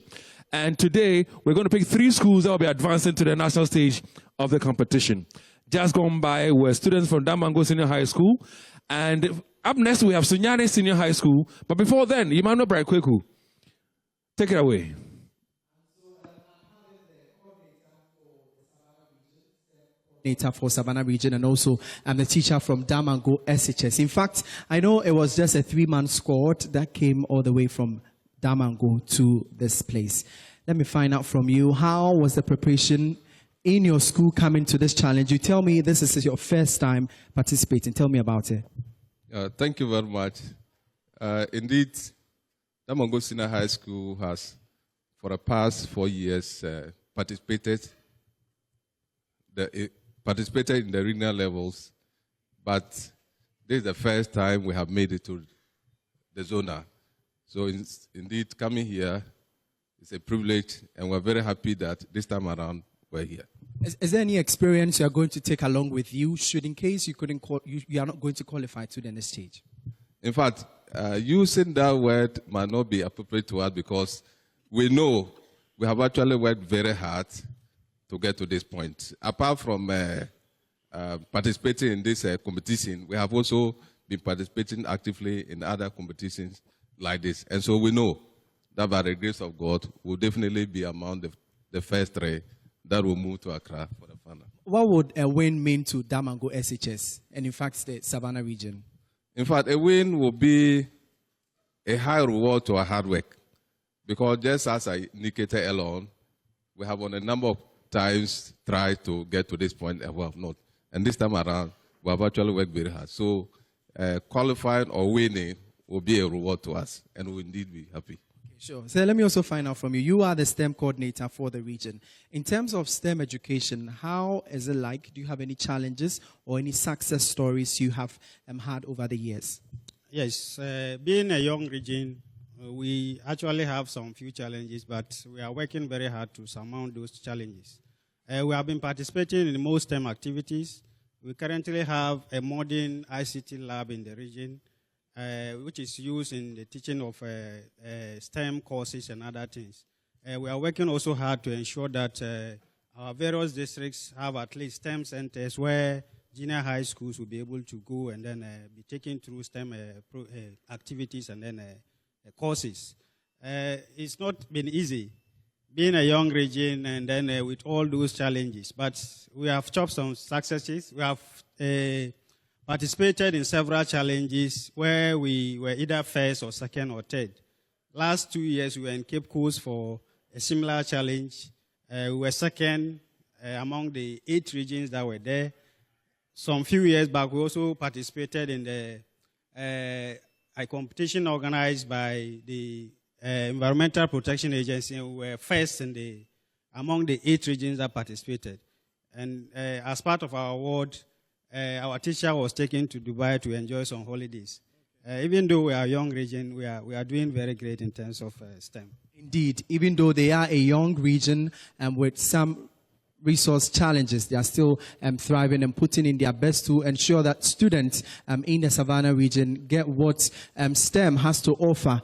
And today, we're going to pick 3 schools that will be advancing to the national stage of the competition. Just gone by were students from Damango Senior High School. And up next, we have Sunyani Senior High School. But before then, Emmanuel Braikweku, take it away. Coordinator for Savannah region, and also I'm the teacher from Damango SHS. In fact, I know it was just a 3-man squad that came all the way from Damango to this place. Let me find out from you, how was the preparation in your school coming to this challenge? You tell me this is your first time participating. Tell me about it. Thank you very much. Indeed, Damango Senior High School has, for the past 4 years, participated participated in the regional levels, but this is the first time we have made it to the zona. So indeed, coming here is a privilege, and we're very happy that this time around we're here. Is there any experience you are going to take along with you, should in case you couldn't you are not going to qualify to the next stage? In fact, using that word might not be appropriate to us because we know we have actually worked very hard to get to this point. Apart from participating in this competition, we have also been participating actively in other competitions like this. And so we know that by the grace of God, we'll definitely be among the first three that will move to Accra for the final. What would a win mean to Damango SHS and, in fact, the Savannah region? In fact, a win will be a high reward to our hard work. Because just as I indicated earlier, we have on a number of times tried to get to this point and we have not. And this time around, we have actually worked very hard. So qualifying or winning will be a reward to us, and we'll indeed be happy. Sure. So let me also find out from you. You are the STEM coordinator for the region. In terms of STEM education, how is it like? Do you have any challenges or any success stories you have had over the years? Yes. Being a young region, we actually have some few challenges, but we are working very hard to surmount those challenges. We have been participating in most STEM activities. We currently have a modern ICT lab in the region, which is used in the teaching of STEM courses and other things. We are working also hard to ensure that our various districts have at least STEM centers where junior high schools will be able to go and then be taken through STEM activities and then courses. It's not been easy being a young region and then with all those challenges, but we have chopped some successes. We have participated in several challenges where we were either first or second or third. Last 2 years, we were in Cape Coast for a similar challenge. We were second among the 8 regions that were there. Some few years back, we also participated in a competition organized by the Environmental Protection Agency. We were first among the 8 regions that participated. And as part of our award, our teacher was taken to Dubai to enjoy some holidays. Even though we are a young region, we are doing very great in terms of STEM. Indeed, even though they are a young region and with some resource challenges, they are still thriving and putting in their best to ensure that students in the Savannah region get what STEM has to offer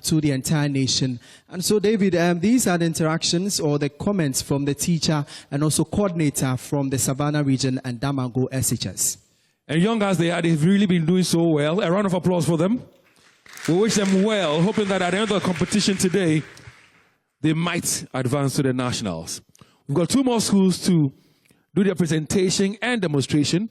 to the entire nation. And so, David, these are the interactions or the comments from the teacher and also coordinator from the Savannah region and Damango SHS. And young as they are, they've really been doing so well. A round of applause for them. We wish them well, hoping that at the end of the competition today, they might advance to the nationals. We've got 2 more schools to do their presentation and demonstration,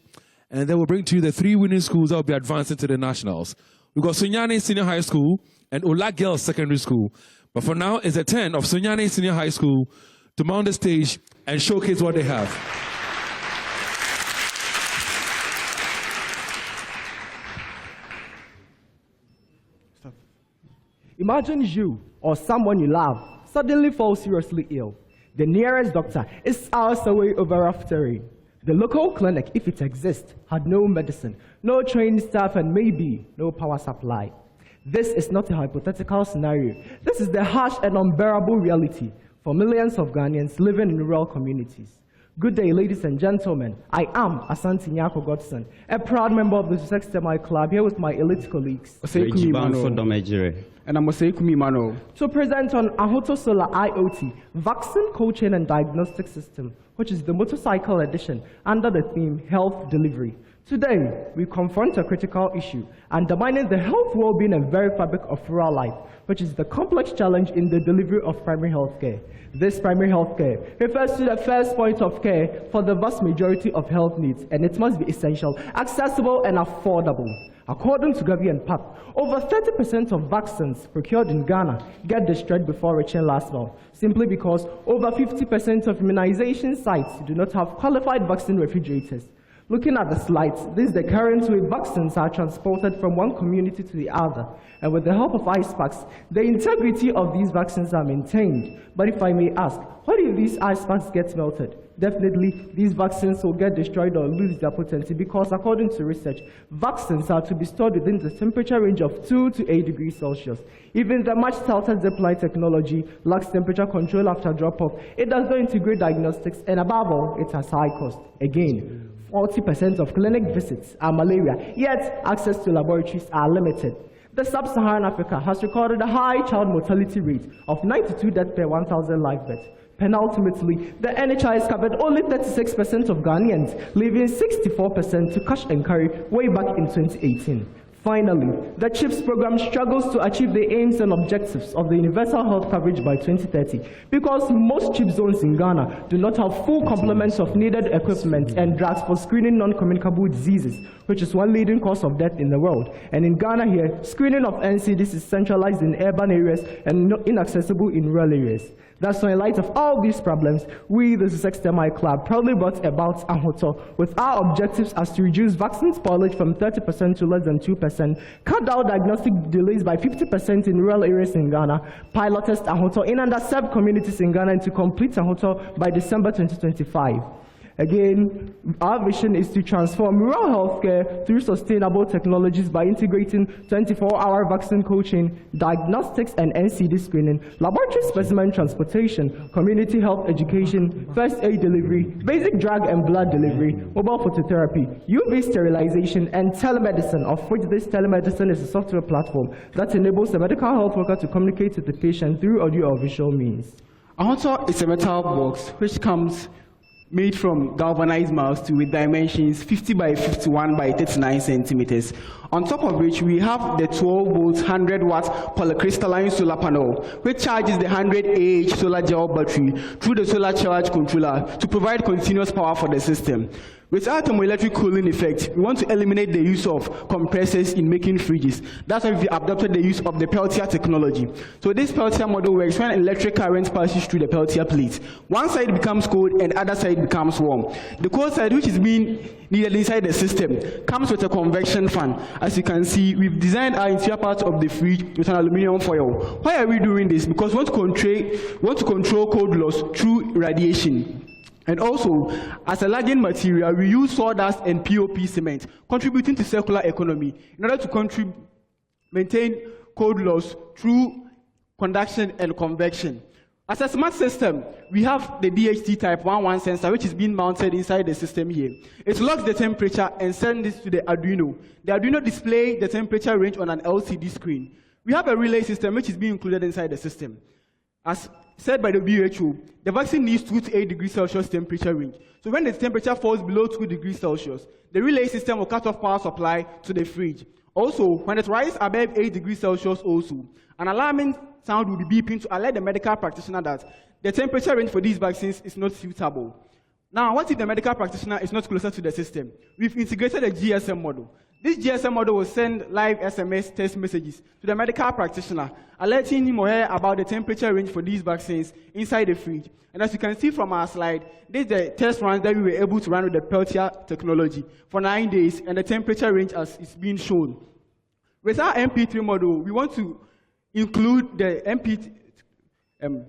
and then we'll bring to you the 3 winning schools that will be advancing to the nationals. We've got Sunyani Senior High School and Ola Girls Secondary School. But for now, it's a turn of Sunyani Senior High School to mount the stage and showcase what they have. Imagine you or someone you love suddenly falls seriously ill. The nearest doctor is hours away over rough terrain. The local clinic, if it exists, had no medicine, no trained staff, and maybe no power supply. This is not a hypothetical scenario. This is the harsh and unbearable reality for millions of Ghanaians living in rural communities. Good day, ladies and gentlemen. I am Asante Nyako Godson, a proud member of the Sussex Semi Club, here with my elite colleagues. And I'm Oseikumi Mano. To present on Ahoto Solar IoT, Vaccine Cold Chain and Diagnostic System, which is the motorcycle edition under the theme Health Delivery. Today, we confront a critical issue, undermining the health, well-being, and very fabric of rural life, which is the complex challenge in the delivery of primary health care. This primary health care refers to the first point of care for the vast majority of health needs, and it must be essential, accessible, and affordable. According to Gavi and PAP, over 30% of vaccines procured in Ghana get destroyed before reaching last mile, simply because over 50% of immunization sites do not have qualified vaccine refrigerators. Looking at the slides, this is the current way vaccines are transported from one community to the other. And with the help of ice packs, the integrity of these vaccines are maintained. But if I may ask, what if these ice packs get melted? definitely these vaccines will get destroyed or lose their potency because according to research, vaccines are to be stored within the temperature range of 2 to 8 degrees Celsius. Even the much touted zipline technology lacks temperature control after drop-off. It does not integrate diagnostics, and above all, it has high cost. Again, 40% of clinic visits are malaria, yet access to laboratories are limited. The sub-Saharan Africa has recorded a high child mortality rate of 92 deaths per 1,000 live births. Penultimately, the NHI has covered only 36% of Ghanaians, leaving 64% to cash and carry way back in 2018. Finally, the CHIPS program struggles to achieve the aims and objectives of the universal health coverage by 2030 because most CHIPS zones in Ghana do not have full complements of needed equipment and drugs for screening non-communicable diseases, which is one leading cause of death in the world. And in Ghana here, screening of NCDs is centralized in urban areas and inaccessible in rural areas. That's why in light of all these problems, we, the SHTS Club, proudly brought about Ahoto with our objectives as to reduce vaccine spoilage from 30% to less than 2%, cut down diagnostic delays by 50% in rural areas in Ghana, pilot test Ahoto in underserved communities in Ghana, and to complete Ahoto by December 2025. Again, our vision is to transform rural healthcare through sustainable technologies by integrating 24-hour vaccine coaching, diagnostics and NCD screening, laboratory specimen transportation, community health education, first aid delivery, basic drug and blood delivery, mobile phototherapy, UV sterilization, and telemedicine, of which this telemedicine is a software platform that enables the medical health worker to communicate with the patient through audio or visual means. Ahoto is a metal box which comes made from galvanized mass with dimensions 50 by 51 by 39 centimeters. On top of which we have the 12 volts 100 watt polycrystalline solar panel, which charges the 100 Ah solar gel battery through the solar charge controller to provide continuous power for the system. Without thermoelectric cooling effect, we want to eliminate the use of compressors in making fridges. That's why we adopted the use of the Peltier technology. So this Peltier model works when electric current passes through the Peltier plate. One side becomes cold and the other side becomes warm. The cold side, which is being needed inside the system, comes with a convection fan. As you can see, we've designed our interior part of the fridge with an aluminum foil. Why are we doing this? Because we want to control cold loss through radiation. And also, as a lagging material, we use sawdust and POP cement, contributing to circular economy in order to maintain cold loss through conduction and convection. As a smart system, we have the DHT type 11 sensor, which is being mounted inside the system here. It logs the temperature and sends this to the Arduino. The Arduino displays the temperature range on an LCD screen. We have a relay system, which is being included inside the system. As said by the WHO, the vaccine needs 2 to 8 degrees Celsius temperature range. So when the temperature falls below 2 degrees Celsius, the relay system will cut off power supply to the fridge. Also, when it rises above 8 degrees Celsius also, an alarming sound will be beeping to alert the medical practitioner that the temperature range for these vaccines is not suitable. Now, what if the medical practitioner is not closer to the system? We've integrated a GSM model. This GSM model will send live SMS text messages to the medical practitioner, alerting him or her about the temperature range for these vaccines inside the fridge. And as you can see from our slide, this is the test runs that we were able to run with the Peltier technology for 9 days, and the temperature range as is being shown. With our MP3 model, we want to include the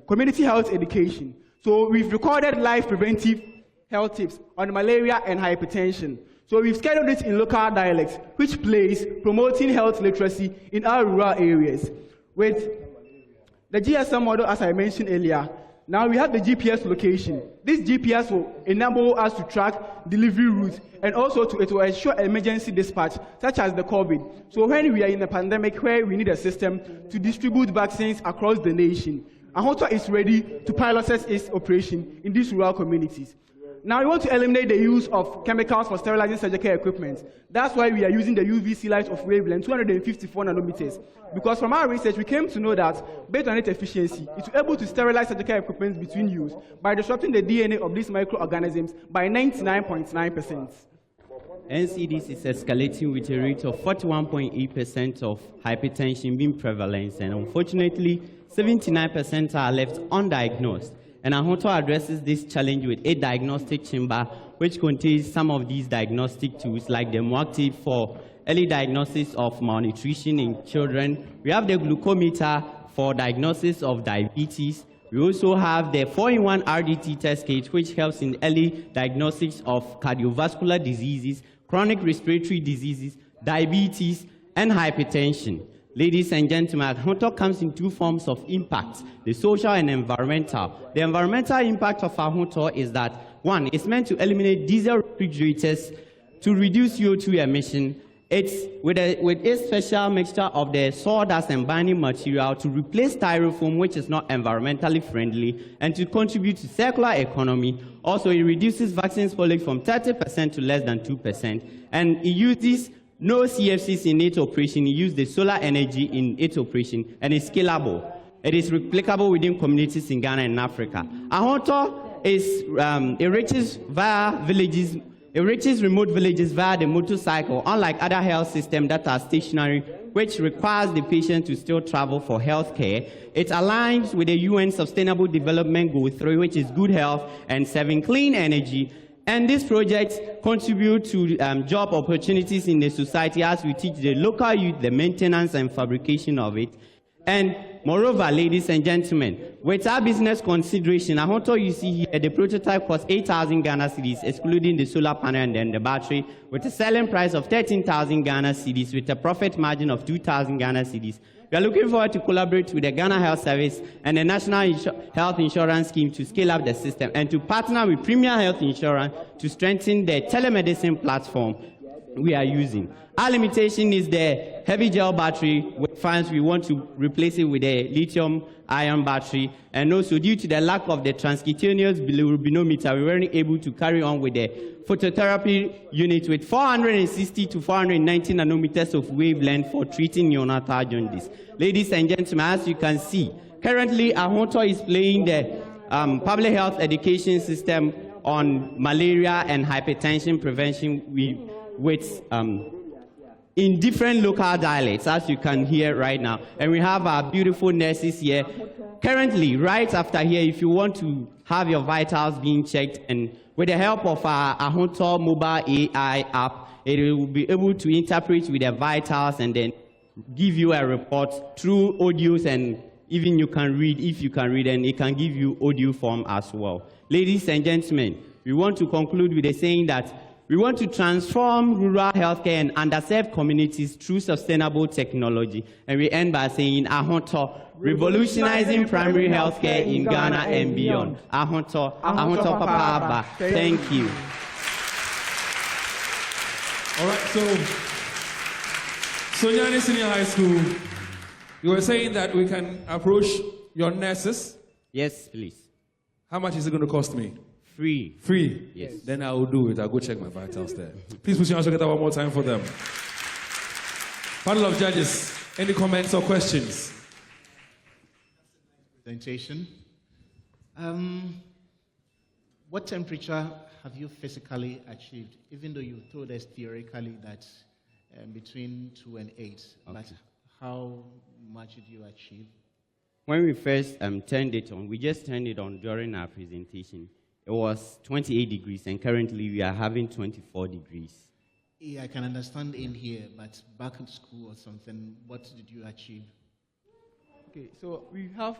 community health education. So we've recorded live preventive health tips on malaria and hypertension. So we've scheduled it in local dialects, which plays promoting health literacy in our rural areas. With the GSM model, as I mentioned earlier, now we have the GPS location. This GPS will enable us to track delivery routes and also it will ensure emergency dispatch, such as the COVID. So when we are in a pandemic where we need a system to distribute vaccines across the nation, Ahoto is ready to pilot its operation in these rural communities. Now we want to eliminate the use of chemicals for sterilizing surgical equipment. That's why we are using the UVC light of wavelength 254 nanometers. Because from our research, we came to know that based on its efficiency, it's able to sterilize surgical equipment between use by disrupting the DNA of these microorganisms by 99.9%. NCDs is escalating with a rate of 41.8% of hypertension being prevalent, and unfortunately, 79% are left undiagnosed. And Ahoto addresses this challenge with a diagnostic chamber, which contains some of these diagnostic tools, like the Moactive for early diagnosis of malnutrition in children. We have the glucometer for diagnosis of diabetes. We also have the 4-in-1 RDT test kit, which helps in early diagnosis of cardiovascular diseases, chronic respiratory diseases, diabetes, and hypertension. Ladies and gentlemen, Ahonto comes in two forms of impact, the social and environmental. The environmental impact of Ahonto is that, one, it's meant to eliminate diesel refrigerators to reduce CO2 emission. It's with a special mixture of the sawdust and binding material to replace styrofoam, which is not environmentally friendly, and to contribute to circular economy. Also, it reduces vaccine spoilage from 30% to less than 2%, and it uses no CFCs in its operation. It uses the solar energy in its operation, and it's scalable. It is replicable within communities in Ghana and Africa. Ahonto is it reaches remote villages via the motorcycle, unlike other health systems that are stationary, which requires the patient to still travel for health care. It aligns with the UN Sustainable Development Goal 3, which is good health and serving clean energy. And this project contributes to job opportunities in the society as we teach the local youth the maintenance and fabrication of it. And moreover, ladies and gentlemen, with our business consideration, Ahonto, you see here, the prototype costs 8,000 Ghana cedis, excluding the solar panel and then the battery, with a selling price of 13,000 Ghana cedis, with a profit margin of 2,000 Ghana cedis. We are looking forward to collaborate with the Ghana Health Service and the National Health Insurance Scheme to scale up the system and to partner with Premier Health Insurance to strengthen the telemedicine platform we are using. Our limitation is the heavy gel battery. With funds, we want to replace it with a lithium-ion battery. And also, due to the lack of the transcutaneous bilirubinometer, we weren't able to carry on with the phototherapy unit with 460 to 490 nanometers of wavelength for treating neonatal jaundice. Ladies and gentlemen, as you can see, currently, Ahonto is playing the public health education system on malaria and hypertension prevention with in different local dialects, as you can hear right now. And we have our beautiful nurses here. Currently, right after here, if you want to have your vitals being checked, and with the help of our Ahonto mobile AI app, it will be able to interpret with the vitals and then give you a report through audios, and even you can read, if you can read, and it can give you audio form as well. Ladies and gentlemen, we want to conclude with a saying that we want to transform rural healthcare and underserved communities through sustainable technology. And we end by saying, Ahonto, revolutionizing primary healthcare in Ghana and beyond. Ahonto, Ahonto Papa. Thank you. All right, so Sunyani Senior High School, you were saying that we can approach your nurses? Yes, please. How much is it going to cost me? Free. Free? Yes. Then I will do it. I'll go check my vitals there. Please put your hands together one more time for them. Panel of judges, any comments or questions? Presentation. What temperature have you physically achieved, even though you told us theoretically that between 2 and 8, okay. But how much did you achieve? When we first turned it on, we just turned it on during our presentation. It was 28 degrees, and currently we are having 24 degrees. Yeah, I can understand in here, but back at school or something, what did you achieve? Okay, so we have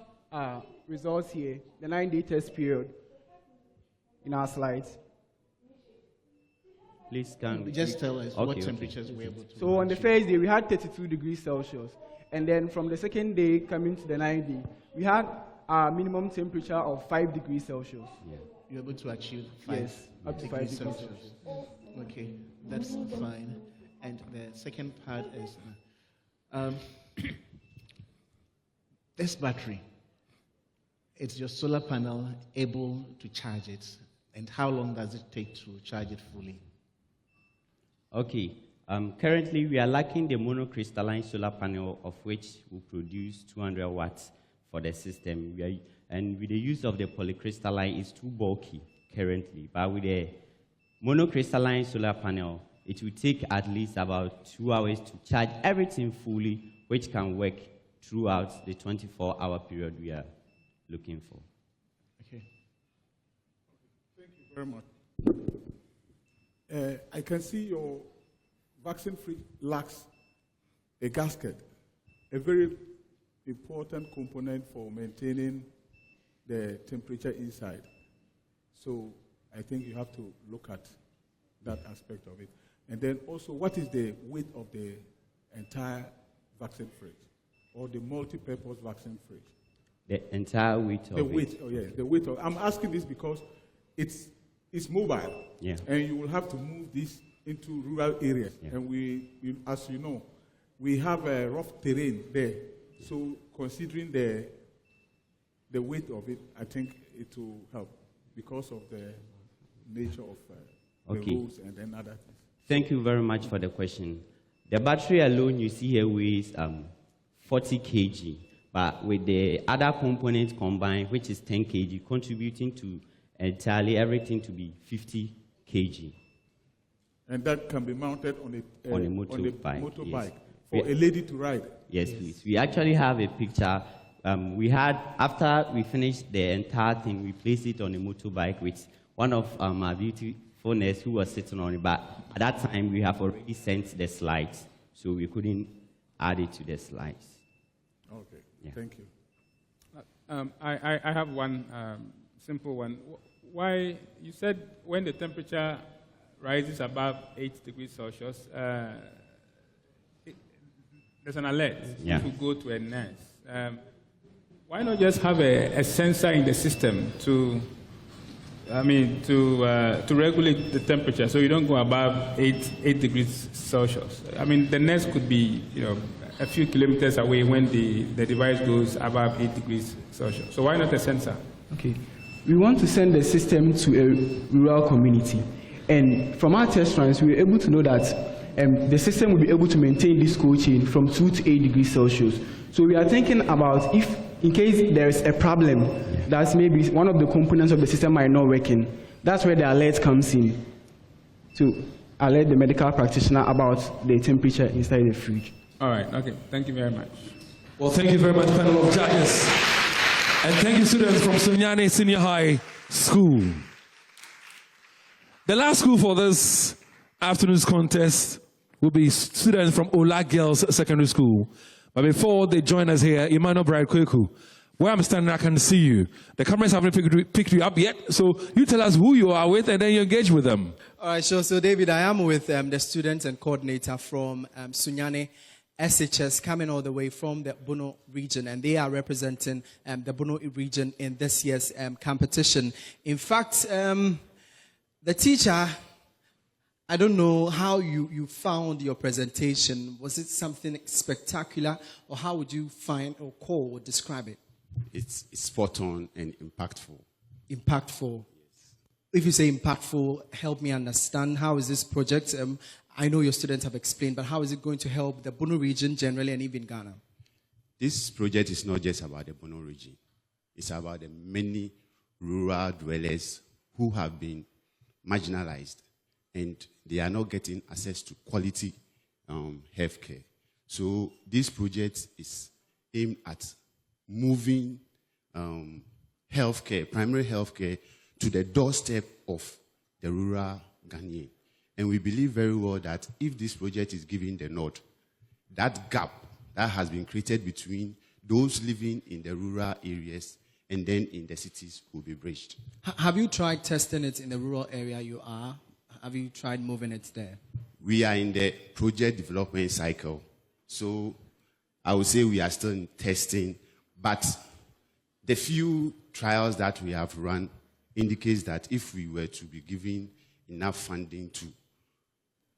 results here, the 9-day test period in our slides. Please can just tell us what temperatures we were able to So on the first day, we had 32 degrees Celsius. And then from the second day coming to the 9th day, we had a minimum temperature of 5 degrees Celsius. Yeah. You're able to achieve 5 yes, up to 5 degrees Celsius. Okay, that's fine. And the second part is this battery. It's your solar panel able to charge it, and how long does it take to charge it fully? Okay. Currently, we are lacking the monocrystalline solar panel, of which will produce 200 watts for the system. And with the use of the polycrystalline, it's too bulky currently. But with the monocrystalline solar panel, it will take at least about 2 hours to charge everything fully, which can work throughout the 24-hour period we are looking for. Okay. Thank you very much. I can see your vaccine fridge lacks a gasket, a very important component for maintaining the temperature inside. So I think you have to look at that aspect of it. And then also, what is the weight of the entire vaccine fridge or the multi-purpose vaccine fridge? The entire weight of the weight, oh yeah, the weight of. I'm asking this because it's mobile, yeah, and you will have to move this into rural areas. Yeah. And as you know, we have a rough terrain there. So considering the weight of it, I think it will help because of the nature of the roads and then other things. Thank you very much for the question. The battery alone you see here weighs 40 kg, but with the other components combined, which is 10 kg, contributing to entirely everything to be 50 kg. And that can be mounted on a motorbike yes. For a lady to ride? Yes, please. We actually have a picture. After we finished the entire thing, we placed it on a motorbike with one of our beautiful nurses who was sitting on it. But at that time, we have already sent the slides, so we couldn't add it to the slides. Okay, yeah. Thank you. I have one simple one. Why, you said when the temperature rises above 8 degrees Celsius, there's an alert to go to a nurse. Why not just have a sensor in the system to regulate the temperature so you don't go above 8 degrees Celsius? I mean, the nurse could be, a few kilometers away when the device goes above 8 degrees Celsius. So why not a sensor? Okay. We want to send the system to a rural community. And from our test runs, we were able to know that the system will be able to maintain this cold chain from 2 to 8 degrees Celsius. So we are thinking about if, in case there is a problem, that's maybe one of the components of the system might not working, that's where the alert comes in to alert the medical practitioner about the temperature inside the fridge. All right, okay. Thank you very much. Well, thank you very much, panel of judges. And thank you, students from Sunyani Senior High School. The last school for this afternoon's contest will be students from Ola Girls Secondary School. But before they join us here, Emmanuel Bride Kweku, where I'm standing, I can see you. The cameras haven't picked you up yet, so you tell us who you are with and then you engage with them. All right, sure. So, David, I am with the student and coordinator from Sunyani SHS, coming all the way from the Bono region, and they are representing the Bono region in this year's competition. In fact, the teacher, I don't know how you found your presentation. Was it something spectacular, or how would you find or call or describe it? It's spot on and impactful. Impactful. Yes. If you say impactful, help me understand. How is this project? I know your students have explained, but how is it going to help the Bono region generally and even Ghana? This project is not just about the Bono region. It's about the many rural dwellers who have been marginalized and they are not getting access to quality healthcare. So this project is aimed at moving healthcare, primary healthcare, to the doorstep of the rural Ghanaian. And we believe very well that if this project is given the nod, that gap that has been created between those living in the rural areas and then in the cities will be bridged. Have you tried testing it in the rural area you are? Have you tried moving it there? We are in the project development cycle. So I would say we are still in testing, but the few trials that we have run indicates that if we were to be given enough funding to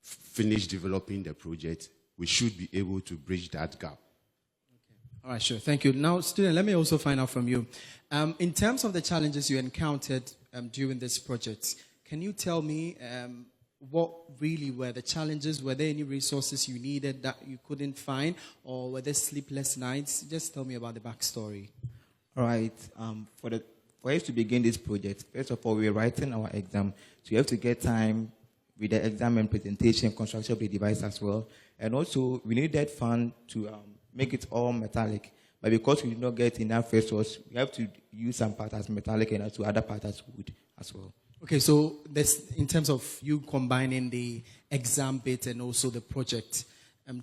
finish developing the project, we should be able to bridge that gap. All right, sure. Thank you. Now, student, let me also find out from you. In terms of the challenges you encountered during this project, can you tell me what really were the challenges? Were there any resources you needed that you couldn't find, or were there sleepless nights? Just tell me about the backstory. All right. For us to begin this project, first of all, we're writing our exam. So you have to get time with the exam and presentation, construction of the device as well. And also, we needed fund to make it all metallic. But because we did not get enough resource, we have to use some part as metallic and also other part as wood as well. Okay, so this, in terms of you combining the exam bit and also the project,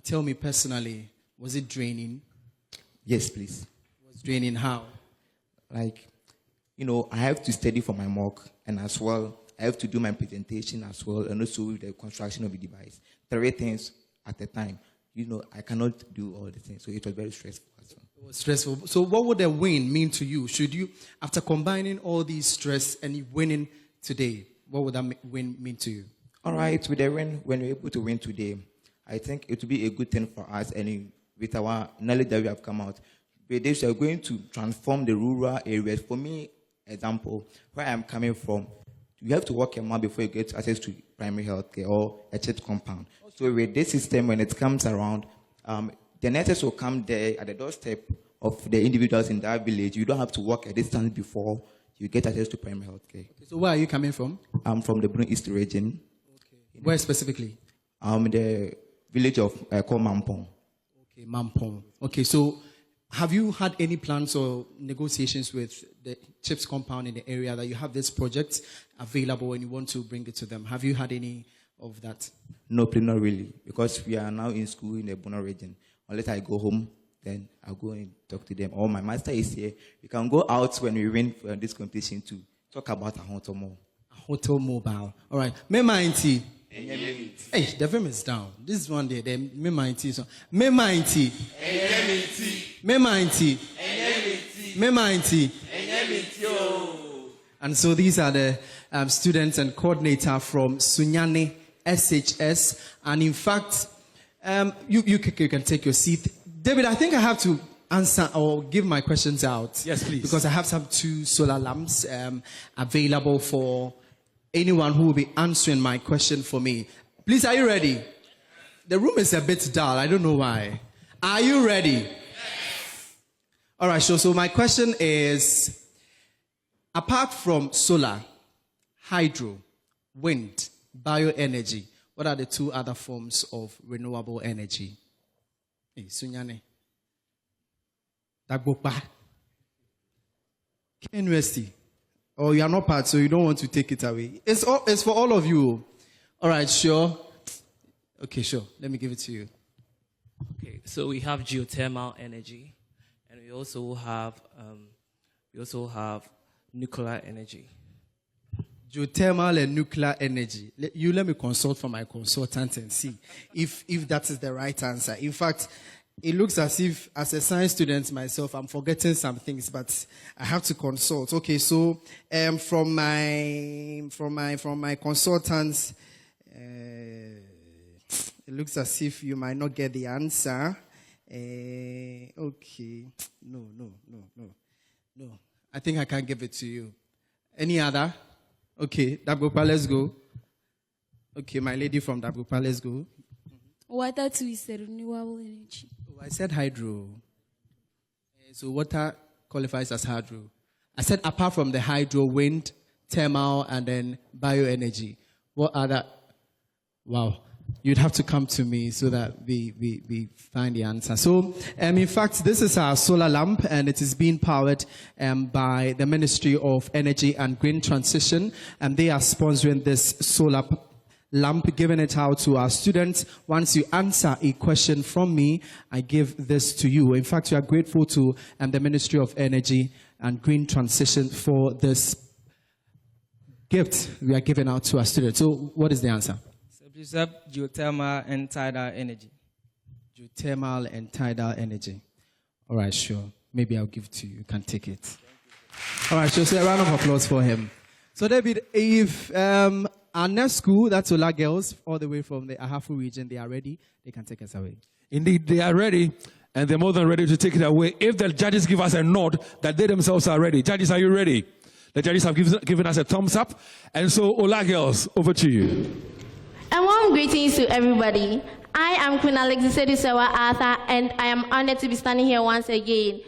tell me personally, was it draining? Yes, please. Was draining how? Like, I have to study for my mock, and as well, I have to do my presentation as well, and also the construction of the device. 3 things at a time. I cannot do all the things, so it was very stressful as well. It was stressful. So what would a win mean to you? Should you, after combining all these stress and winning today, what would that win mean to you? All right, with the win, when we're able to win today, I think it will be a good thing for us, and with our knowledge that we have come out, we are going to transform the rural areas. For me, example, where I'm coming from, you have to walk a mile before you get access to primary health care or a church compound. So with this system, when it comes around, the nurses will come there at the doorstep of the individuals in that village. You don't have to walk a distance before you get access to primary health care. Okay, so where are you coming from? I'm from the Bruno East region. Okay. Where specifically? The village of called Mampong. Okay, Mampong. Okay, so have you had any plans or negotiations with the CHIPS compound in the area that you have this project available and you want to bring it to them? Have you had any of that? No, not really, because we are now in school in the Bono region. Unless I go home, then I'll go and talk to them. Or my master is here. We can go out when we win this competition to talk about a hotel mobile. A hotel mobile. All right. Memainti. Hey, the film is down. This is one day. The Memainti song. Memainti. Memainti. Memainti. And so these are the students and coordinator from Sunyani SHS. And in fact, you can take your seat. David, I think I have to answer or give my questions out. Yes, please. Because I have some 2 solar lamps available for anyone who will be answering my question for me. Please, are you ready? The room is a bit dull. I don't know why. Are you ready? Yes. All right, so my question is, apart from solar, hydro, wind, bioenergy, what are the 2 other forms of renewable energy? Hey, Sunyani. Dabokpa. University. Oh, you are not part, so you don't want to take it away. It's for all of you. All right, sure. Okay, sure. Let me give it to you. Okay, so we have geothermal energy, and we also have nuclear energy. Geothermal and nuclear energy. Let me consult for my consultant and see if that is the right answer. In fact, it looks as if, as a science student myself, I'm forgetting some things, but I have to consult. Okay, so from my consultants, it looks as if you might not get the answer. Okay, no. I think I can give it to you. Any other? Okay, Dabokpa, let's go. Okay, my lady from Dabokpa, let's go. Water too is a renewable energy. I said hydro. So water qualifies as hydro. I said apart from the hydro, wind, thermal, and then bioenergy. What other? Wow. You'd have to come to me so that we find the answer. So, in fact, this is our solar lamp, and it is being powered by the Ministry of Energy and Green Transition, and they are sponsoring this solar lamp, giving it out to our students. Once you answer a question from me, I give this to you. In fact, we are grateful to the Ministry of Energy and Green Transition for this gift we are giving out to our students. So, what is the answer? Geothermal and tidal energy. Geothermal and tidal energy. All right, sure. Maybe I'll give it to you. You can take it. All right, so a round of applause for him. So, David, if our next school, that's Ola Girls, all the way from the Ahafu region, they are ready, they can take us away. Indeed, they are ready, and they're more than ready to take it away. If the judges give us a nod that they themselves are ready. Judges, are you ready? The judges have given us a thumbs up. And so, Ola Girls, over to you. A warm greetings to everybody. I am Queen Alexis Edisewa Arthur, and I am honored to be standing here once again.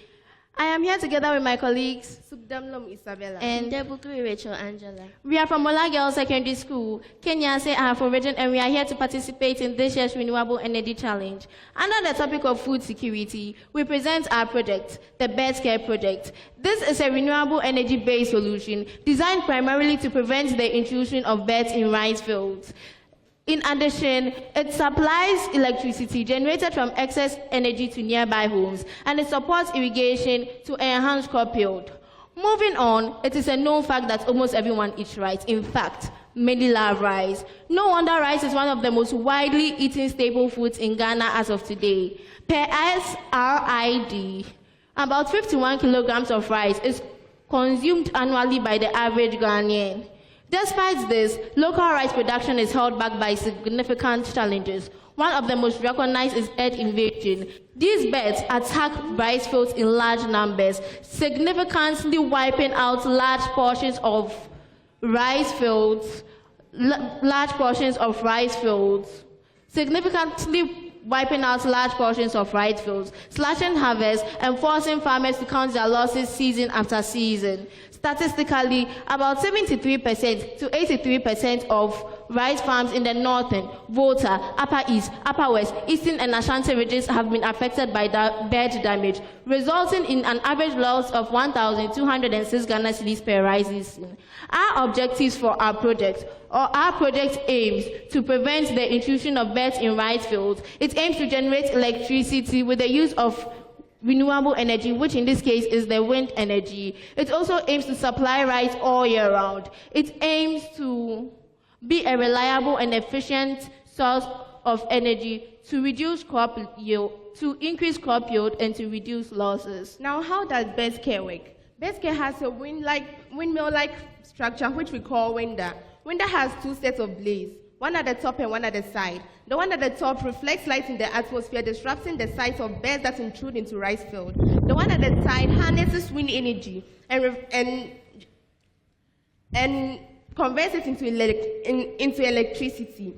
I am here together with my colleagues, Subdamlom Isabella and Debukri Rachel Angela. We are from Ola Girls Secondary School, Kenya Ahafo region, and we are here to participate in this year's Renewable Energy Challenge. Under the topic of food security, we present our project, the Bird Care Project. This is a renewable energy-based solution designed primarily to prevent the intrusion of birds in rice fields. In addition, it supplies electricity generated from excess energy to nearby homes, and it supports irrigation to enhance crop yield. Moving on, it is a known fact that almost everyone eats rice. In fact, many love rice. No wonder rice is one of the most widely eaten staple foods in Ghana as of today. Per SRID, about 51 kilograms of rice is consumed annually by the average Ghanaian. Despite this, local rice production is held back by significant challenges. One of the most recognized is bird invasion. These birds attack rice fields in large numbers, significantly wiping out large portions of rice fields, slashing harvests and forcing farmers to count their losses season after season. Statistically, about 73% to 83% of rice farms in the northern, Volta, Upper East, Upper West, Eastern and Ashanti regions have been affected by bird damage, resulting in an average loss of 1,206 Ghana cedis per rice season. Our objectives for our project aims to prevent the intrusion of birds in rice fields. It aims to generate electricity with the use of renewable energy, which in this case is the wind energy. It also aims to supply rice all year round. It aims to be a reliable and efficient source of energy to reduce crop yield, to increase crop yield, and to reduce losses. Now, how does base care work? Base care has a windmill-like structure, which we call window. Window has two sets of blades, one at the top and one at the side. The one at the top reflects light in the atmosphere, disrupting the sight of birds that intrude into rice field. The one at the side harnesses wind energy and converts it into electricity.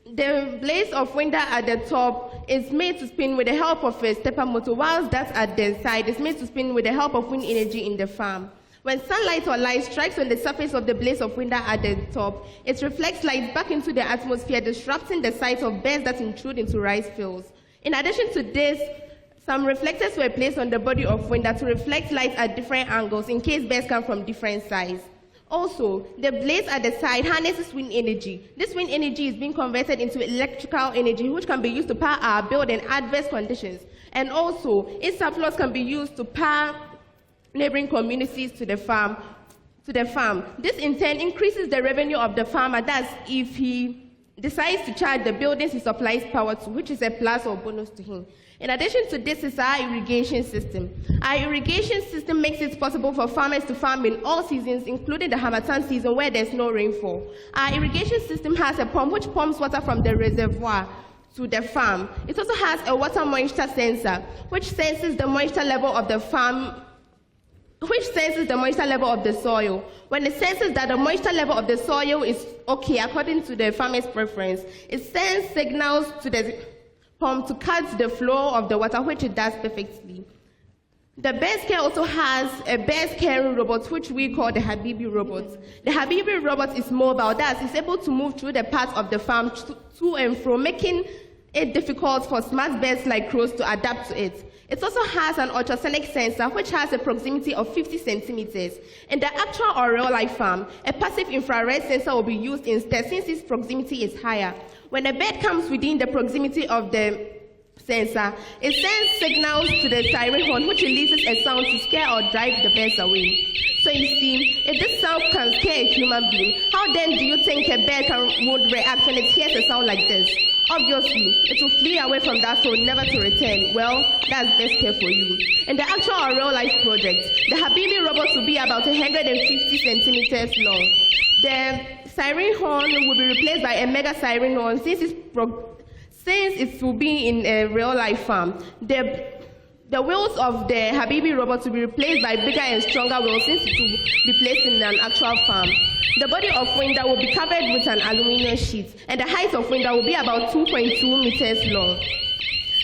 The blades of window at the top is made to spin with the help of a stepper motor, whilst that at the side is made to spin with the help of wind energy in the farm. When sunlight or light strikes on the surface of the blades of window at the top, it reflects light back into the atmosphere, disrupting the sight of birds that intrude into rice fields. In addition to this, some reflectors were placed on the body of window to reflect light at different angles in case birds come from different sizes. Also, the blades at the side harnesses wind energy. This wind energy is being converted into electrical energy, which can be used to power our building in adverse conditions. And also, its surplus can be used to power neighboring communities to the farm. This in turn increases the revenue of the farmer. Thus, if he decides to charge the buildings he supplies power to, which is a plus or bonus to him. In addition to this is our irrigation system. Our irrigation system makes it possible for farmers to farm in all seasons, including the Harmattan season where there's no rainfall. Our irrigation system has a pump which pumps water from the reservoir to the farm. It also has a water moisture sensor, which senses the moisture level of the soil. When it senses that the moisture level of the soil is okay according to the farmer's preference, it sends signals to the pump to cut the flow of the water, which it does perfectly. The base care also has a base care robot, which we call the Habibi robot. The Habibi robot is mobile, thus it's able to move through the parts of the farm to and fro, making it difficult for smart birds like crows to adapt to it. It also has an ultrasonic sensor, which has a proximity of 50 centimeters. In the actual or real-life farm, a passive infrared sensor will be used instead, since its proximity is higher. When a bird comes within the proximity of the sensor, it sends signals to the siren horn, which releases a sound to scare or drive the birds away. So you see, if this sound can scare a human being, how then do you think a bird would react when it hears a sound like this? Obviously, it will flee away from that sound, never to return. Well, that's best care for you. In the actual or real-life project, the Habibi robot will be about 150 centimeters long. The siren horn will be replaced by a mega siren horn since it will be in a real-life farm. The wheels of the Habibi robot will be replaced by bigger and stronger wheels since it will be placed in an actual farm. The body of window will be covered with an aluminum sheet, and the height of window will be about 2.2 meters long.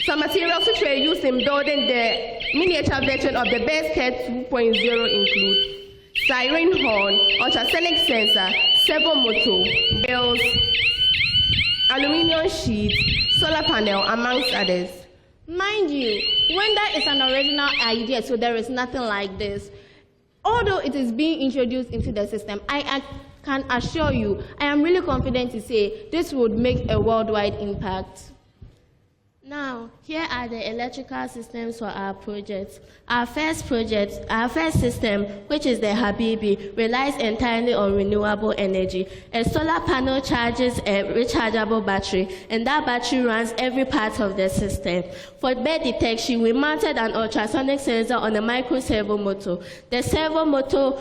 Some materials which were used in building the miniature version of the Base Care 2.0 include siren horn, ultrasonic sensor, servo motor, bells, aluminum sheet, solar panel, amongst others. Mind you, Wenda is an original idea, so there is nothing like this. Although it is being introduced into the system, I can assure you, I am really confident to say this would make a worldwide impact. Now, here are the electrical systems for our project. Our first system, which is the Habibi, relies entirely on renewable energy. A solar panel charges a rechargeable battery, and that battery runs every part of the system. For bird detection, we mounted an ultrasonic sensor on a micro servo motor. The servo motor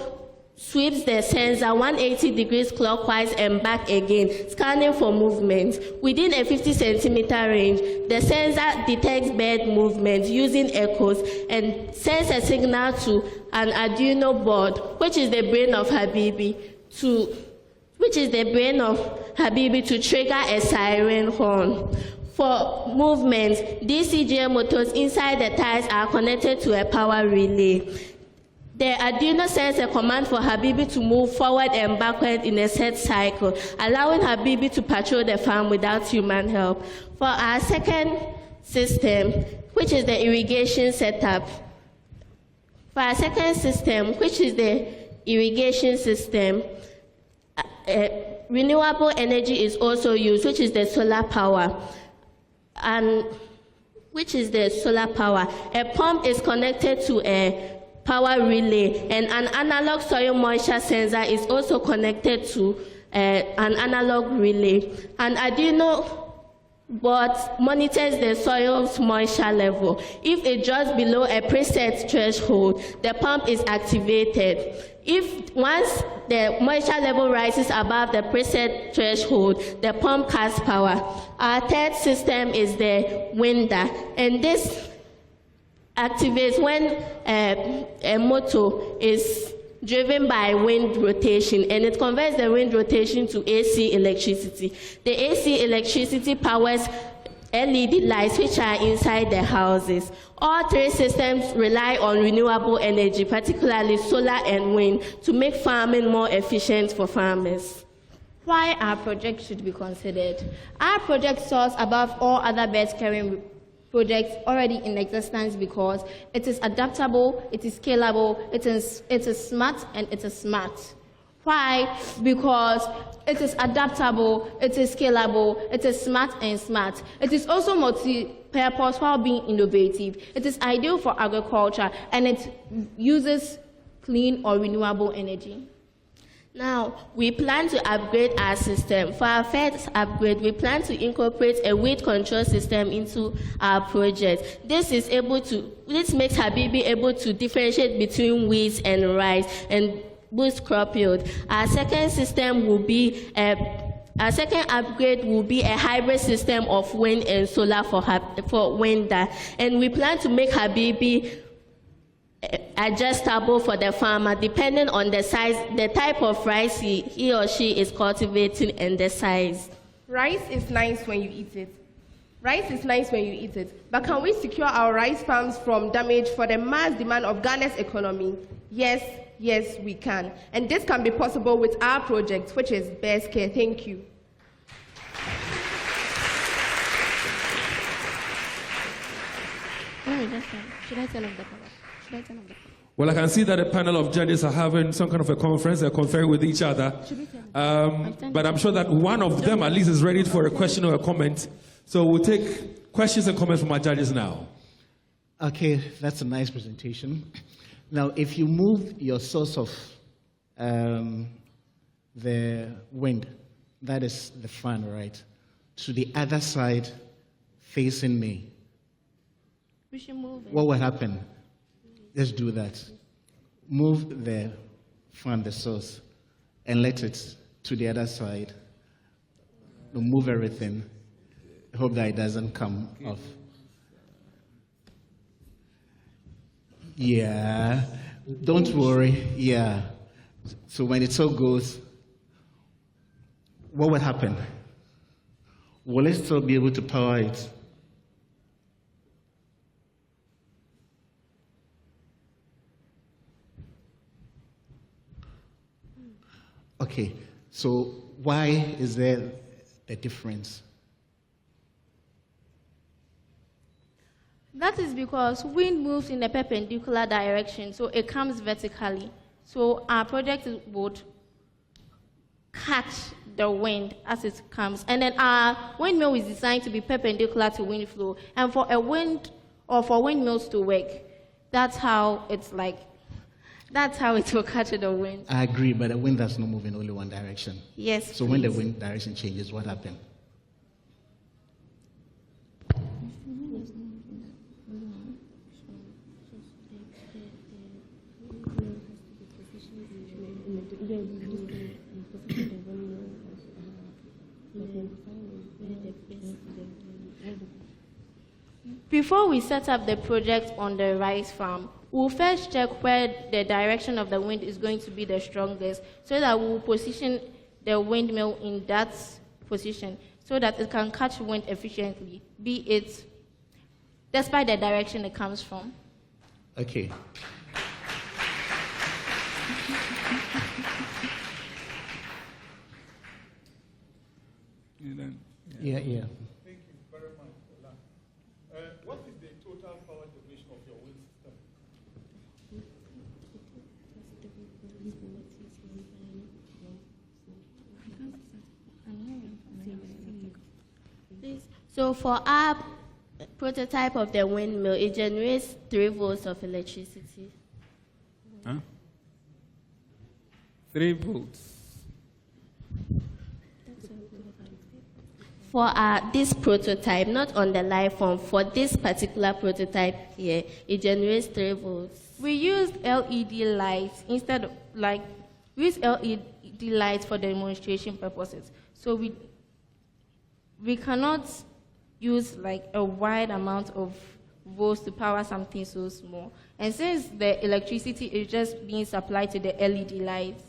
sweeps the sensor 180 degrees clockwise and back again, scanning for movement. Within a 50-centimeter range, the sensor detects bird movement using echoes and sends a signal to an Arduino board, which is the brain of Habibi, to trigger a siren horn. For movement, DCGM motors inside the tires are connected to a power relay. The Arduino sends a command for Habibi to move forward and backward in a set cycle, allowing Habibi to patrol the farm without human help. For our second system, which is the irrigation setup, renewable energy is also used, which is the solar power. A pump is connected to a power relay, and an analog soil moisture sensor is also connected to an analog relay. An Arduino board monitors the soil's moisture level. If it drops below a preset threshold, the pump is activated. Once the moisture level rises above the preset threshold, the pump cuts power. Our third system is the winder, and this activates when a motor is driven by wind rotation, and it converts the wind rotation to AC electricity. The AC electricity powers LED lights which are inside the houses. All three systems rely on renewable energy, particularly solar and wind, to make farming more efficient for farmers. Why our project should be considered? Our project soars above all other bird-carrying projects already in existence because it is adaptable, it is scalable, it is smart, and it is smart. Why? Because it is adaptable, it is scalable, it is smart and smart. It is also multi-purpose while being innovative. It is ideal for agriculture, and it uses clean or renewable energy. Now, we plan to upgrade our system. For our first upgrade, we plan to incorporate a weed control system into our project. This makes Habibi able to differentiate between weeds and rice and boost crop yield. Our second upgrade will be a hybrid system of wind and solar for winder, and we plan to make Habibi adjustable for the farmer depending on the size, the type of rice he or she is cultivating, and the size. Rice is nice when you eat it. But can we secure our rice farms from damage for the mass demand of Ghana's economy? Yes, we can. And this can be possible with our project, which is Best Care. Thank you. Should I turn off the power? Well, I can see that a panel of judges are having some kind of a conference. They're conferring with each other. But I'm sure that one of them at least is ready for a question or a comment. So we'll take questions and comments from our judges now. Okay, that's a nice presentation. Now, if you move your source of the wind, that is the fan, right, to the other side facing me, we should move it. What will happen? Let's do that. Move the fan, the source, and let it to the other side. Move everything. Hope that it doesn't come off. Yeah. Don't worry. Yeah. So when it so goes, what will happen? Will it still be able to power it? Okay, so why is there a difference? That is because wind moves in a perpendicular direction, so it comes vertically. So our project would catch the wind as it comes. And then our windmill is designed to be perpendicular to wind flow. And for a wind, or for windmills to work, that's how it's like, that's how it will catch the wind. I agree, but the wind does not move in only one direction. Yes, So when the wind direction changes, what happens? Before we set up the project on the rice farm, we'll first check where the direction of the wind is going to be the strongest, so that we'll position the windmill in that position so that it can catch wind efficiently, be it despite the direction it comes from. Okay. Yeah. Thank you very much, Ola. What is the total power generation of your wind system? So for our prototype of the windmill, it generates 3 volts of electricity. Huh? 3 volts. For this prototype, not on the live form, for this particular prototype here, it generates 3 volts. We used LED lights instead of, we use LED lights for demonstration purposes. So we cannot use like a wide amount of volts to power something so small. And since the electricity is just being supplied to the LED lights.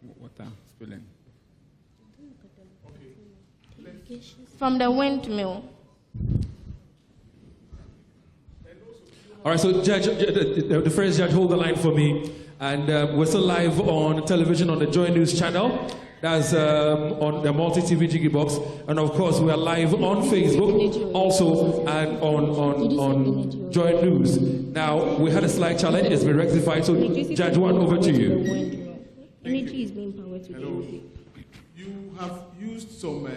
Water spilling. From the windmill. All right, so Judge, the first judge, hold the line for me. And we're still live on television on the JoyNews channel. That's on the multi-TV Jiggy Box. And of course, we are live on Facebook also and on JoyNews. Now, we had a slight challenge. It's been rectified. So, Judge, one over to you. Energy is being powered to Hello. You have used some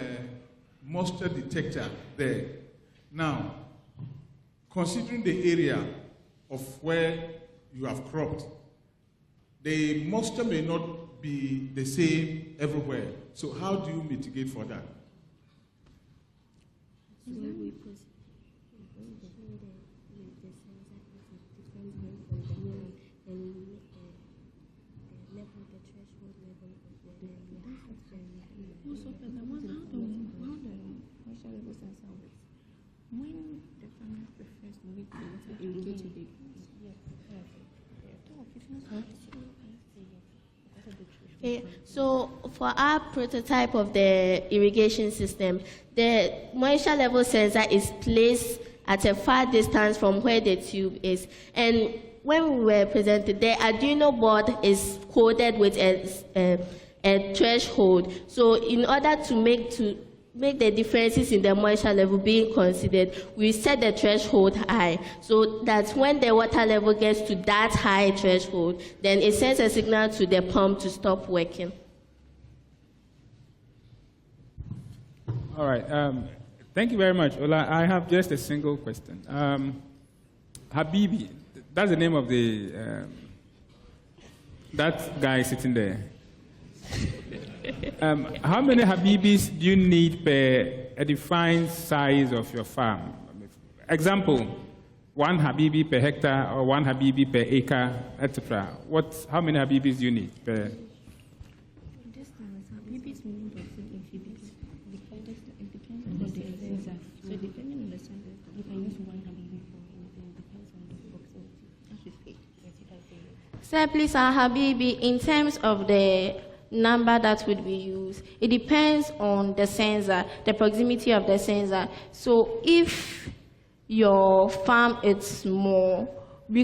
moisture detector there. Now, considering the area of where you have cropped, the moisture may not be the same everywhere. So how do you mitigate for that? Okay, so for our prototype of the irrigation system, the moisture level sensor is placed at a far distance from where the tube is. And when we were presented, the Arduino board is coded with a threshold. So in order to make the differences in the moisture level being considered, we set the threshold high, so that when the water level gets to that high threshold, then it sends a signal to the pump to stop working. All right. Thank you very much, Ola. I have just a single question. Habibi, that's the name of the that guy sitting there. How many Habibis do you need per a defined size of your farm? Example, 1 Habibi per hectare or 1 Habibi per acre, etc. How many Habibis do you need per? Habibis meaning amphibians. It depends on the sensor. So depending on the sensor, you can use 1 Habibi for anything. It depends on the proximity. Sir, please, Habibi, in terms of the number that would be used, it depends on the sensor, the proximity of the sensor. So if your farm is small, we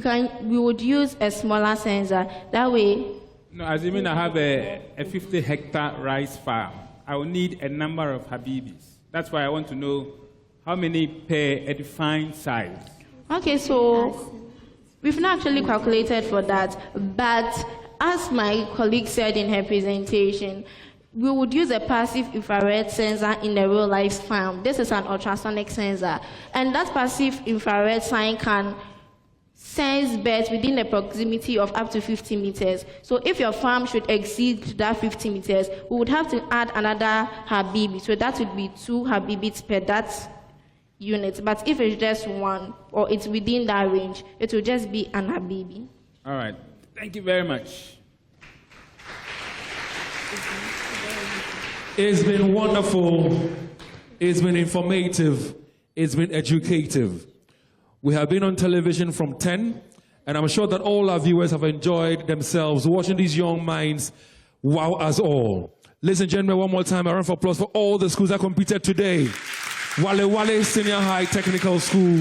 would use a smaller sensor. That way. No, assuming I have a 50-hectare rice farm, I will need a number of Habibis. That's why I want to know how many per a defined size. Okay, so we've not actually calculated for that, but as my colleague said in her presentation, we would use a passive infrared sensor in a real-life farm. This is an ultrasonic sensor, and that passive infrared sign can sense birds within a proximity of up to 50 meters. So if your farm should exceed that 50 meters, we would have to add another Habibi. So that would be 2 Habibits per that unit. But if it's just 1, or it's within that range, it will just be an Habibi. All right. Thank you very much. It's been wonderful. It's been informative. It's been educative. We have been on television from 10, and I'm sure that all our viewers have enjoyed themselves watching these young minds wow us all. Ladies and gentlemen, one more time, a round of applause for all the schools that competed today. Walewale Senior High Technical School,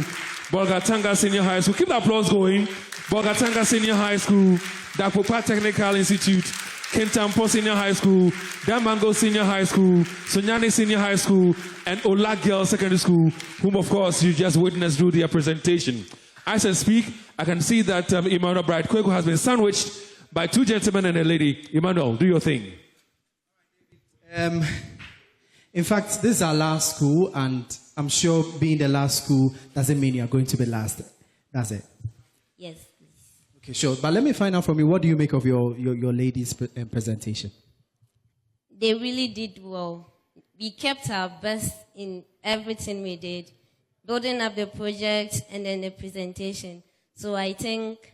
Bolgatanga Senior High School. Keep the applause going. Bolgatanga Senior High School, Dabokpa Technical Institute, Kintampo Senior High School, Damango Senior High School, Sunyani Senior High School, and Ola Girls Secondary School, whom of course you just witnessed through their presentation. As I speak, I can see that Emmanuel Bright Kweko has been sandwiched by 2 gentlemen and a lady. Emmanuel, do your thing. In fact, this is our last school, and I'm sure being the last school doesn't mean you're going to be last. That's it. Yes. Okay, sure. But let me find out from you, what do you make of your ladies' presentation? They really did well. We kept our best in everything we did, building up the project and then the presentation. So I think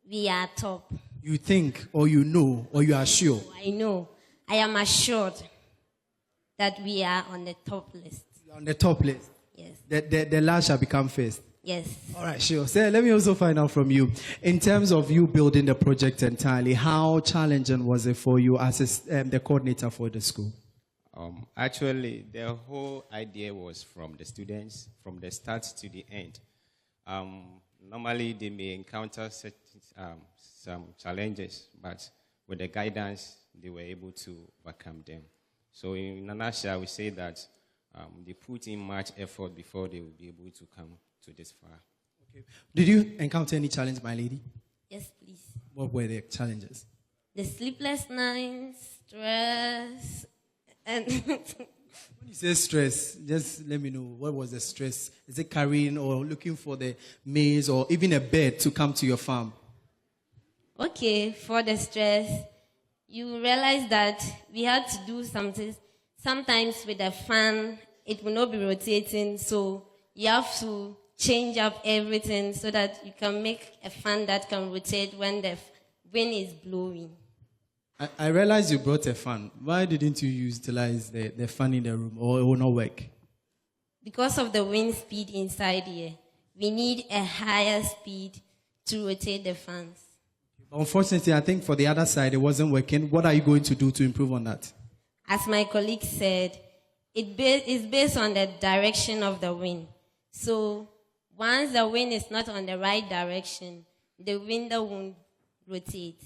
we are top. You think, or you know, or you are sure? I know. I am assured that we are on the top list. You're on the top list? Yes. The last shall become first? Yes. All right, sure. So let me also find out from you, in terms of you building the project entirely, how challenging was it for you as the coordinator for the school? Actually, the whole idea was from the students, from the start to the end. Normally, they may encounter some challenges, but with the guidance, they were able to overcome them. So in a nutshell, we say that they put in much effort before they will be able to come to this far. Okay. Did you encounter any challenge, my lady? Yes, please. What were the challenges? The sleepless nights, stress, and... When you say stress, just let me know, what was the stress? Is it carrying or looking for the maize or even a bed to come to your farm? Okay, for the stress, you realize that we had to do something. Sometimes with the fan, it will not be rotating, so you have to change up everything so that you can make a fan that can rotate when the wind is blowing. I realized you brought a fan. Why didn't you utilize the fan in the room, or it will not work? Because of the wind speed inside here, we need a higher speed to rotate the fans. Unfortunately, I think for the other side, it wasn't working. What are you going to do to improve on that? As my colleague said, it's based on the direction of the wind. So once the wind is not on the right direction, the window won't rotate.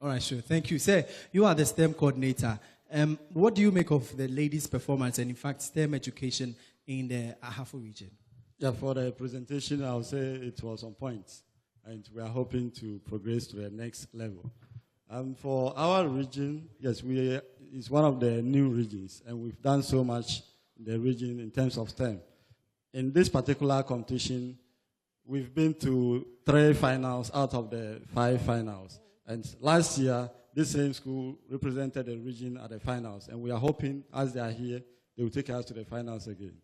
All right, sure. Thank you. Sir, you are the STEM coordinator. What do you make of the ladies' performance and, in fact, STEM education in the Ahafo region? Yeah, for the presentation, I would say it was on point, and we are hoping to progress to the next level. For our region, yes, it's one of the new regions, and we've done so much in the region in terms of STEM. In this particular competition, we've been to 3 finals out of the 5 finals. And last year, this same school represented the region at the finals, and we are hoping, as they are here, they will take us to the finals again.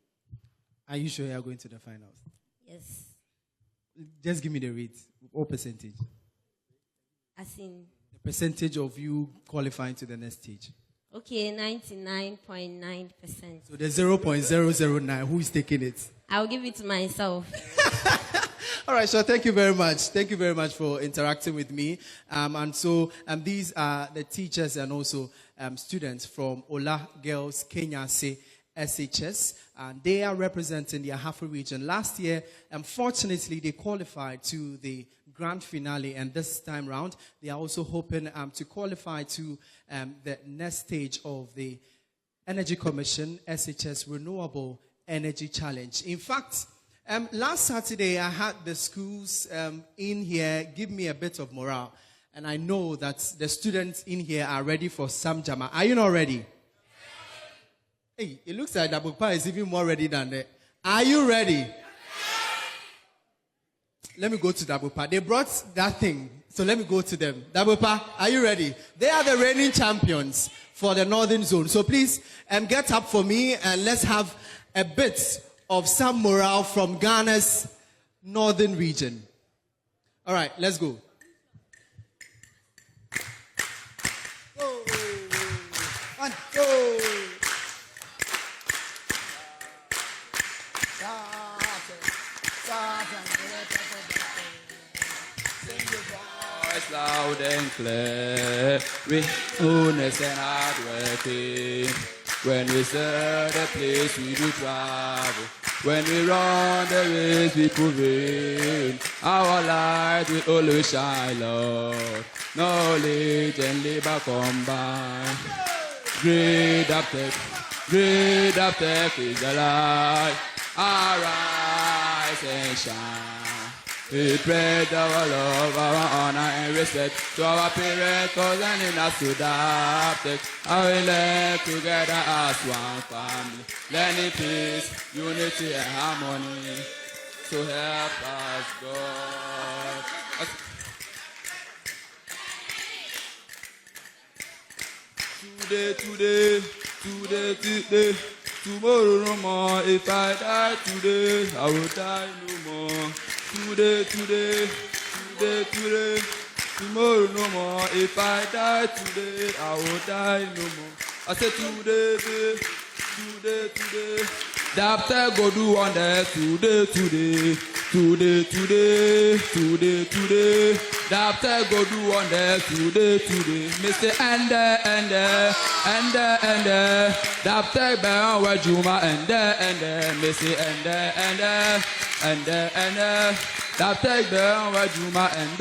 Are you sure you are going to the finals? Yes. Just give me the rate. What percentage? As in? The percentage of you qualifying to the next stage. Okay, 99.9%. So the 0.009, who is taking it? I'll give it to myself. All right, so thank you very much. Thank you very much for interacting with me. These are the teachers and also students from Ola Girls SHS, and they are representing the Ahafo region. Last year, unfortunately, they qualified to the grand finale, and this time round, they are also hoping to qualify to the next stage of the Energy Commission SHS Renewable Energy Challenge. In fact, last Saturday, I had the schools in here give me a bit of morale. And I know that the students in here are ready for some jama. Are you not ready? Hey, it looks like Dabokpa is even more ready than that. Are you ready? Let me go to Dabokpa. They brought that thing, so let me go to them. Dabokpa, are you ready? They are the reigning champions for the Northern Zone. So please get up for me and let's have a bit of some morale from Ghana's Northern region. All right, let's go. Go. And go. Loud and clear, with honest and hard working. When we serve the place, we do travel. When we run the race, we prevail. Our light will always shine, Lord. Knowledge and labor combined. Great uptake is the light. Arise and shine. We spread our love, our honor and respect to our parents, cousins, and us to adopted. I will live together as one family, learning peace, unity and harmony. So help us, God. Today, tomorrow no more. If I die today, I will die no more. Today, tomorrow no more. If I die today, I will die no more. I said today. Doctor go do wonders today. Doctor go do wonders today. Mr. and Doctor Baron Wajuma and Mr. and Doctor Baron Wajuma and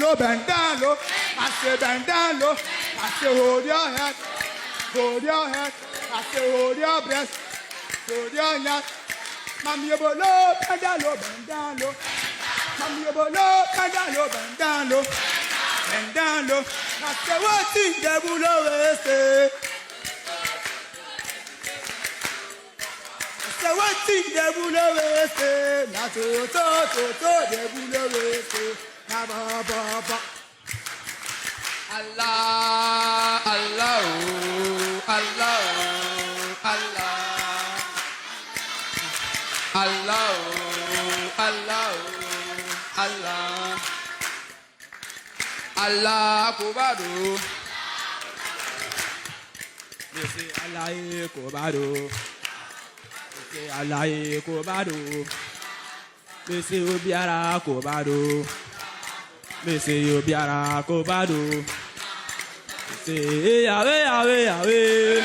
Bendalo, I say bendalo, I say hold your head, I say hold your breast, hold your neck. Mami yobolo, bendalo, Mami yobolo, bendalo. I say what thing they will always say. I say what thing they will always say. Not to, they will always say. Allah. Allah Kubado. They say Allah Kubado. They say Allah Kubado. They say Obiara Kubado. They say Obiara Kubado. They say Yahweh. Yahweh.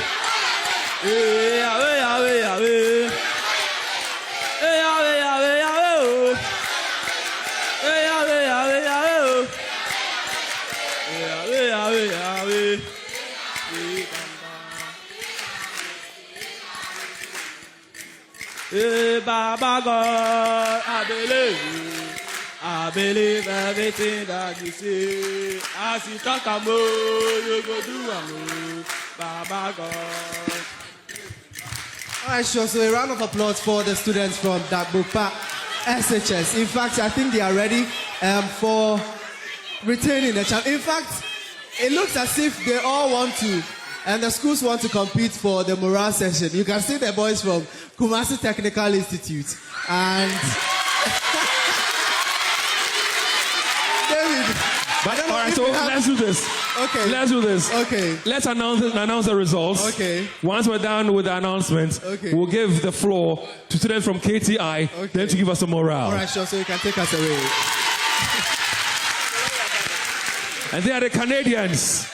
Baba God, I believe everything that you say. As you talk about, you go do it. Baba God. All right, sure. So a round of applause for the students from Dabokpa SHS. In fact, I think they are ready for retaining the challenge. In fact, it looks as if they all want to, and the schools want to compete for the morale session. You can see the boys from Kumasi Technical Institute and David. But all right, so let's do this. Okay. Let's do this. Okay. Let's announce the results. Okay. Once we're done with the announcements, we'll give the floor to students from KTI, then to give us some morale. All right, sure. So you can take us away. And they are the Canadians.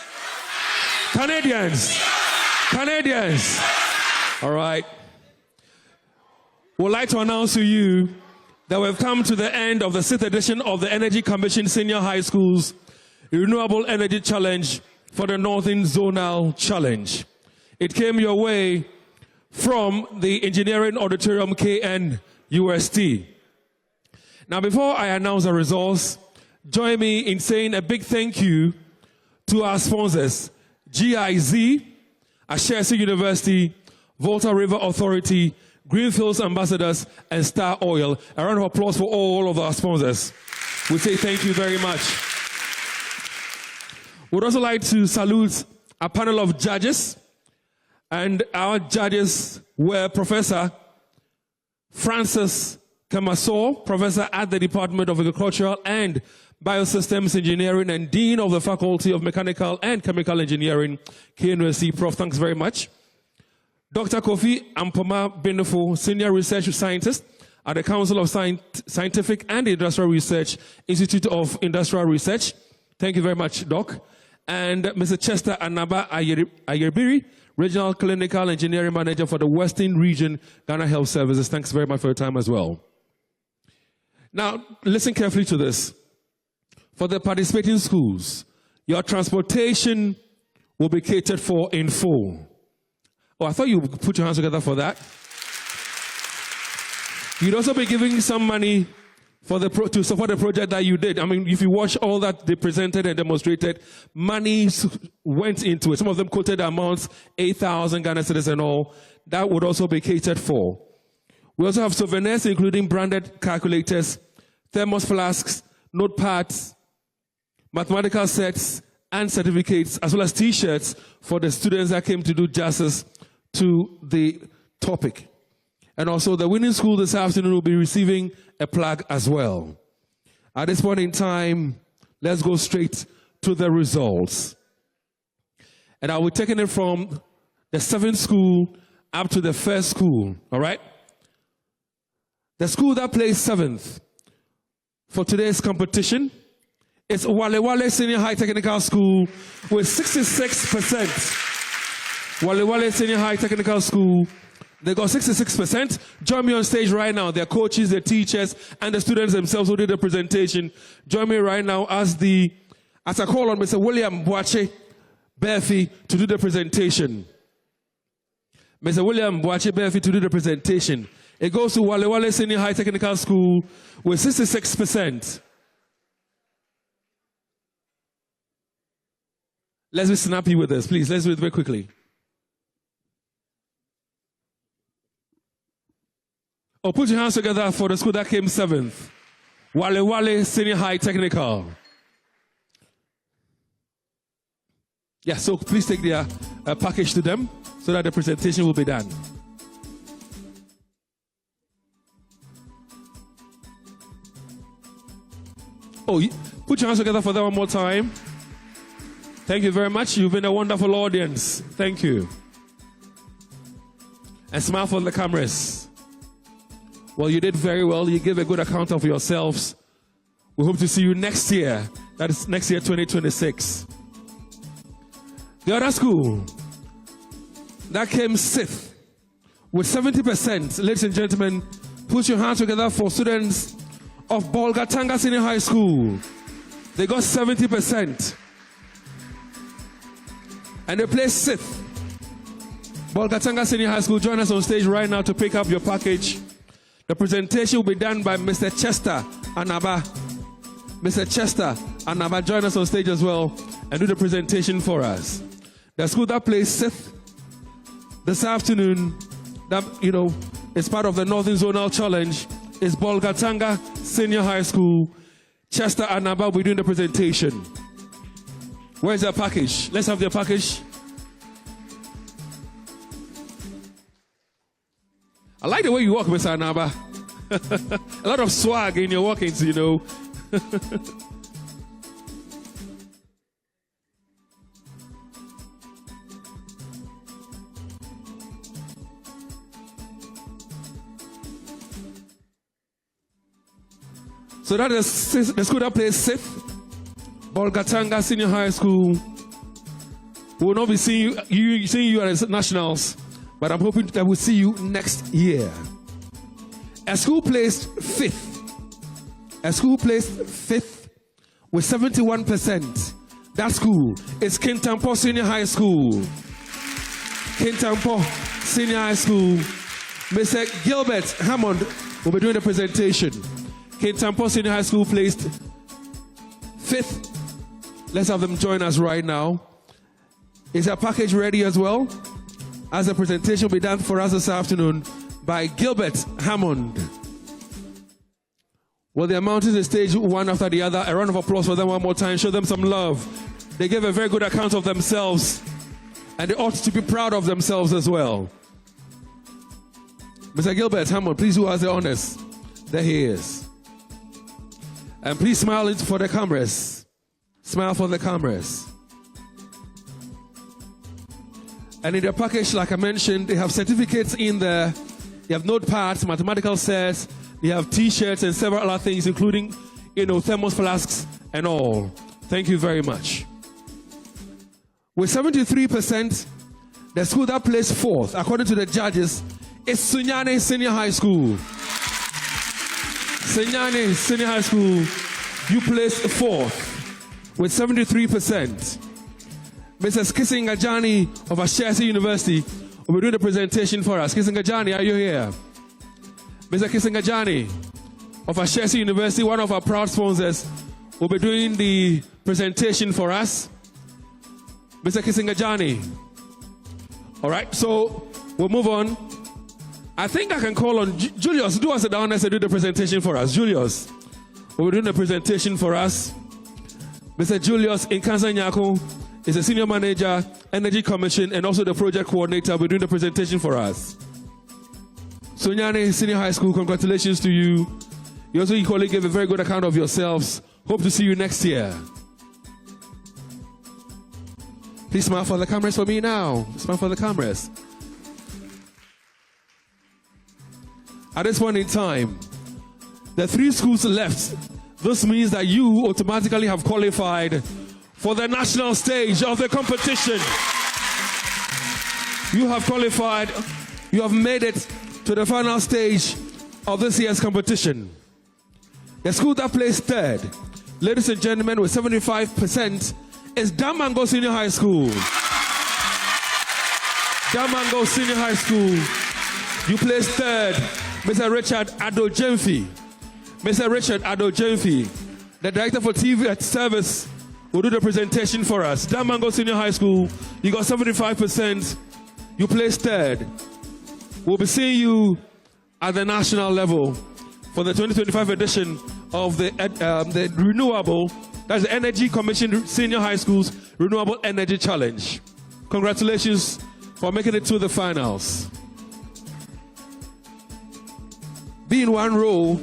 All right. We'd like to announce to you that we've come to the end of the 6th edition of the Energy Commission Senior High Schools Renewable Energy Challenge for the Northern Zonal Challenge. It came your way from the Engineering Auditorium KN UST. Now, before I announce the results, join me in saying a big thank you to our sponsors, GIZ, Ashesi University, Volta River Authority, Greenfields Ambassadors, and Star Oil. A round of applause for all of our sponsors. We say thank you very much. We'd also like to salute a panel of judges, and our judges were Professor Francis Kamaso, Professor at the Department of Agricultural and Biosystems Engineering and Dean of the Faculty of Mechanical and Chemical Engineering, KNUST. Prof, thanks very much. Dr. Kofi Ampoma Benefo, Senior Research Scientist at the Council of Scientific and Industrial Research, Institute of Industrial Research. Thank you very much, Doc. And Mr. Chester Anaba Ayerbiri, Regional Clinical Engineering Manager for the Western Region, Ghana Health Services. Thanks very much for your time as well. Now, listen carefully to this. For the participating schools, your transportation will be catered for in full. Oh, I thought you would put your hands together for that. You'd also be giving some money for to support the project that you did. I mean, if you watch all that they presented and demonstrated, money went into it. Some of them quoted amounts, 8,000 Ghana cedis and all. That would also be catered for. We also have souvenirs, including branded calculators, thermos flasks, notepads, mathematical sets, and certificates, as well as T-shirts for the students that came to do justice to the topic. And also, the winning school this afternoon will be receiving a plaque as well. At this point in time, let's go straight to the results. And I'll be taking it from the 7th school up to the 1st school, all right? The school that placed 7th for today's competition is Walewale Senior High Technical School with 66%. Walewale Senior High Technical School, they got 66%. Join me on stage right now. Their coaches, their teachers, and the students themselves who did the presentation. Join me right now as I call on Mr. William Boache Berfi to do the presentation. Mr. William Boache Berfi to do the presentation. It goes to Walewale Senior High Technical School with 66%. Let's be snappy with this, please. Let's do it very quickly. Oh, put your hands together for the school that came 7th. Walewale Senior High Technical. Yeah, so please take their package to them so that the presentation will be done. Oh, put your hands together for that one more time. Thank you very much. You've been a wonderful audience. Thank you. And smile for the cameras. Well, you did very well. You gave a good account of yourselves. We hope to see you next year. That is next year, 2026. The other school that came 6th with 70%. Ladies and gentlemen, put your hands together for students of Bolgatanga Senior High School. They got 70%. And they placed 6th. Bolgatanga Senior High School, join us on stage right now to pick up your package. The presentation will be done by Mr. Chester Anaba. Mr. Chester Anaba, join us on stage as well and do the presentation for us. The school that placed 6th this afternoon, that, is part of the Northern Zonal Challenge, is Bolgatanga Senior High School. Chester Anaba will be doing the presentation. Where's their package? Let's have their package. I like the way you walk, Mr. Anaba. A lot of swag in your walkings, So that is the school that plays 6th. Bolgatanga Senior High School. We will not be seeing you at nationals, but I'm hoping that we'll see you next year. A school placed 5th. A school placed 5th with 71%. That school is Kintampo Senior High School. Kintampo Senior High School. Mr. Gilbert Hammond will be doing the presentation. Kintampo Senior High School placed 5th. Let's have them join us right now. Is our package ready as well? As a presentation will be done for us this afternoon by Gilbert Hammond. Well, they are mounting the stage one after the other. A round of applause for them one more time. Show them some love. They gave a very good account of themselves, and they ought to be proud of themselves as well. Mr. Gilbert Hammond, please do us the honors. There he is. And please smile for the cameras. Smile for the cameras. And in their package, like I mentioned, they have certificates in there. They have notepads, mathematical sets. They have T-shirts and several other things, including, thermos flasks and all. Thank you very much. With 73%, the school that placed 4th, according to the judges, is Sunyani Senior High School. Sunyani Senior High School, you placed 4th with 73%. Mrs. Kisingajani of Ashesi University will be doing the presentation for us. Kisingajani, are you here? Mr. Kisingajani of Ashesi University, one of our proud sponsors, will be doing the presentation for us. Mr. Kisingajani. All right, so we'll move on. I think I can call on Julius. Do us the honors and do the presentation for us. Julius will be doing the presentation for us. Mr. Julius Inkansa-Nyako is a senior manager, Energy Commission, and also the project coordinator. Will be doing the presentation for us. Sunyani Senior High School, congratulations to you. You also equally gave a very good account of yourselves. Hope to see you next year. Please smile for the cameras for me now. Smile for the cameras. At this point in time, the 3 schools left. This means that you automatically have qualified for the national stage of the competition. You have qualified. You have made it to the final stage of this year's competition. The school that placed 3rd, ladies and gentlemen, with 75%, is Damango Senior High School. Damango Senior High School, you placed 3rd. Mr. Richard Ado-Jemfi. Mr. Richard Ado-Jemfi, the Director for TV Service, will do the presentation for us. Damango Senior High School, you got 75%. You placed 3rd. We'll be seeing you at the national level for the 2025 edition of the Renewable, that's the Energy Commission Senior High Schools Renewable Energy Challenge. Congratulations for making it to the finals. Be in one row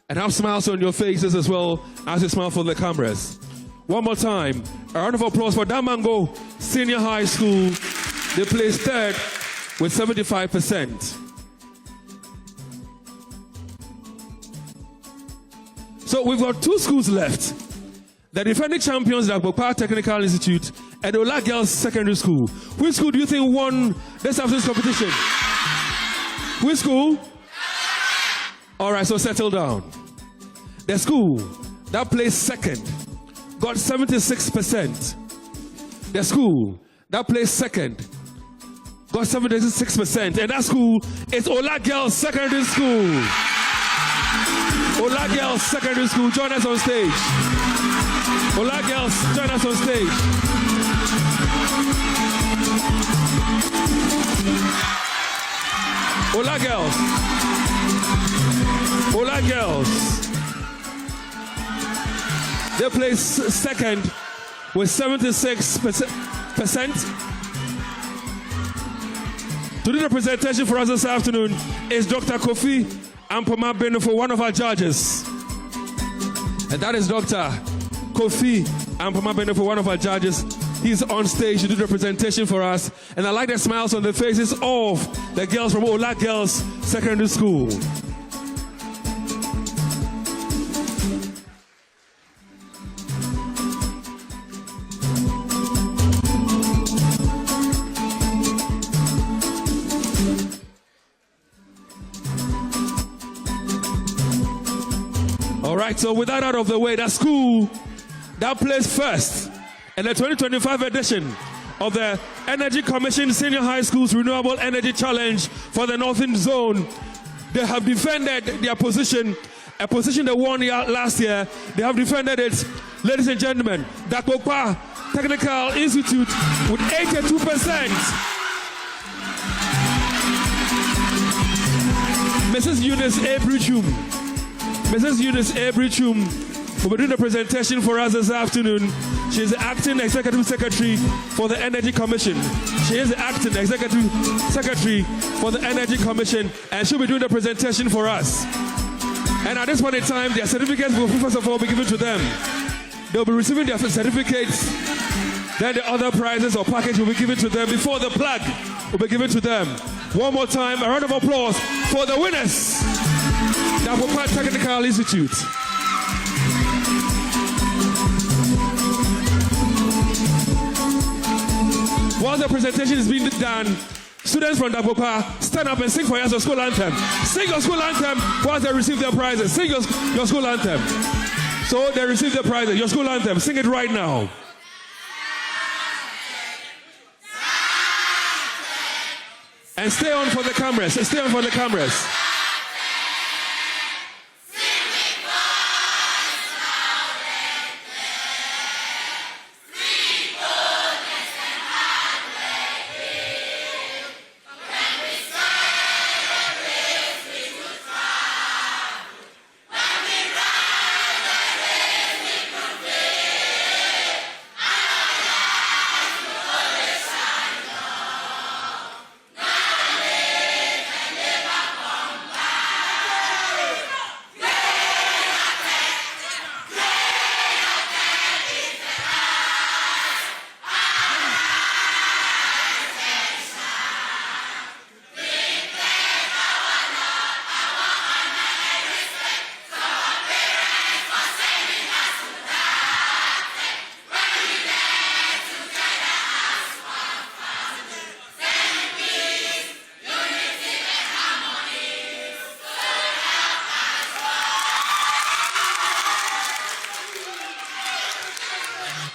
and have smiles on your faces as well as you smile for the cameras. One more time, a round of applause for Damango Senior High School. They placed 3rd with 75%. So we've got 2 schools left. The defending champions, the Dabokpa Technical Institute and Ola Girls Secondary School. Which school do you think won this afternoon's competition? Which school? All right, so settle down. The school that placed 2nd got 76%. The school that placed 2nd got 76%. And that school is Ola Girls Secondary School. Ola Girls Secondary School, join us on stage. Ola Girls, join us on stage. Ola Girls. Ola Girls. They placed 2nd with 76%. To do the presentation for us this afternoon is Dr. Kofi Ampoma-Beno for one of our judges. And that is Dr. Kofi Ampoma-Beno for one of our judges. He's on stage to do the presentation for us. And I like the smiles on the faces of the girls from Ola Girls Secondary School. All right, so with that out of the way, that school that placed 1st in the 2025 edition of the Energy Commission Senior High Schools Renewable Energy Challenge for the Northern Zone, they have defended their position a position they won last year. They have defended it. Ladies and gentlemen, Dabokpa Technical Institute with 82%. Mrs. Eunice Abrichum. Mrs. Eunice Abrichum will be doing the presentation for us this afternoon. She is the Acting Executive Secretary for the Energy Commission. She is the Acting Executive Secretary for the Energy Commission, and she'll be doing the presentation for us. And at this point in time, their certificates will first of all be given to them. They'll be receiving their certificates. Then the other prizes or package will be given to them before the plug will be given to them. One more time, a round of applause for the winners. Dabokpa Technical Institute. While the presentation is being done, students from Dabokpa, stand up and sing for us your school anthem. Sing your school anthem while they receive their prizes. Sing your school anthem. So they receive their prizes. Your school anthem. Sing it right now. And stay on for the cameras. Stay on for the cameras.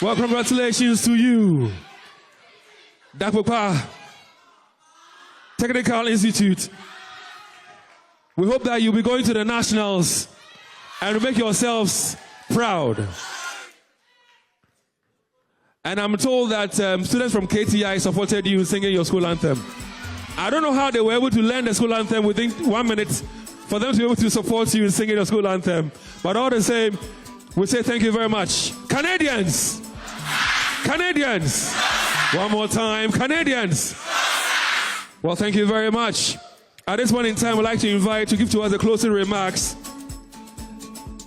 Well, congratulations to you, Dabokpa Technical Institute. We hope that you'll be going to the nationals and make yourselves proud. And I'm told that students from KTI supported you in singing your school anthem. I don't know how they were able to learn the school anthem within 1 minute for them to be able to support you in singing your school anthem. But all the same, we say thank you very much. Canadians! Canadians! One more time, Canadians! Well, thank you very much. At this point in time, I'd like to invite to give to us the closing remarks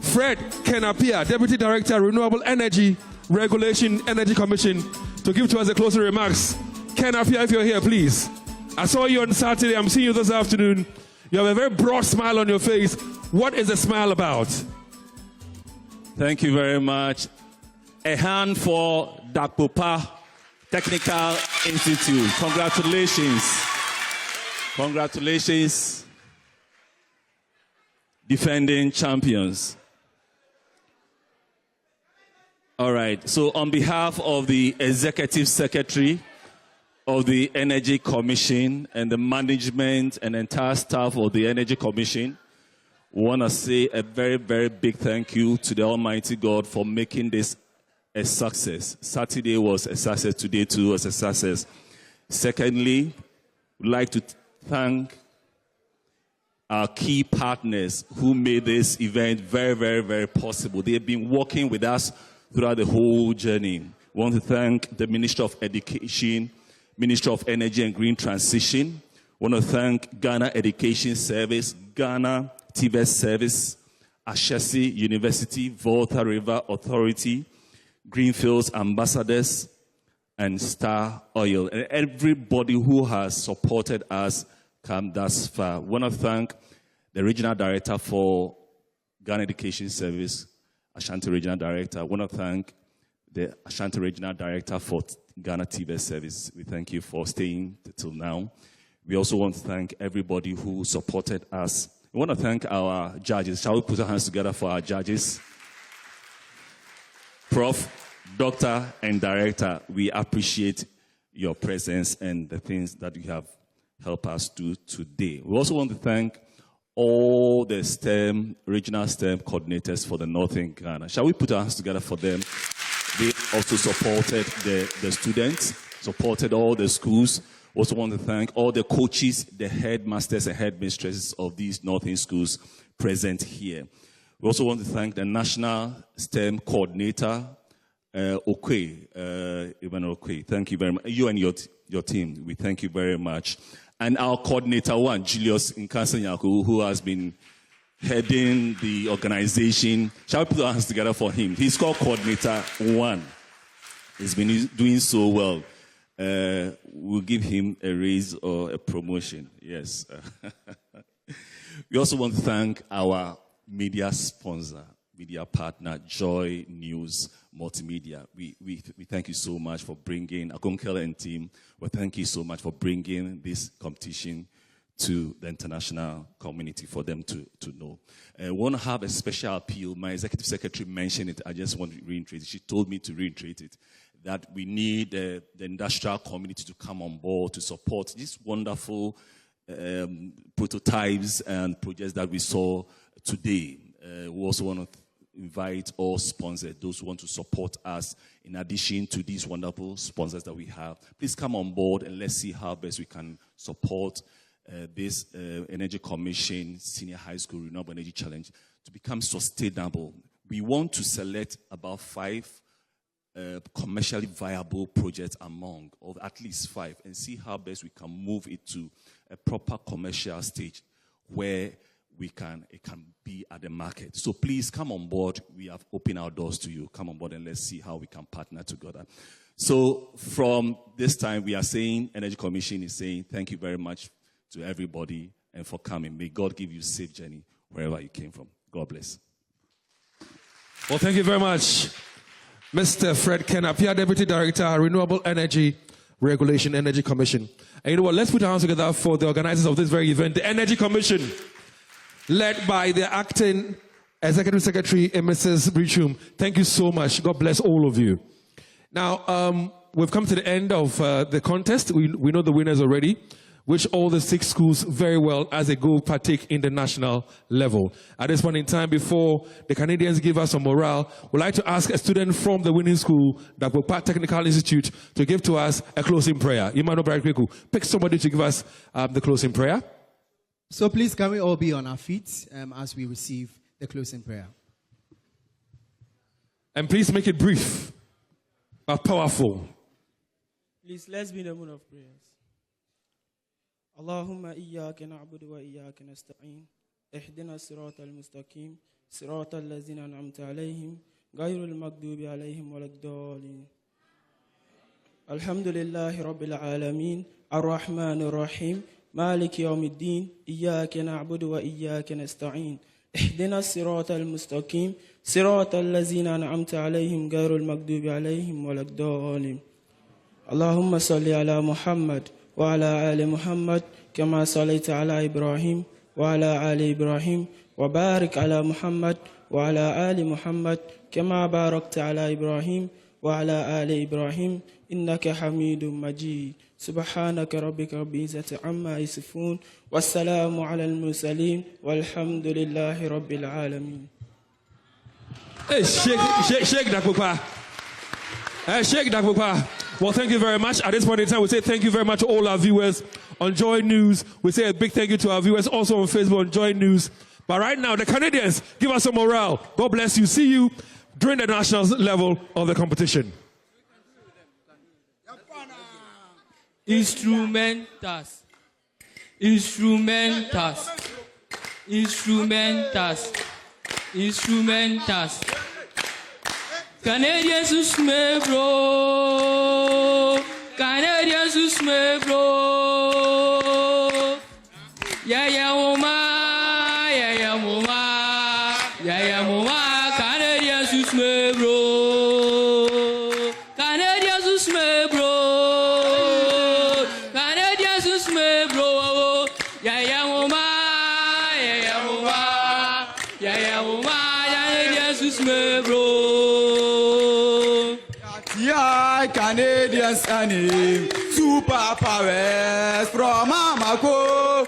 Fred Kenapia, Deputy Director, Renewable Energy Regulation Energy Commission, to give to us the closing remarks. Kenapia, if you're here, please. I saw you on Saturday. I'm seeing you this afternoon. You have a very broad smile on your face. What is the smile about? Thank you very much. A hand for Dabokpa Technical Institute. Congratulations. Congratulations, defending champions. All right. So on behalf of the Executive Secretary of the Energy Commission and the management and entire staff of the Energy Commission, we want to say a very, very big thank you to the Almighty God for making this a success. Saturday was a success. Today, too, was a success. Secondly, we'd like to thank our key partners who made this event very, very, very possible. They've been working with us throughout the whole journey. We want to thank the Ministry of Education, Ministry of Energy and Green Transition. We want to thank Ghana Education Service, Ghana TVET Service, Ashesi University, Volta River Authority, Greenfields Ambassadors, and Star Oil, and everybody who has supported us come thus far. We want to thank the Regional Director for Ghana Education Service, Ashanti Regional Director. I want to thank the Ashanti Regional Director for Ghana TV Service. We thank you for staying till now. We also want to thank everybody who supported us. We want to thank our judges. Shall we put our hands together for our judges? Prof, Doctor, and Director, we appreciate your presence and the things that you have helped us do today. We also want to thank all the regional STEM coordinators for the Northern Ghana. Shall we put our hands together for them? They also supported the students, supported all the schools. Also want to thank all the coaches, the headmasters and headmistresses of these Northern schools present here. We also want to thank the National STEM Coordinator, Ivan Okwe. Thank you very much. You and your team, we thank you very much. And our coordinator one, Julius Nkansanyaku, who has been heading the organization. Shall we put our hands together for him? He's called Coordinator 1. He's been doing so well. We'll give him a raise or a promotion. Yes. We also want to thank our media sponsor, media partner, JoyNews Multimedia. We thank you so much for bringing Akonkel and team. Well, thank you so much for bringing this competition to the international community for them to know. I want to have a special appeal. My executive secretary mentioned it. I just want to reiterate it. She told me to reiterate it, that we need the industrial community to come on board to support these wonderful prototypes and projects that we saw today. We also want to invite all sponsors, those who want to support us, in addition to these wonderful sponsors that we have. Please come on board and let's see how best we can support this Energy Commission Senior High School Renewable Energy Challenge to become sustainable. We want to select about 5 commercially viable projects among, or at least 5, and see how best we can move it to a proper commercial stage where it can be at the market. So please come on board. We have opened our doors to you. Come on board and let's see how we can partner together. So from this time, we are saying, Energy Commission is saying, thank you very much to everybody and for coming. May God give you a safe journey wherever you came from. God bless. Well, thank you very much, Mr. Fred Kenapia, Deputy Director, Renewable Energy Regulation Energy Commission. And you know what? Let's put our hands together for the organizers of this very event, the Energy Commission, led by the Acting Executive Secretary, Mrs. Brichum. Thank you so much. God bless all of you. Now, we've come to the end of the contest. We know the winners already, which all the 6 schools very well as they go partake in the national level. At this point in time, before the Canadians give us some morale, we'd like to ask a student from the winning school, Dabokpa Technical Institute, to give to us a closing prayer. Imano Barakweku, pick somebody to give us the closing prayer. So please, can we all be on our feet as we receive the closing prayer? And please make it brief, but powerful. Please, let's be in the mood of prayers. Allahumma iyyaka na'budu wa iyyaka nasta'in. Ihdina as-sirata al-mustaqim. Sirata allazina an'amta alayhim. Ghayril maghdubi alayhim waladdallin. Alhamdulillahi rabbil alamin. Ar-Rahmanir Rahim. مالك يوم الدين إياك نعبد وإياك نستعين اهدنا الصراط المستقيم صراط الذين أنعمت عليهم غير المغضوب عليهم ولا الضالين اللهم صل على محمد وعلى آل محمد كما صليت على إبراهيم وعلى آل إبراهيم وبارك على محمد وعلى آل محمد كما باركت على إبراهيم وعلى آل إبراهيم إنك حميد مجيد سبحانك ربك رب العزة عما يصفون والسلام على المرسلين والحمد لله رب العالمين. Hey, shake Dabokpa. Shake Dabokpa. Well, thank you very much. At this point in time, we say thank you very much to all our viewers on JoyNews. We say a big thank you to our viewers also on Facebook on JoyNews. But right now, the Canadians, give us some morale. God bless you. See you during the national level of the competition. Instrumentas. Instrumentas. Instrumentas. Instrumentas. Canadians sus me bro. Canadians sus me bro. Yeah, yeah, mama. Yeah, yeah, mama. Yeah, yeah, mama. Canadians sus me bro. Canadians sus me bro. Canadians and him, super powers from Amako,